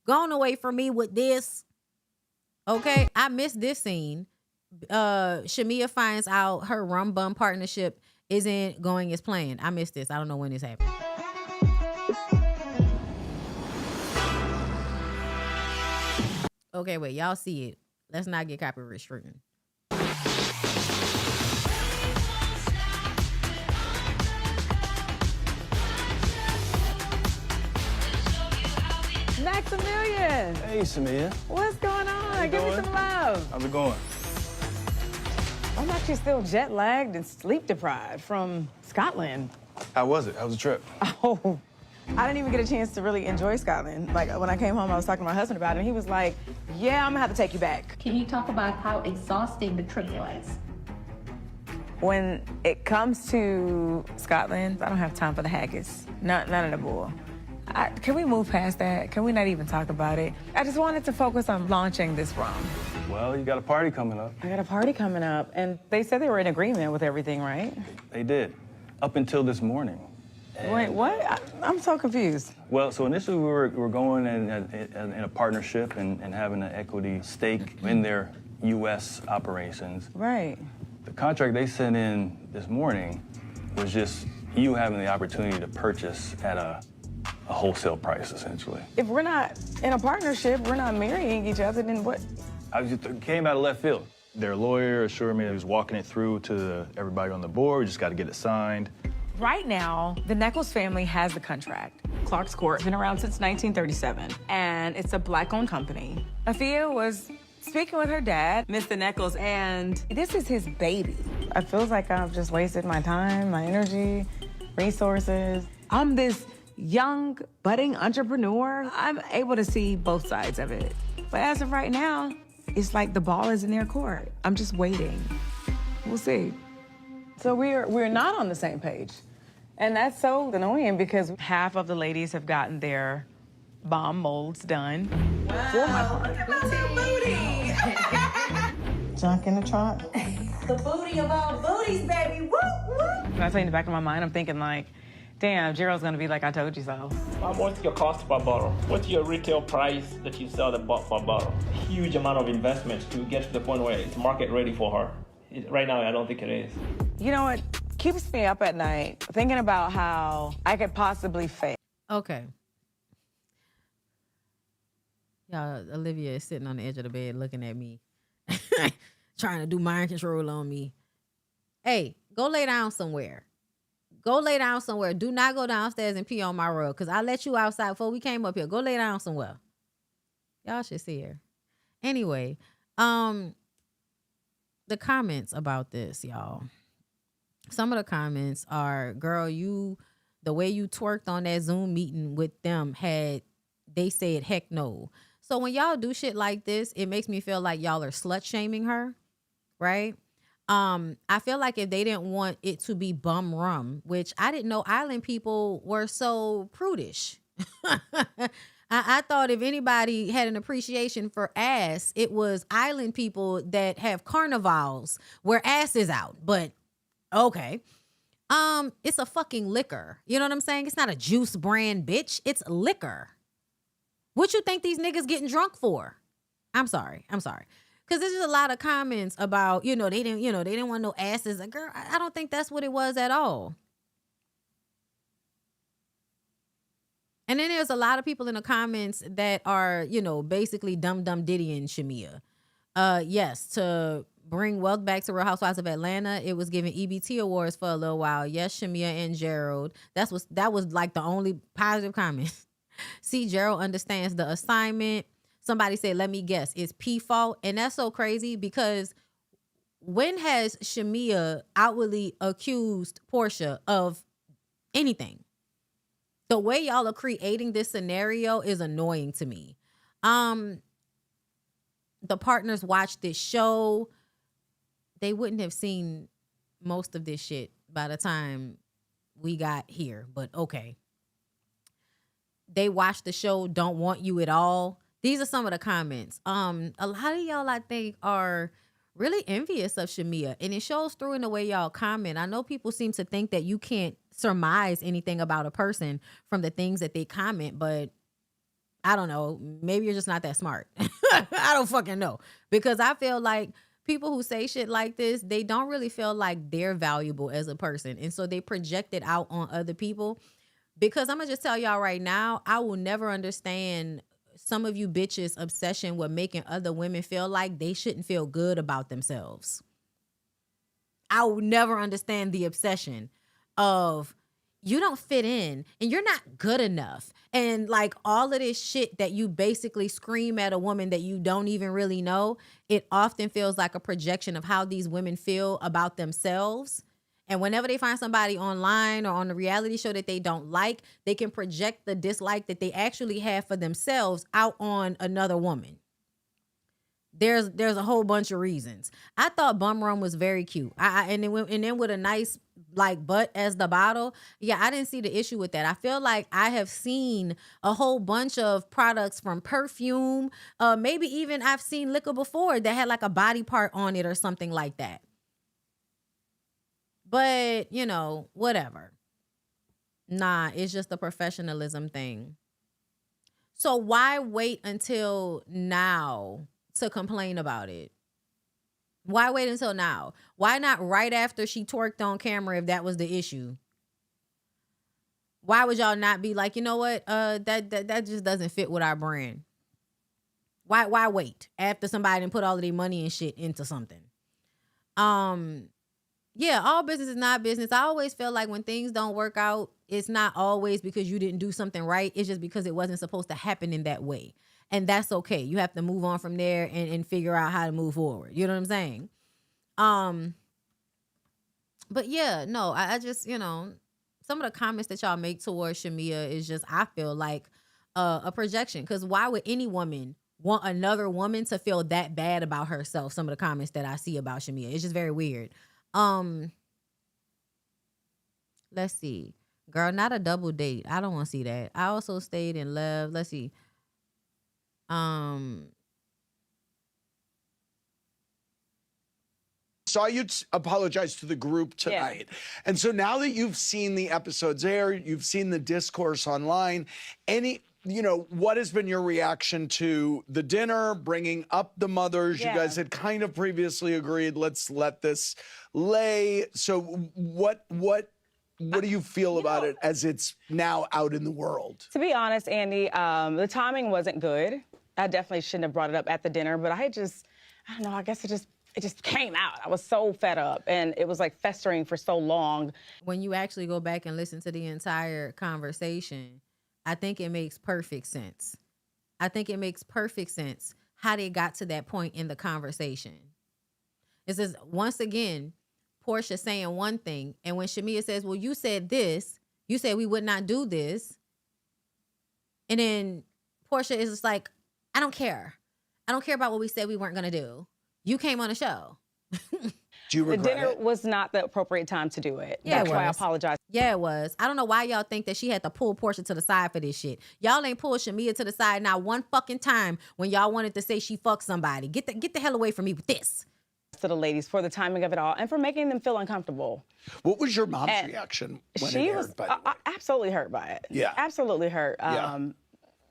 Going away from me with this. Okay, I missed this scene. Shamia finds out her rum bum partnership isn't going as planned. I missed this. I don't know when this happened. Okay, wait, y'all see it. Let's not get copyright stricken. Maximilian. Hey, Samia. What's going on? Give me some love. How's it going? I'm actually still jet lagged and sleep deprived from Scotland. How was it? How was the trip? Oh, I didn't even get a chance to really enjoy Scotland. Like, when I came home, I was talking to my husband about it, and he was like, yeah, I'm gonna have to take you back. Can you talk about how exhausting the trip was? When it comes to Scotland, I don't have time for the haggis. None of the bull. Can we move past that? Can we not even talk about it? I just wanted to focus on launching this rum. Well, you got a party coming up. I got a party coming up, and they said they were in agreement with everything, right? They did, up until this morning. Wait, what? I'm so confused. Well, so initially we were going in a partnership and having an equity stake in their U.S. operations. Right. The contract they sent in this morning was just you having the opportunity to purchase at a wholesale price, essentially. If we're not in a partnership, we're not marrying each other, then what? I just came out of left field. Their lawyer assured me he was walking it through to everybody on the board. We just got to get it signed. Right now, the Nichols family has the contract. Clark's Court has been around since 1937, and it's a Black-owned company. Afia was speaking with her dad, Mr. Nichols, and this is his baby. It feels like I've just wasted my time, my energy, resources. I'm this young, budding entrepreneur. I'm able to see both sides of it. But as of right now, it's like the ball is in their court. I'm just waiting. We'll see. So we're not on the same page. And that's so annoying because half of the ladies have gotten their bomb molds done. For my part. Junk in the trunk. The booty of all booties, baby. Woo, woo. And I tell you, in the back of my mind, I'm thinking like, damn, Gerald's gonna be like, I told you so. What's your cost per bottle? What's your retail price that you sell the per bottle? Huge amount of investment to get to the point where it's market ready for her. Right now, I don't think it is. You know what keeps me up at night? Thinking about how I could possibly fail. Okay. Y'all, Olivia is sitting on the edge of the bed looking at me, trying to do mind control on me. Hey, go lay down somewhere. Go lay down somewhere. Do not go downstairs and pee on my rug, because I let you outside before we came up here. Go lay down somewhere. Y'all should see her. Anyway, the comments about this, y'all. Some of the comments are, girl, the way you twerked on that Zoom meeting with them they said heck no. So when y'all do shit like this, it makes me feel like y'all are slut shaming her, right? I feel like if they didn't want it to be bum rum, which I didn't know island people were so prudish. I thought if anybody had an appreciation for ass, it was island people that have carnivals where ass is out. But okay. It's a fucking liquor. You know what I'm saying? It's not a juice brand, bitch. It's liquor. What you think these niggas getting drunk for? I'm sorry. Because there's just a lot of comments about, they didn't want no asses. Girl, I don't think that's what it was at all. And then there's a lot of people in the comments that are, basically dumb diddying Shamia. Yes, to bring wealth back to Real Housewives of Atlanta, it was giving EBT awards for a little while. Yes, Shamia and Gerald. That was like the only positive comment. See, Gerald understands the assignment. Somebody said, let me guess, it's P fault. And that's so crazy because when has Shamia outwardly accused Portia of anything? The way y'all are creating this scenario is annoying to me. The partners watched this show. They wouldn't have seen most of this shit by the time we got here, but okay. They watched the show, don't want you at all. These are some of the comments. A lot of y'all, I think, are really envious of Shamia, and it shows through in the way y'all comment. I know people seem to think that you can't surmise anything about a person from the things that they comment, but I don't know. Maybe you're just not that smart. I don't fucking know. Because I feel like people who say shit like this, they don't really feel like they're valuable as a person. And so they project it out on other people. Because I'm going to just tell y'all right now, I will never understand some of you bitches' obsession with making other women feel like they shouldn't feel good about themselves. I will never understand the obsession of you don't fit in and you're not good enough. And like all of this shit that you basically scream at a woman that you don't even really know, it often feels like a projection of how these women feel about themselves. And whenever they find somebody online or on a reality show that they don't like, they can project the dislike that they actually have for themselves out on another woman. There's a whole bunch of reasons. I thought Bum Rum was very cute. And then with a nice like butt as the bottle. Yeah, I didn't see the issue with that. I feel like I have seen a whole bunch of products from perfume. Maybe even I've seen liquor before that had like a body part on it or something like that. But, whatever. Nah, it's just a professionalism thing. So why wait until now to complain about it? Why wait until now? Why not right after she twerked on camera if that was the issue? Why would y'all not be like, you know what? That just doesn't fit with our brand. Why wait after somebody done put all of their money and shit into something? Yeah, all business is not business. I always feel like when things don't work out, it's not always because you didn't do something right. It's just because it wasn't supposed to happen in that way. And that's okay. You have to move on from there and figure out how to move forward. You know what I'm saying? But yeah, no, I just, some of the comments that y'all make towards Shamia is just, I feel like a projection. Because why would any woman want another woman to feel that bad about herself? Some of the comments that I see about Shamia. It's just very weird. Let's see. Girl, not a double date. I don't want to see that. I also stayed in love. Let's see. Saw you apologize to the group tonight. And so now that you've seen the episodes air, you've seen the discourse online, what has been your reaction to the dinner, bringing up the mothers? You guys had kind of previously agreed, let's let this lay. So what do you feel about it as it's now out in the world? To be honest, Andy, the timing wasn't good. I definitely shouldn't have brought it up at the dinner, but I don't know, I guess it just came out. I was so fed up, and it was like festering for so long. When you actually go back and listen to the entire conversation, I think it makes perfect sense. I think it makes perfect sense how they got to that point in the conversation. It says, once again, Portia saying one thing, and when Shamia says, well, you said this, you said we would not do this. And then Portia is just like, I don't care. I don't care about what we said we weren't going to do. You came on a show. Do you regret The dinner it? was not the appropriate time to do it. Yeah, That's it why I was. apologize. Yeah, it was. I don't know why y'all think that she had to pull Portia to the side for this shit. Y'all ain't pulled Shamia to the side not one fucking time when y'all wanted to say she fucked somebody. Get the hell away from me with this. To the ladies for the timing of it all and for making them feel uncomfortable. What was your mom's reaction when She it aired, was by the way? absolutely hurt by it. Yeah. Absolutely hurt.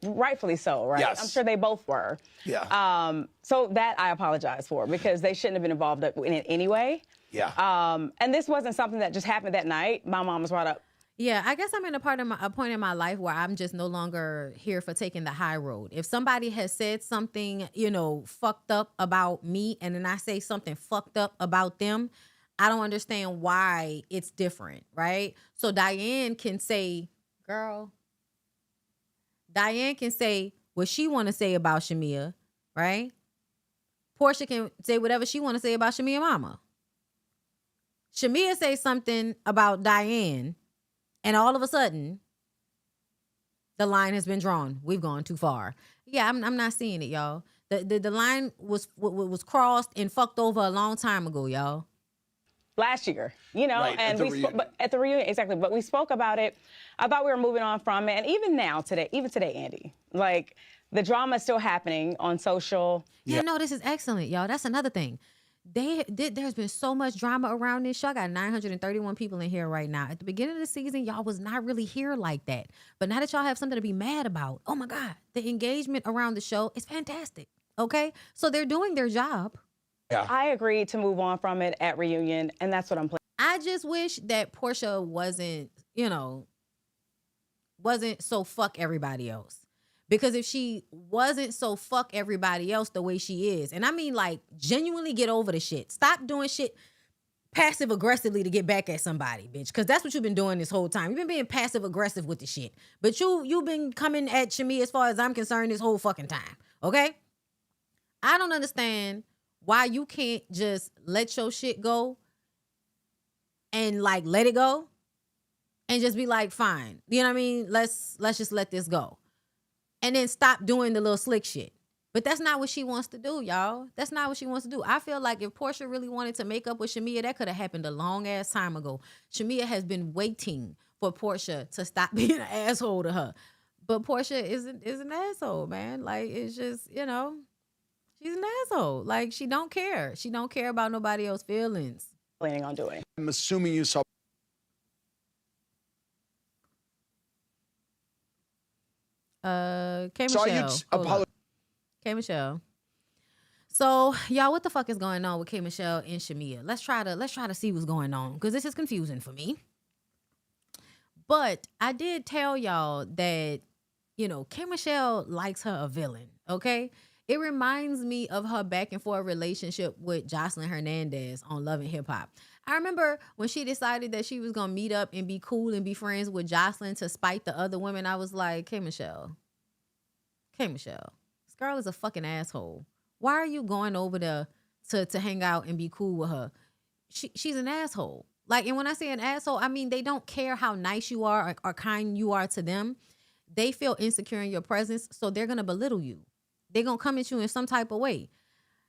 Rightfully so, right? Yes. I'm sure they both were. Yeah. So that I apologize for because they shouldn't have been involved in it anyway. Yeah. And this wasn't something that just happened that night. My mom was brought up. Yeah, I guess I'm in a point in my life where I'm just no longer here for taking the high road. If somebody has said something, fucked up about me, and then I say something fucked up about them, I don't understand why it's different, right? So Diane can say, girl, Diane can say what she want to say about Shamia, right? Portia can say whatever she want to say about Shamia mama. Shamia say something about Diane, and all of a sudden, the line has been drawn. We've gone too far. Yeah, I'm not seeing it, y'all. The line was crossed and fucked over a long time ago, y'all. Last year, Right, and at the reunion. exactly. But we spoke about it. I thought we were moving on from it, and even today, Andy, like the drama is still happening on social. Yeah, no, this is excellent, y'all. That's another thing. There's been so much drama around this show. I got 931 people in here right now. At the beginning of the season, y'all was not really here like that. But now that y'all have something to be mad about, oh my God, the engagement around the show is fantastic. Okay, so they're doing their job. Yeah. I agreed to move on from it at reunion, and that's what I'm playing. I just wish that Portia wasn't so fuck everybody else. Because if she wasn't so fuck everybody else the way she is, and I mean like genuinely get over the shit. Stop doing shit passive aggressively to get back at somebody, bitch. Because that's what you've been doing this whole time. You've been being passive aggressive with the shit. But you've been coming at Shamia as far as I'm concerned this whole fucking time. Okay? I don't understand why you can't just let your shit go and like let it go and just be like, fine. You know what I mean? Let's just let this go. And then stop doing the little slick shit. But that's not what she wants to do, y'all. That's not what she wants to do. I feel like if Portia really wanted to make up with Shamia, that could have happened a long ass time ago. Shamia has been waiting for Portia to stop being an asshole to her. But Portia is an asshole, man. Like, it's just, she's an asshole. Like, she don't care. She don't care about nobody else's feelings. Planning on doing. I'm assuming you saw. K Michelle. K Michelle. So, y'all, what the fuck is going on with K Michelle and Shamia? Let's try to see what's going on, because this is confusing for me. But I did tell y'all that, K Michelle likes her a villain, okay? It reminds me of her back and forth relationship with Jocelyn Hernandez on Love and Hip Hop. I remember when she decided that she was going to meet up and be cool and be friends with Jocelyn to spite the other women. I was like, K Michelle, this girl is a fucking asshole. Why are you going over there to hang out and be cool with her? She's an asshole. Like, and when I say an asshole, I mean they don't care how nice you are or kind you are to them. They feel insecure in your presence, so they're going to belittle you. They're going to come at you in some type of way.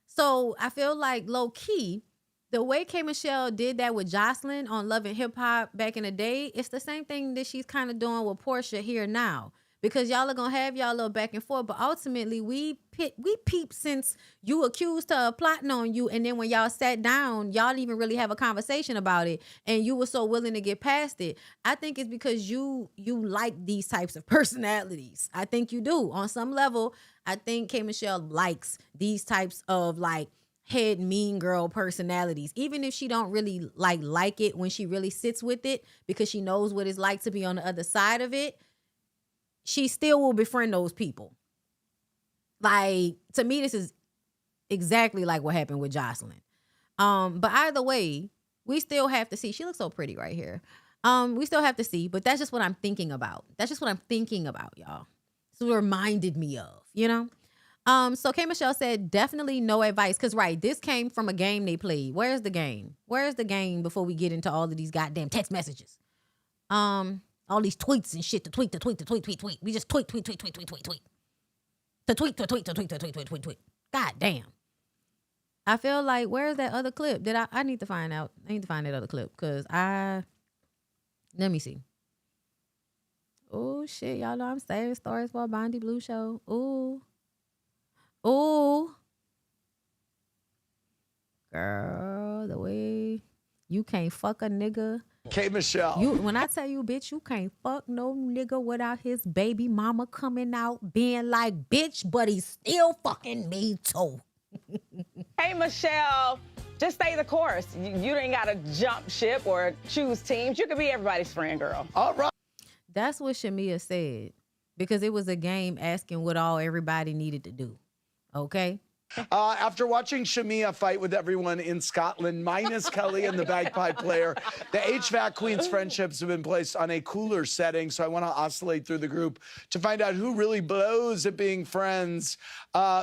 So I feel like low key, the way K. Michelle did that with Jocelyn on Love and Hip Hop back in the day, it's the same thing that she's kind of doing with Portia here now. Because y'all are gonna have y'all little back and forth, but ultimately we peep since you accused her of plotting on you, and then when y'all sat down, y'all didn't even really have a conversation about it, and you were so willing to get past it. I think it's because you like these types of personalities. I think you do. On some level, I think K. Michelle likes these types of like head mean girl personalities, even if she don't really like it when she really sits with it, because she knows what it's like to be on the other side of it. She still will befriend those people. Like, to me, this is exactly like what happened with Jocelyn. But either way, we still have to see. She looks so pretty right here. We still have to see, but that's just what I'm thinking about. That's just what I'm thinking about, y'all. This is what it reminded me of, you know? So K. Michelle said, definitely no advice. Because, right, this came from a game they played. Where's the game? Where's the game before we get into all of these goddamn text messages? All these tweets and shit, to tweet. We just tweet. To tweet. God damn. I feel like, where's that other clip? I need to find out. I need to find that other clip, because let me see. Oh, shit, y'all know I'm saving stories for a BondyBlue show. Ooh. Girl, the way you can't fuck a nigga. K. Michelle. When I tell you, bitch, you can't fuck no nigga without his baby mama coming out being like, bitch, but he's still fucking me too. Hey, Michelle, just stay the course. You ain't got to jump ship or choose teams. You can be everybody's friend, girl. All right. That's what Shamia said, because it was a game asking what all everybody needed to do. Okay? After watching Shamia fight with everyone in Scotland, minus Kelly and the bagpipe player, the HVAC Queen's friendships have been placed on a cooler setting. So I want to oscillate through the group to find out who really blows at being friends,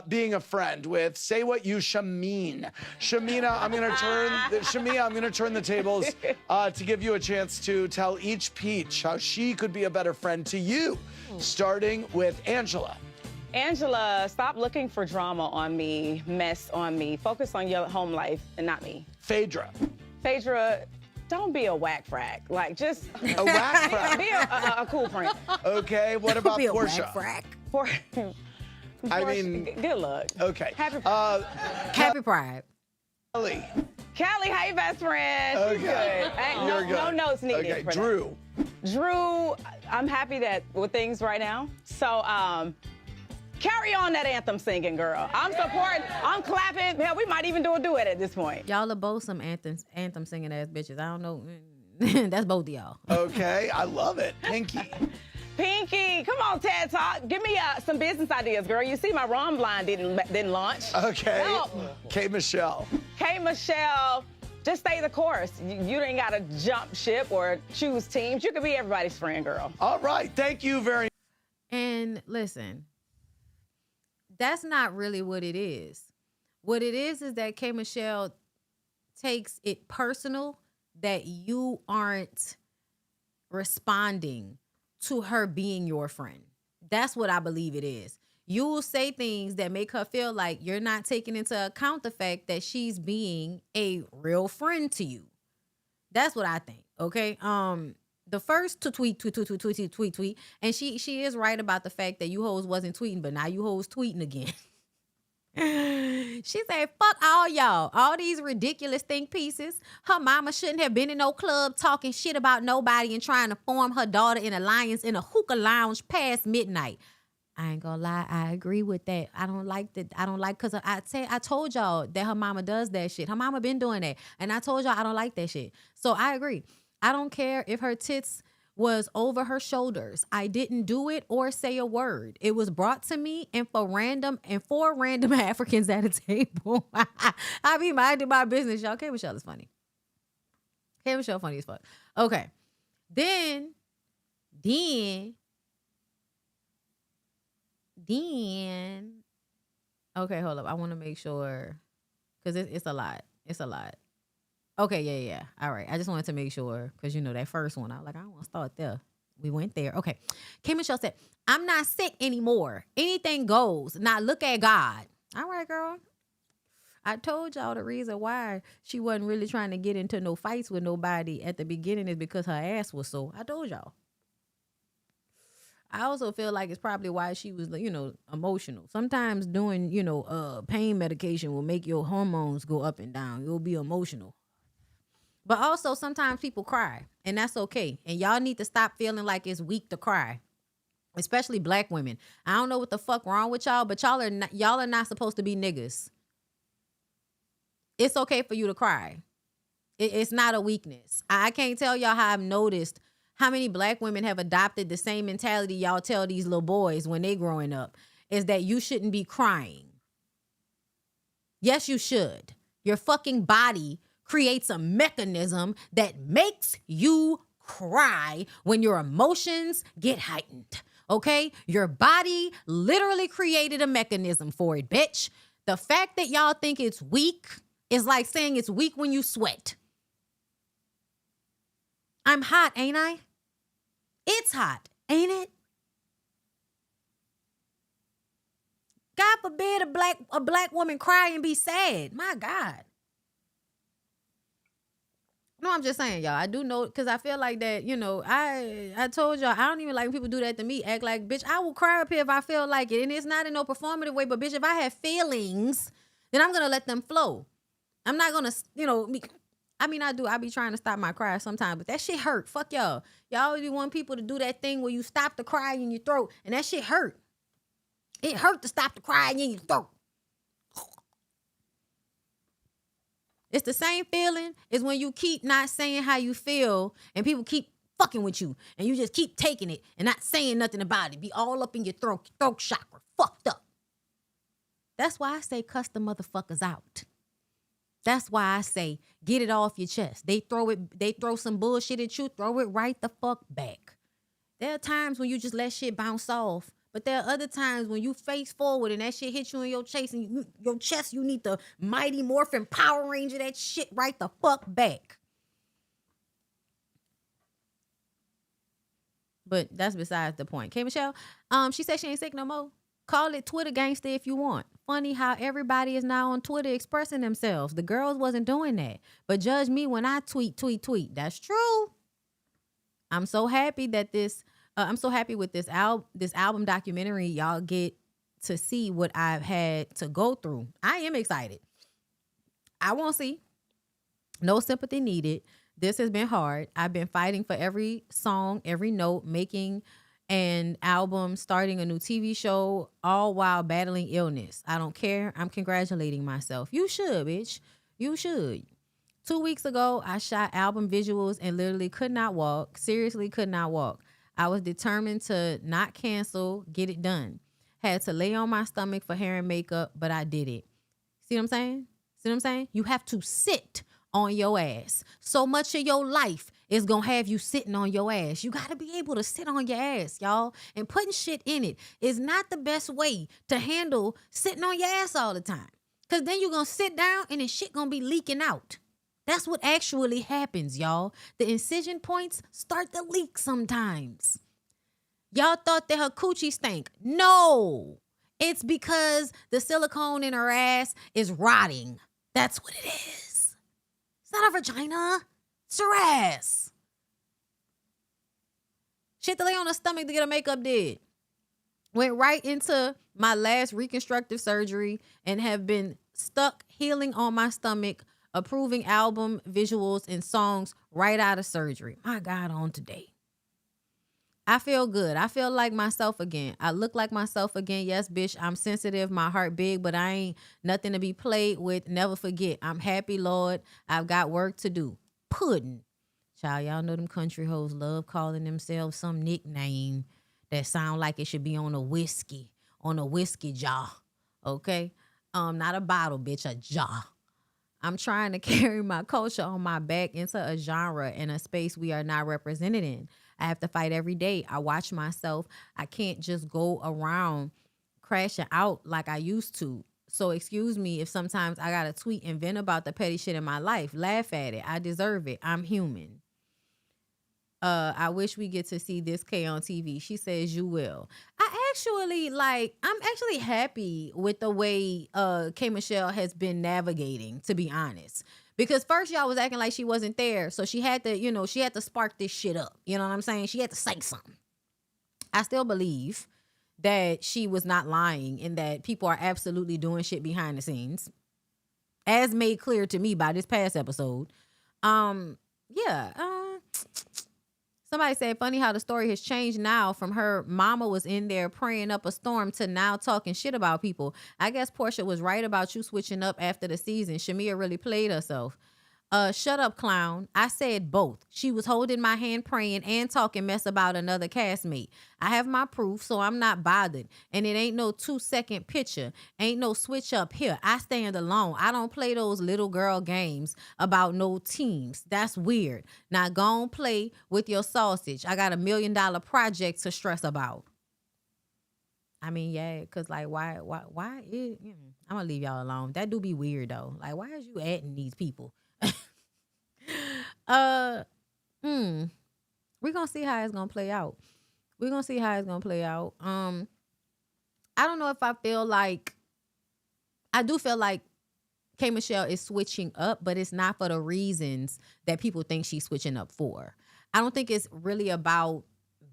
being a friend with Say What You Shamean. Shamina, I'm going to turn the tables to give you a chance to tell each peach how she could be a better friend to you, starting with Angela. Angela, stop looking for drama on me, mess on me. Focus on your home life and not me. Phaedra, don't be a whack frack. Like, just a whack frack. Be a cool friend. Okay, what about be Portia? A whack frack. I mean, good luck. Okay. Happy Pride. Happy Pride. Kelly, hey, best friend. Okay. She's good. Ain't You're good. No notes needed. Okay, for Drew. That. Drew, I'm happy that with things right now. So, carry on that anthem singing, girl. I'm supporting. I'm clapping. Hell, we might even do a duet at this point. Y'all are both some anthem singing ass bitches. I don't know. That's both of y'all. Okay, I love it. Pinky, come on, TED Talk. Give me some business ideas, girl. You see my rom line didn't launch. Okay. No. K. Michelle, just stay the course. You ain't got to jump ship or choose teams. You can be everybody's friend, girl. All right. Thank you very much. And listen, that's not really what it is. What it is that K. Michelle takes it personal that you aren't responding to her being your friend. That's what I believe it is. You will say things that make her feel like you're not taking into account the fact that she's being a real friend to you. That's what I think, okay? The first to tweet, and she is right about the fact that you hoes wasn't tweeting, but now you hoes tweeting again. She said, fuck all y'all, all these ridiculous think pieces. Her mama shouldn't have been in no club talking shit about nobody and trying to form her daughter in alliance in a hookah lounge past midnight. I ain't gonna lie, I agree with that. I don't like that. Because I told y'all that her mama does that shit. Her mama been doing that. And I told y'all I don't like that shit. So I agree. I don't care if her tits was over her shoulders. I didn't do it or say a word. It was brought to me and four random Africans at a table. I be minding my business, y'all. K. Michelle is funny. K. Michelle funny as fuck. Okay. Then, okay, hold up. I want to make sure, because it's a lot. It's a lot. Okay, yeah. All right. I just wanted to make sure, because, that first one, I was like, I don't want to start there. We went there. Okay. K. Michelle said, I'm not sick anymore. Anything goes. Now look at God. All right, girl. I told y'all the reason why she wasn't really trying to get into no fights with nobody at the beginning is because her ass was sore. I told y'all. I also feel like it's probably why she was, emotional. Sometimes doing, pain medication will make your hormones go up and down. You'll be emotional. But also sometimes people cry, and that's okay. And y'all need to stop feeling like it's weak to cry. Especially black women. I don't know what the fuck wrong with y'all, but y'all are not supposed to be niggas. It's okay for you to cry. It's not a weakness. I can't tell y'all how I've noticed how many black women have adopted the same mentality y'all tell these little boys when they growing up, is that you shouldn't be crying. Yes, you should. Your fucking body creates a mechanism that makes you cry when your emotions get heightened. Okay? Your body literally created a mechanism for it, bitch. The fact that y'all think it's weak is like saying it's weak when you sweat. I'm hot, ain't I? It's hot, ain't it? God forbid a black woman cry and be sad. My God. No, I'm just saying, y'all. I do know, because I feel like that, I told y'all, I don't even like when people do that to me. Act like, bitch, I will cry up here if I feel like it. And it's not in no performative way, but bitch, if I have feelings, then I'm going to let them flow. I'm not going to, I be trying to stop my cry sometimes, but that shit hurt. Fuck y'all. Y'all always want people to do that thing where you stop the cry in your throat, and that shit hurt. It hurt to stop the crying in your throat. It's the same feeling as when you keep not saying how you feel and people keep fucking with you and you just keep taking it and not saying nothing about it. Be all up in your throat chakra, fucked up. That's why I say cuss the motherfuckers out. That's why I say get it off your chest. They throw some bullshit at you, throw it right the fuck back. There are times when you just let shit bounce off. But there are other times when you face forward and that shit hits you in your chest and you need the Mighty Morphin Power Ranger that shit right the fuck back. But that's besides the point. Okay, Michelle? She said she ain't sick no more. Call it Twitter gangster if you want. Funny how everybody is now on Twitter expressing themselves. The girls wasn't doing that. But judge me when I tweet. That's true. I'm so happy that I'm so happy with this album documentary. Y'all get to see what I've had to go through. I am excited. I won't see. No sympathy needed. This has been hard. I've been fighting for every song, every note, making an album, starting a new TV show, all while battling illness. I don't care. I'm congratulating myself. You should, bitch. You should. 2 weeks ago, I shot album visuals and literally could not walk. Seriously could not walk. I was determined to not cancel, get it done. Had to lay on my stomach for hair and makeup, but I did it. See what I'm saying? See what I'm saying? You have to sit on your ass. So much of your life is going to have you sitting on your ass. You got to be able to sit on your ass, y'all. And putting shit in it is not the best way to handle sitting on your ass all the time. Because then you're going to sit down and then shit going to be leaking out. That's what actually happens, y'all. The incision points start to leak sometimes. Y'all thought that her coochie stank. No, it's because the silicone in her ass is rotting. That's what it is. It's not her vagina. It's her ass. Shit to lay on her stomach to get her makeup did. Went right into my last reconstructive surgery and have been stuck healing on my stomach, approving album visuals and songs right out of surgery. My God, on today. I feel good. I feel like myself again. I look like myself again. Yes, bitch, I'm sensitive. My heart big, but I ain't nothing to be played with. Never forget. I'm happy, Lord. I've got work to do. Pudding. Child, y'all know them country hoes love calling themselves some nickname that sound like it should be on a whiskey jar. Okay? Not a bottle, bitch, a jar. I'm trying to carry my culture on my back into a genre and a space we are not represented in. I have to fight every day. I watch myself. I can't just go around crashing out like I used to. So excuse me if sometimes I got to tweet and vent about the petty shit in my life. Laugh at it. I deserve it. I'm human. I wish we get to see this K on TV. She says you will. I actually I'm actually happy with the way K Michelle has been navigating, to be honest. Because first y'all was acting like she wasn't there, so she had to spark this shit up. You know what I'm saying? She had to say something. I still believe that she was not lying and that people are absolutely doing shit behind the scenes, as made clear to me by this past episode. Somebody said, funny how the story has changed now from her mama was in there praying up a storm to now talking shit about people. I guess Portia was right about you switching up after the season. Shamia really played herself. Shut up, clown. I said both. She was holding my hand praying and talking mess about another castmate. I have my proof, so I'm not bothered. And it ain't no 2-second picture. Ain't no switch up here. I stand alone. I don't play those little girl games about no teams. That's weird. Now go on play with your sausage. I got $1 million project to stress about. I mean, yeah, because like, why I'm gonna leave y'all alone. That do be weird though. Like, why is you adding these people? We're gonna see how it's gonna play out. I don't know if I do feel like K Michelle is switching up, but it's not for the reasons that people think she's switching up for. I don't think it's really about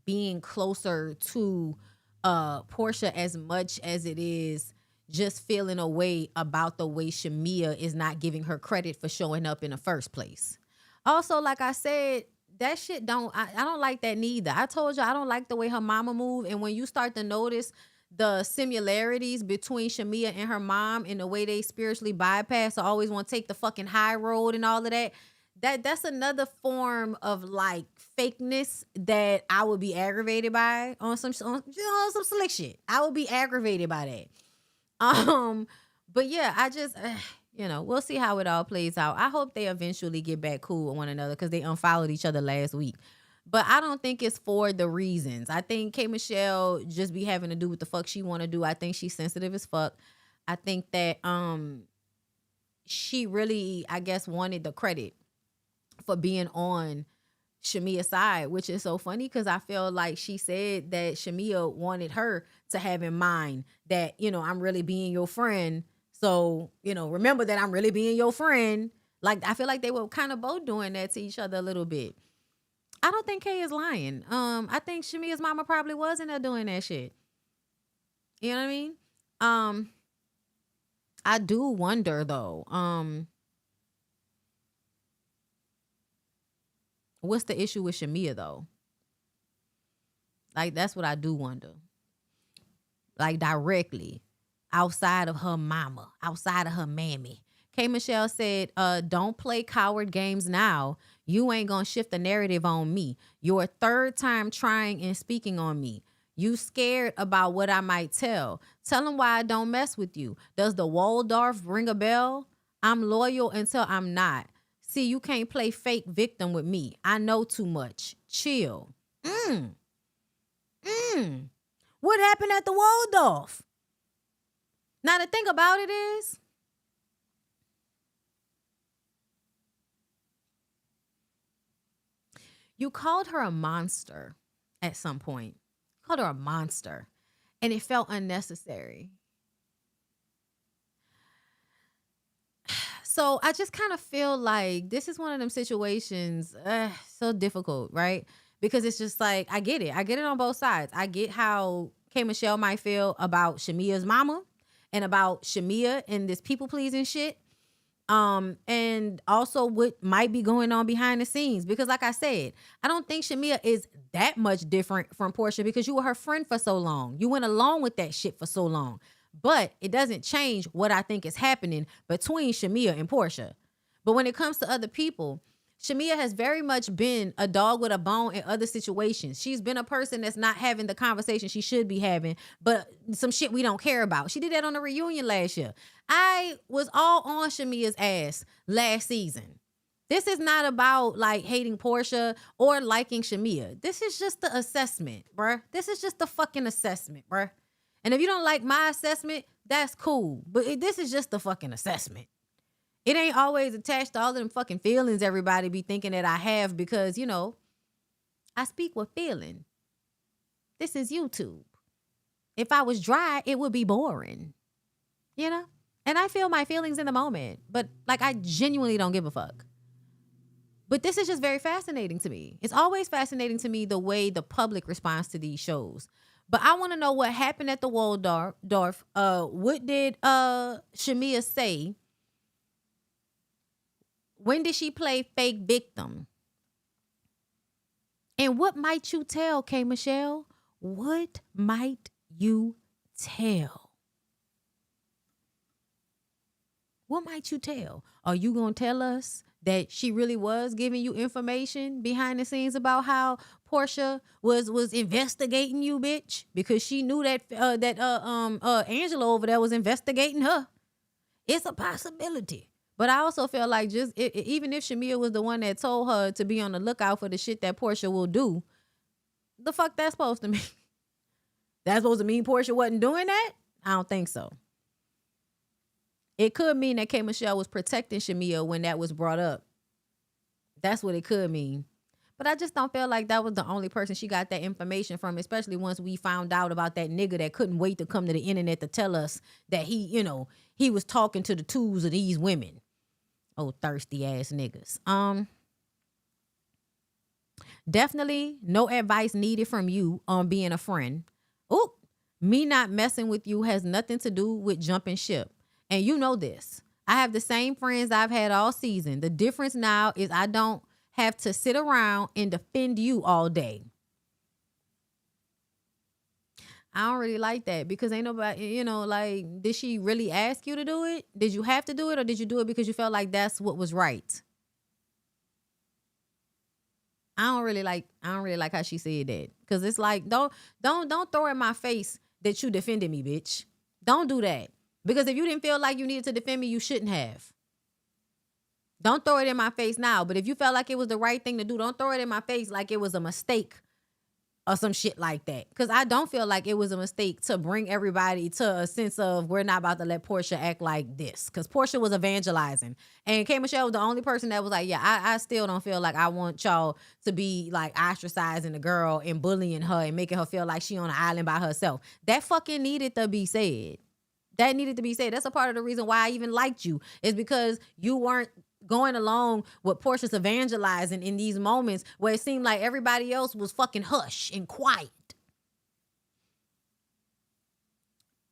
being closer to Portia as much as it is just feeling a way about the way Shamia is not giving her credit for showing up in the first place. Also, like I said, that shit I don't like that neither. I told you I don't like the way her mama move. And when you start to notice the similarities between Shamia and her mom and the way they spiritually bypass or always want to take the fucking high road and all of that's another form of like fakeness that I would be aggravated by on some slick shit. I would be aggravated by that. But yeah, I just, we'll see how it all plays out. I hope they eventually get back cool with one another because they unfollowed each other last week. But I don't think it's for the reasons. I think K Michelle just be having to do what the fuck she want to do. I think she's sensitive as fuck. I think that she really, I guess, wanted the credit for being on Shamia's side, which is so funny because I feel like she said that Shamia wanted her to have in mind that, I'm really being your friend. So, remember that I'm really being your friend. Like, I feel like they were kind of both doing that to each other a little bit. I don't think Kay is lying. I think Shamia's mama probably was in there doing that shit. You know what I mean? I do wonder though, what's the issue with Shamia though? Like, that's what I do wonder. Like, directly, outside of her mama, outside of her mammy. K Michelle said, don't play coward games now. You ain't gonna shift the narrative on me. Your third time trying and speaking on me. You scared about what I might tell. Tell them why I don't mess with you. Does the Waldorf ring a bell? I'm loyal until I'm not. See, you can't play fake victim with me. I know too much. Chill. What happened at the Waldorf? Now, the thing about it is, you called her a monster at some point. You called her a monster. And it felt unnecessary. So I just kind of feel like this is one of them situations, so difficult, right? Because it's just like, I get it. I get it on both sides. I get how K Michelle might feel about Shamia's mama and about Shamia and this people-pleasing shit. And also what might be going on behind the scenes. Because like I said, I don't think Shamia is that much different from Portia because you were her friend for so long. You went along with that shit for so long. But it doesn't change what I think is happening between Shamia and Portia. But when it comes to other people, Shamia has very much been a dog with a bone in other situations. She's been a person that's not having the conversation she should be having, but some shit we don't care about. She did that on the reunion last year. I was all on Shamia's ass last season. This is not about like hating Portia or liking Shamia. This is just the assessment, bruh. This is just the fucking assessment, bruh. And if you don't like my assessment, that's cool. But this is just the fucking assessment. It ain't always attached to all of them fucking feelings everybody be thinking that I have because, I speak with feeling. This is YouTube. If I was dry, it would be boring. You know? And I feel my feelings in the moment. But like I genuinely don't give a fuck. But this is just very fascinating to me. It's always fascinating to me the way the public responds to these shows. But I want to know what happened at the Waldorf. What did Shamia say? When did she play fake victim? And what might you tell, K. Michelle? What might you tell? What might you tell? Are you going to tell us that she really was giving you information behind the scenes about how Portia was investigating you, bitch? Because she knew that Angela over there was investigating her. It's a possibility. But I also feel like even if Shamia was the one that told her to be on the lookout for the shit that Portia will do, the fuck that's supposed to mean? That's supposed to mean Portia wasn't doing that? I don't think so. It could mean that K. Michelle was protecting Shamia when that was brought up. That's what it could mean. But I just don't feel like that was the only person she got that information from, especially once we found out about that nigga that couldn't wait to come to the internet to tell us that he was talking to the twos of these women. Oh, thirsty ass niggas. Definitely no advice needed from you on being a friend. Oop, me not messing with you has nothing to do with jumping ship. And you know this. I have the same friends I've had all season. The difference now is I don't have to sit around and defend you all day. I don't really like that because ain't nobody, like, did she really ask you to do it? Did you have to do it, or did you do it because you felt like that's what was right? I don't really like how she said that, because it's like don't throw in my face that you defended me, bitch. Don't do that, because if you didn't feel like you needed to defend me, you shouldn't have. Don't throw it in my face now, but if you felt like it was the right thing to do, don't throw it in my face like it was a mistake or some shit like that. Because I don't feel like it was a mistake to bring everybody to a sense of we're not about to let Portia act like this. Because Portia was evangelizing. And K. Michelle was the only person that was like, yeah, I still don't feel like I want y'all to be like ostracizing the girl and bullying her and making her feel like she on an island by herself. That fucking needed to be said. That needed to be said. That's a part of the reason why I even liked you, is because you weren't going along with Portia's evangelizing in these moments where it seemed like everybody else was fucking hush and quiet.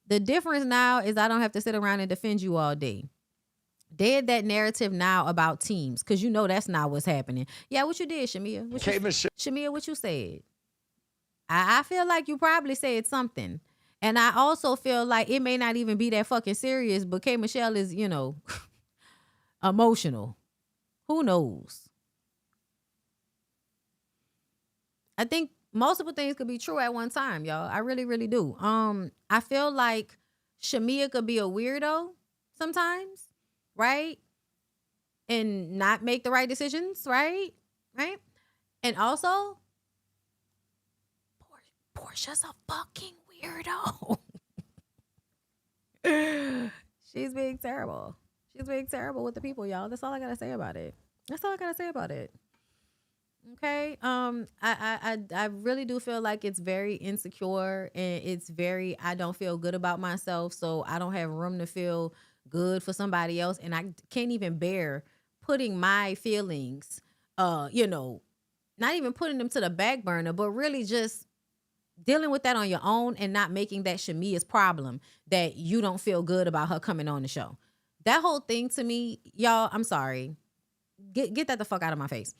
The difference now is I don't have to sit around and defend you all day. Dead that narrative now about teams, because you know that's not what's happening. Yeah, what you did, Shamia? Shamia, what you said? I feel like you probably said something. And I also feel like it may not even be that fucking serious, but K. Michelle is, emotional. Who knows? I think multiple things could be true at one time, y'all. I really, really do. I feel like Shamia could be a weirdo sometimes, right? And not make the right decisions, right? Right? And also, Portia's a fucking weirdo. She's being terrible. She's being terrible with the people, y'all. That's all I gotta say about it. Okay. I really do feel like it's very insecure, and it's very, I don't feel good about myself, so I don't have room to feel good for somebody else, and I can't even bear putting my feelings, not even putting them to the back burner, but really just dealing with that on your own and not making that Shamia's problem that you don't feel good about her coming on the show. That whole thing to me, y'all, I'm sorry. Get that the fuck out of my face.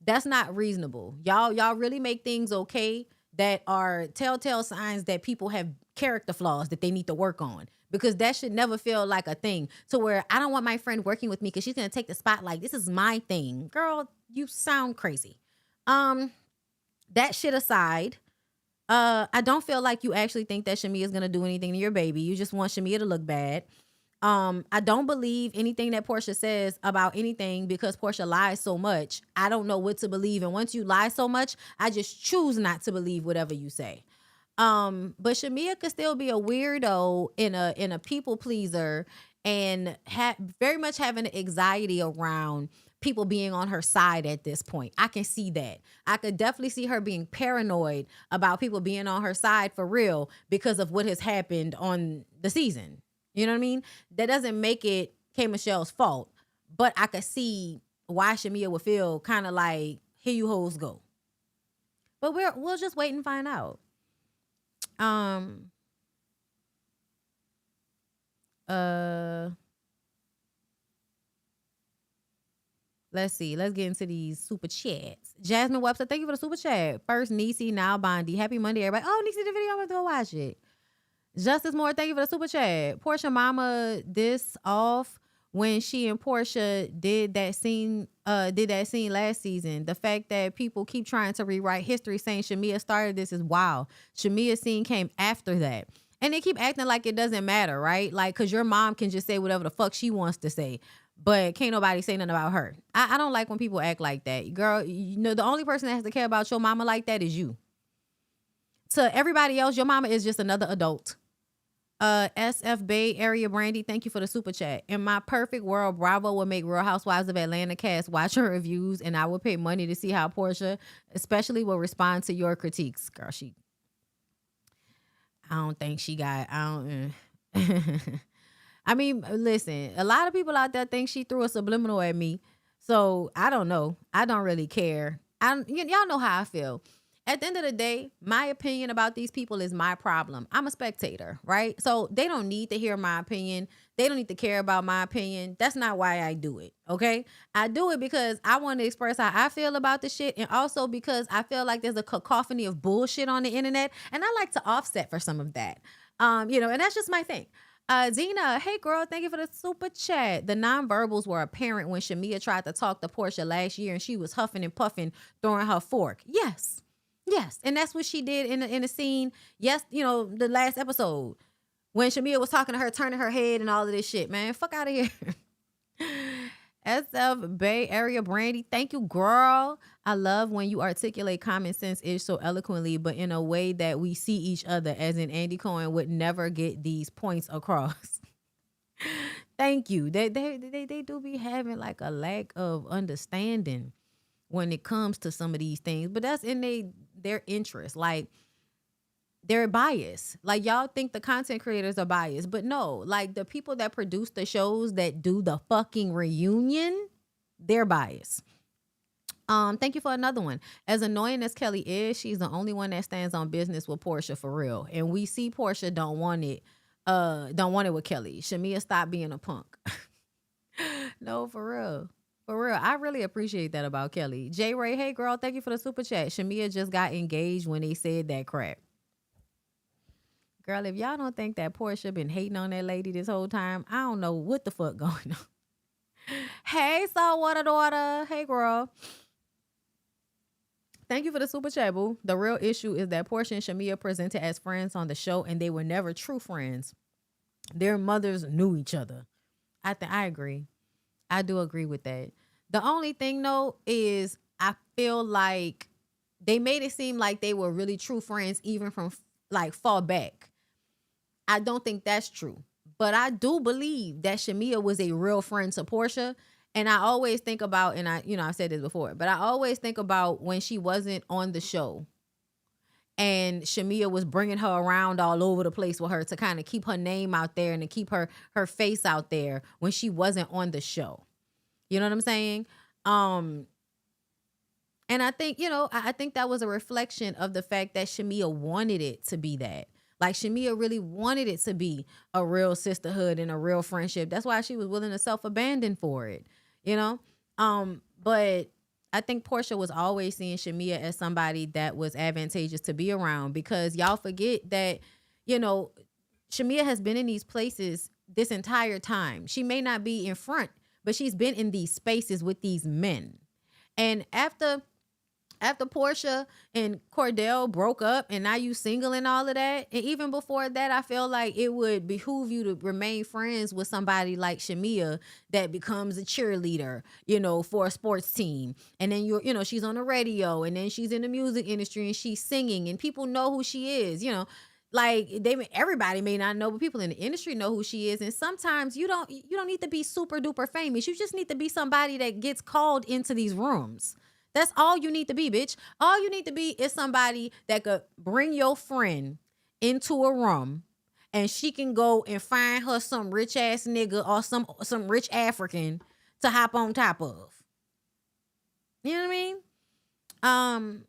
That's not reasonable. Y'all really make things okay that are telltale signs that people have character flaws that they need to work on. Because that should never feel like a thing to where I don't want my friend working with me because she's going to take the spotlight. This is my thing. Girl, you sound crazy. That shit aside, I don't feel like you actually think that Shamia is going to do anything to your baby. You just want Shamia to look bad. I don't believe anything that Portia says about anything because Portia lies so much. I don't know what to believe. And once you lie so much, I just choose not to believe whatever you say. But Shamia could still be a weirdo in a people pleaser and very much having anxiety around people being on her side at this point. I can see that. I could definitely see her being paranoid about people being on her side for real because of what has happened on the season. You know what I mean? That doesn't make it K. Michelle's fault, but I could see why Shamia would feel kind of like, here you hoes go. But we'll just wait and find out. Let's see. Let's get into these super chats. Jasmine Webster, thank you for the super chat. First, Niecy, now Bondi. Happy Monday, everybody. Oh, Niecy, the video, I'm going to go watch it. Justice Moore, thank you for the super chat. Portia mama this off when she and Portia did that scene last season. The fact that people keep trying to rewrite history saying Shamia started this is wild. Shamia's scene came after that. And they keep acting like it doesn't matter, right? Like, because your mom can just say whatever the fuck she wants to say. But can't nobody say nothing about her. I don't like when people act like that. Girl, you know, the only person that has to care about your mama like that is you. To everybody else, your mama is just another adult. SF Bay Area Brandy, thank you for the super chat. In my perfect world, Bravo would make Real Housewives of Atlanta cast watch her reviews, and I would pay money to see how Portia especially will respond to your critiques. Girl, I don't think she got, I mean, listen, a lot of people out there think she threw a subliminal at me. So I don't know. I don't really care. Y'all know how I feel. At the end of the day, my opinion about these people is my problem. I'm a spectator, right? So they don't need to hear my opinion. They don't need to care about my opinion. That's not why I do it, okay? I do it because I want to express how I feel about the shit, and also because I feel like there's a cacophony of bullshit on the internet, and I like to offset for some of that. And that's just my thing. Zena, hey girl, thank you for the super chat. The nonverbals were apparent when Shamia tried to talk to Portia last year and she was huffing and puffing, throwing her fork. Yes. And that's what she did in the scene. Yes, the last episode when Shamia was talking to her, turning her head and all of this shit, man. Fuck out of here. SF Bay Area Brandy, thank you, girl. I love when you articulate common sense ish so eloquently, but in a way that we see each other, as in Andy Cohen would never get these points across. Thank you. They do be having like a lack of understanding when it comes to some of these things, but that's in their interest. Like, they're biased. Like, y'all think the content creators are biased, but no, like the people that produce the shows that do the fucking reunion, they're biased. Thank you for another one. As annoying as Kelly is, she's the only one that stands on business with Portia for real. And we see Portia don't want it with Kelly. Shamia, stop being a punk. No, for real. For real. I really appreciate that about Kelly. J Ray, hey girl, thank you for the super chat. Shamia just got engaged when they said that crap. Girl, if y'all don't think that Portia been hating on that lady this whole time, I don't know what the fuck going on. Hey, saltwater daughter. Hey, girl. Thank you for the super chat, boo. The real issue is that Portia and Shamia presented as friends on the show, and they were never true friends. Their mothers knew each other. I agree. I do agree with that. The only thing, though, is I feel like they made it seem like they were really true friends even from, like, far back. I don't think that's true. But I do believe that Shamia was a real friend to Portia. And I always think about, and I've said this before, but I always think about when she wasn't on the show and Shamia was bringing her around all over the place with her to kind of keep her name out there and to keep her face out there when she wasn't on the show. You know what I'm saying? And I think, I think that was a reflection of the fact that Shamia wanted it to be that. Like, Shamia really wanted it to be a real sisterhood and a real friendship. That's why she was willing to self-abandon for it, But I think Portia was always seeing Shamia as somebody that was advantageous to be around, because y'all forget that, Shamia has been in these places this entire time. She may not be in front, but she's been in these spaces with these men. And after Portia and Cordell broke up and now you single and all of that, and even before that, I feel like it would behoove you to remain friends with somebody like Shamia that becomes a cheerleader, for a sports team. And then she's on the radio, and then she's in the music industry and she's singing and people know who she is, Like everybody may not know, but people in the industry know who she is. And sometimes you don't need to be super duper famous. You just need to be somebody that gets called into these rooms. That's all you need to be, bitch. All you need to be is somebody that could bring your friend into a room and she can go and find her some rich ass nigga or some rich African to hop on top of. You know what I mean?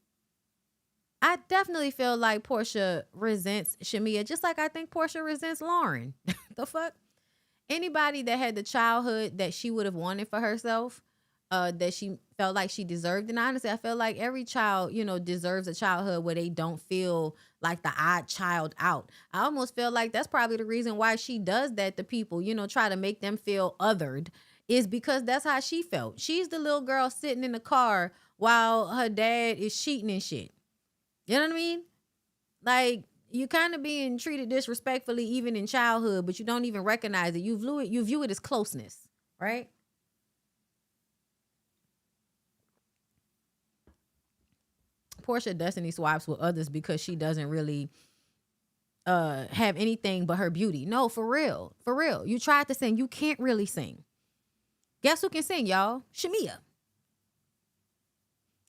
I definitely feel like Portia resents Shamia, just like I think Portia resents Lauren. The fuck? Anybody that had the childhood that she would have wanted for herself, that she felt like she deserved. And honestly, I feel like every child, deserves a childhood where they don't feel like the odd child out. I almost feel like that's probably the reason why she does that to people, try to make them feel othered, is because that's how she felt. She's the little girl sitting in the car while her dad is cheating and shit. You know what I mean? Like, you kind of being treated disrespectfully even in childhood, but you don't even recognize it. You view it as closeness, right? Portia destiny swaps with others because she doesn't really have anything but her beauty. No, for real. For real. You tried to sing. You can't really sing. Guess who can sing, y'all? Shamia.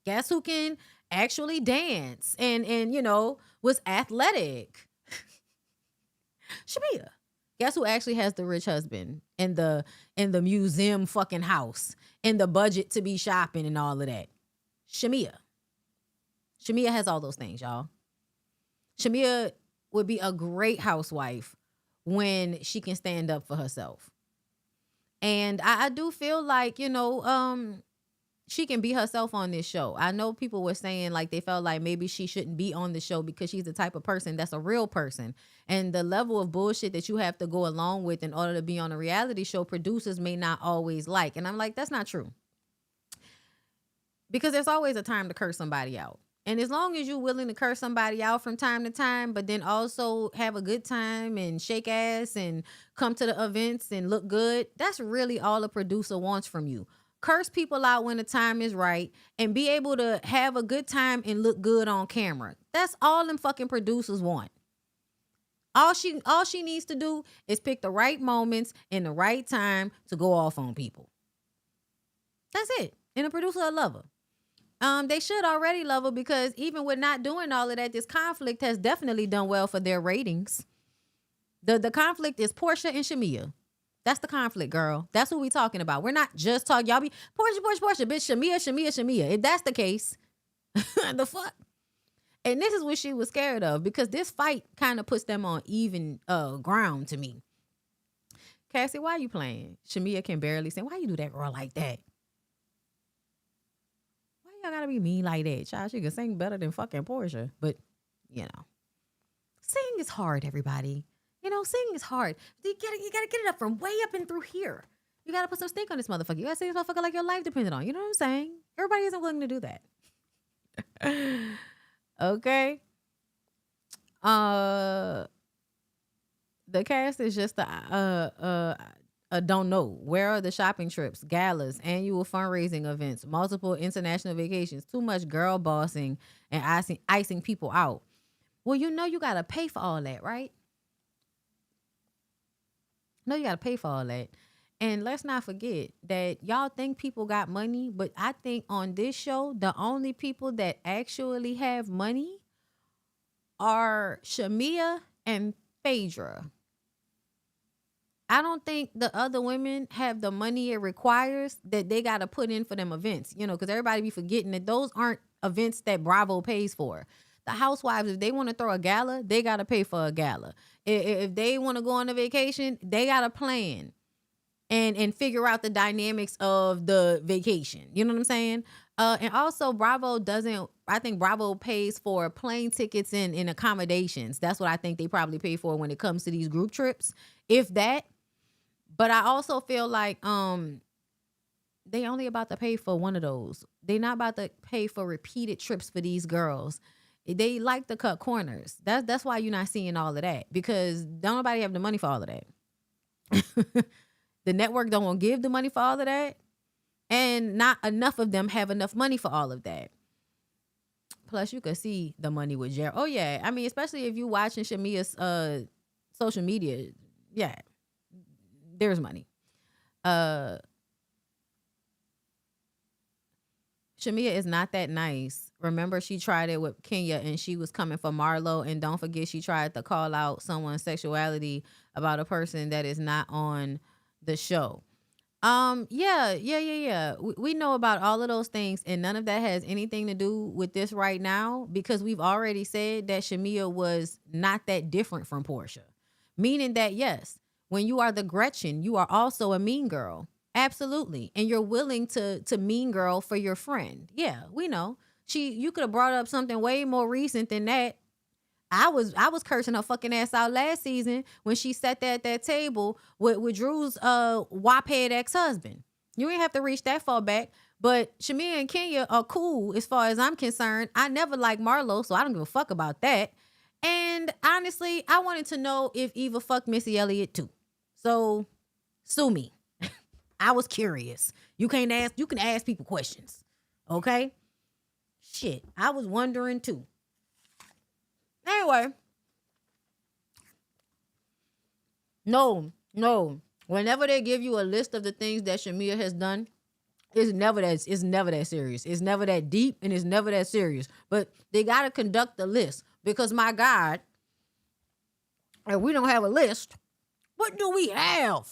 Guess who can actually dance and was athletic? Shamia. Guess who actually has the rich husband in the museum fucking house and the budget to be shopping and all of that? Shamia. Shamia has all those things, y'all. Shamia would be a great housewife when she can stand up for herself. And I do feel like, she can be herself on this show. I know people were saying like they felt like maybe she shouldn't be on the show because she's the type of person that's a real person. And the level of bullshit that you have to go along with in order to be on a reality show, producers may not always like. And I'm like, that's not true. Because there's always a time to curse somebody out. And as long as you're willing to curse somebody out from time to time, but then also have a good time and shake ass and come to the events and look good, that's really all a producer wants from you. Curse people out when the time is right and be able to have a good time and look good on camera. That's all them fucking producers want. All she needs to do is pick the right moments and the right time to go off on people. That's it. And a producer will love her. They should already love her because even with not doing all of that, this conflict has definitely done well for their ratings. The conflict is Portia and Shamia. That's the conflict, girl. That's what we talking about. We're not just talking. Y'all be Portia, bitch, Shamia. If that's the case, the fuck? And this is what she was scared of because this fight kind of puts them on even ground to me. Cassie, why you playing? Shamia can barely sing. Why you do that girl like that? Why y'all gotta be mean like that? Child, she can sing better than fucking Portia. But, singing is hard, everybody. Singing is hard. You gotta get it up from way up and through here. You gotta put some stink on this motherfucker. You gotta sing this motherfucker like your life depended on. You know what I'm saying? Everybody isn't willing to do that. Okay. The cast is just a don't know. Where are the shopping trips, galas, annual fundraising events, multiple international vacations, too much girl bossing and icing people out? Well, you gotta pay for all that, right? No, you got to pay for all that. And let's not forget that y'all think people got money, but I think on this show, the only people that actually have money are Shamia and Phaedra. I don't think the other women have the money it requires that they got to put in for them events, because everybody be forgetting that those aren't events that Bravo pays for. The Housewives, if they want to throw a gala, they got to pay for a gala. If they want to go on a vacation, they got to plan and figure out the dynamics of the vacation. You know what I'm saying? And also I think Bravo pays for plane tickets and accommodations. That's what I think they probably pay for when it comes to these group trips, if that. But I also feel like they only about to pay for one of those. They're not about to pay for repeated trips for these girls. They like to cut corners. That's why you're not seeing all of that, because don't nobody have the money for all of that. The network don't want to give the money for all of that, and not enough of them have enough money for all of that. Plus, you could see the money with Jared. Oh yeah, I mean, especially if you watching Shamia's social media, yeah, there's money. Shamia is not that nice. Remember, she tried it with Kenya, and she was coming for Marlo. And don't forget, she tried to call out someone's sexuality about a person that is not on the show. Yeah. We know about all of those things, and none of that has anything to do with this right now, because we've already said that Shamia was not that different from Portia. Meaning that, yes, when you are the Gretchen, you are also a mean girl. Absolutely. And you're willing to mean girl for your friend. Yeah, we know. You could have brought up something way more recent than that. I was cursing her fucking ass out last season when she sat there at that table with Drew's wop-head ex-husband. You ain't have to reach that far back. But Shamia and Kenya are cool as far as I'm concerned. I never liked Marlo, so I don't give a fuck about that. And honestly, I wanted to know if Eva fucked Missy Elliott too. So sue me. I was curious. You can ask people questions. Okay? Shit. I was wondering too. Anyway. No. Whenever they give you a list of the things that Shamia has done, it's never that serious. It's never that deep, and it's never that serious. But they gotta conduct the list. Because my God, if we don't have a list, what do we have?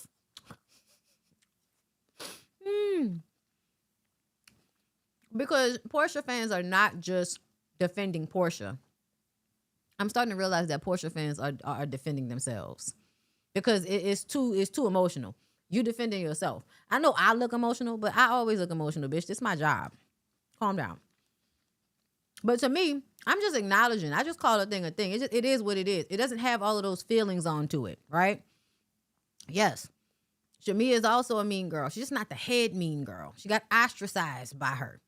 Because Portia fans are not just defending Portia. I'm starting to realize that Portia fans are defending themselves. Because it's too emotional. You defending yourself. I know I look emotional, but I always look emotional, bitch. This is my job. Calm down. But to me, I'm just acknowledging. I just call a thing a thing. It is what it is. It doesn't have all of those feelings onto it, right? Yes. Shamia is also a mean girl. She's just not the head mean girl. She got ostracized by her.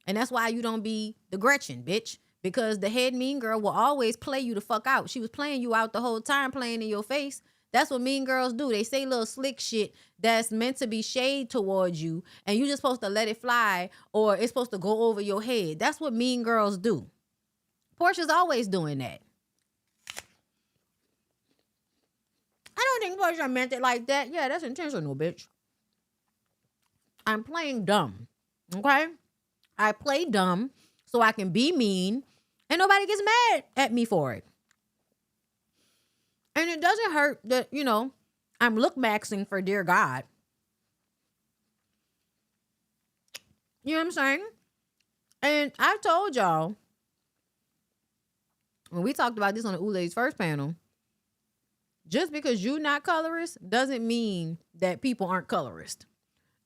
And that's why you don't be the Gretchen, bitch. Because the head mean girl will always play you the fuck out. She was playing you out the whole time, playing in your face. That's what mean girls do. They say little slick shit that's meant to be shade towards you, and you're just supposed to let it fly, or it's supposed to go over your head. That's what mean girls do. Portia's always doing that. I don't think Portia meant it like that. Yeah, that's intentional, bitch. I'm playing dumb, okay? I play dumb so I can be mean, and nobody gets mad at me for it. And it doesn't hurt that, I'm look maxing for dear God. You know what I'm saying? And I told y'all, when we talked about this on the Oulay's first panel, just because you're not colorist doesn't mean that people aren't colorist.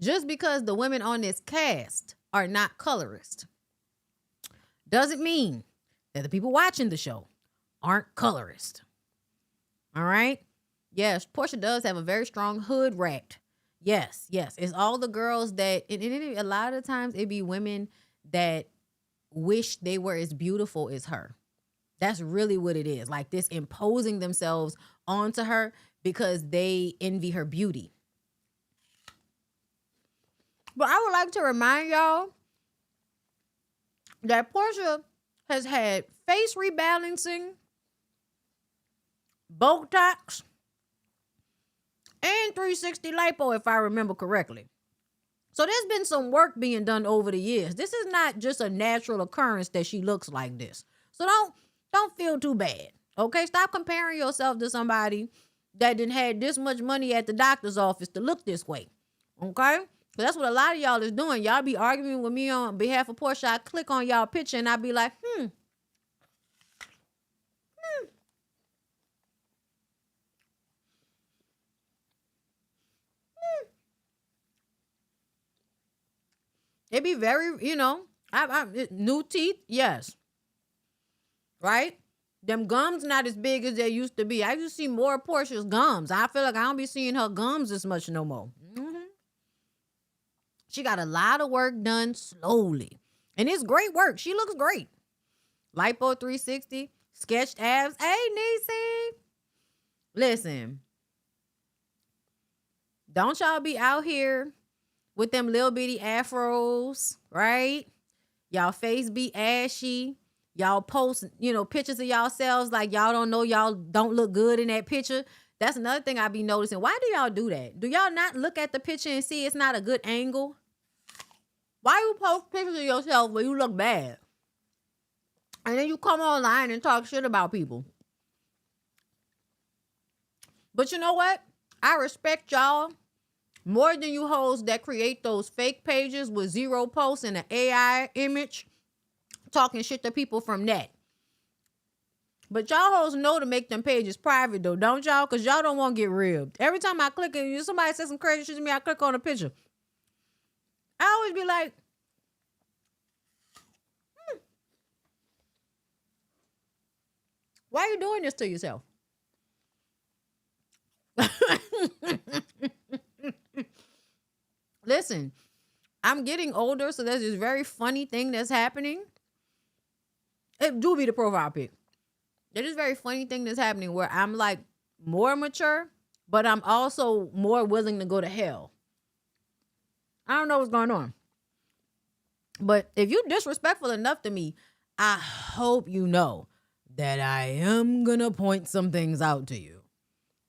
Just because the women on this cast are not colorist doesn't mean that the people watching the show aren't colorist. All right? Yes, Portia does have a very strong hood rat. Yes. It's all the girls that, and a lot of the times it be women that wish they were as beautiful as her. That's really what it is. Like this imposing themselves onto her because they envy her beauty. But I would like to remind y'all that Portia has had face rebalancing, Botox, and 360 lipo, if I remember correctly. So there's been some work being done over the years. This is not just a natural occurrence that she looks like this. So don't feel too bad. Okay? Stop comparing yourself to somebody that didn't have this much money at the doctor's office to look this way. Okay? So that's what a lot of y'all is doing. Y'all be arguing with me on behalf of Portia. I click on y'all picture and I be like, It be very, new teeth, yes. Right? Them gums not as big as they used to be. I used to see more of Portia's gums. I feel like I don't be seeing her gums as much no more. She got a lot of work done slowly. And it's great work. She looks great. Lipo 360, sketched abs. Hey, Niecy. Listen. Don't y'all be out here with them little bitty afros, right? Y'all face be ashy. Y'all post, pictures of yourselves like y'all don't know y'all don't look good in that picture. That's another thing I be noticing. Why do y'all do that? Do y'all not look at the picture and see it's not a good angle? Why you post pictures of yourself where you look bad? And then you come online and talk shit about people. But you know what? I respect y'all more than you hoes that create those fake pages with 0 posts and an AI image talking shit to people from that. But y'all hoes know to make them pages private though, don't y'all? Because y'all don't want to get ribbed. Every time I click and somebody says some crazy shit to me, I click on a picture. I always be like, why are you doing this to yourself? Listen, I'm getting older, so there's this very funny thing that's happening. It do be the profile pic. There's this very funny thing that's happening where I'm like more mature, but I'm also more willing to go to hell. I don't know what's going on. But if you're disrespectful enough to me, I hope you know that I am gonna point some things out to you.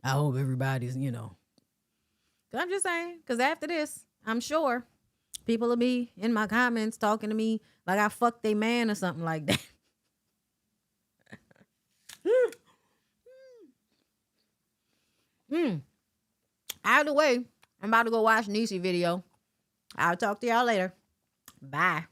I hope everybody's, I'm just saying, because after this, I'm sure people will be in my comments talking to me like I fucked a man or something like that. Either way, I'm about to go watch Niecy video. I'll talk to y'all later. Bye.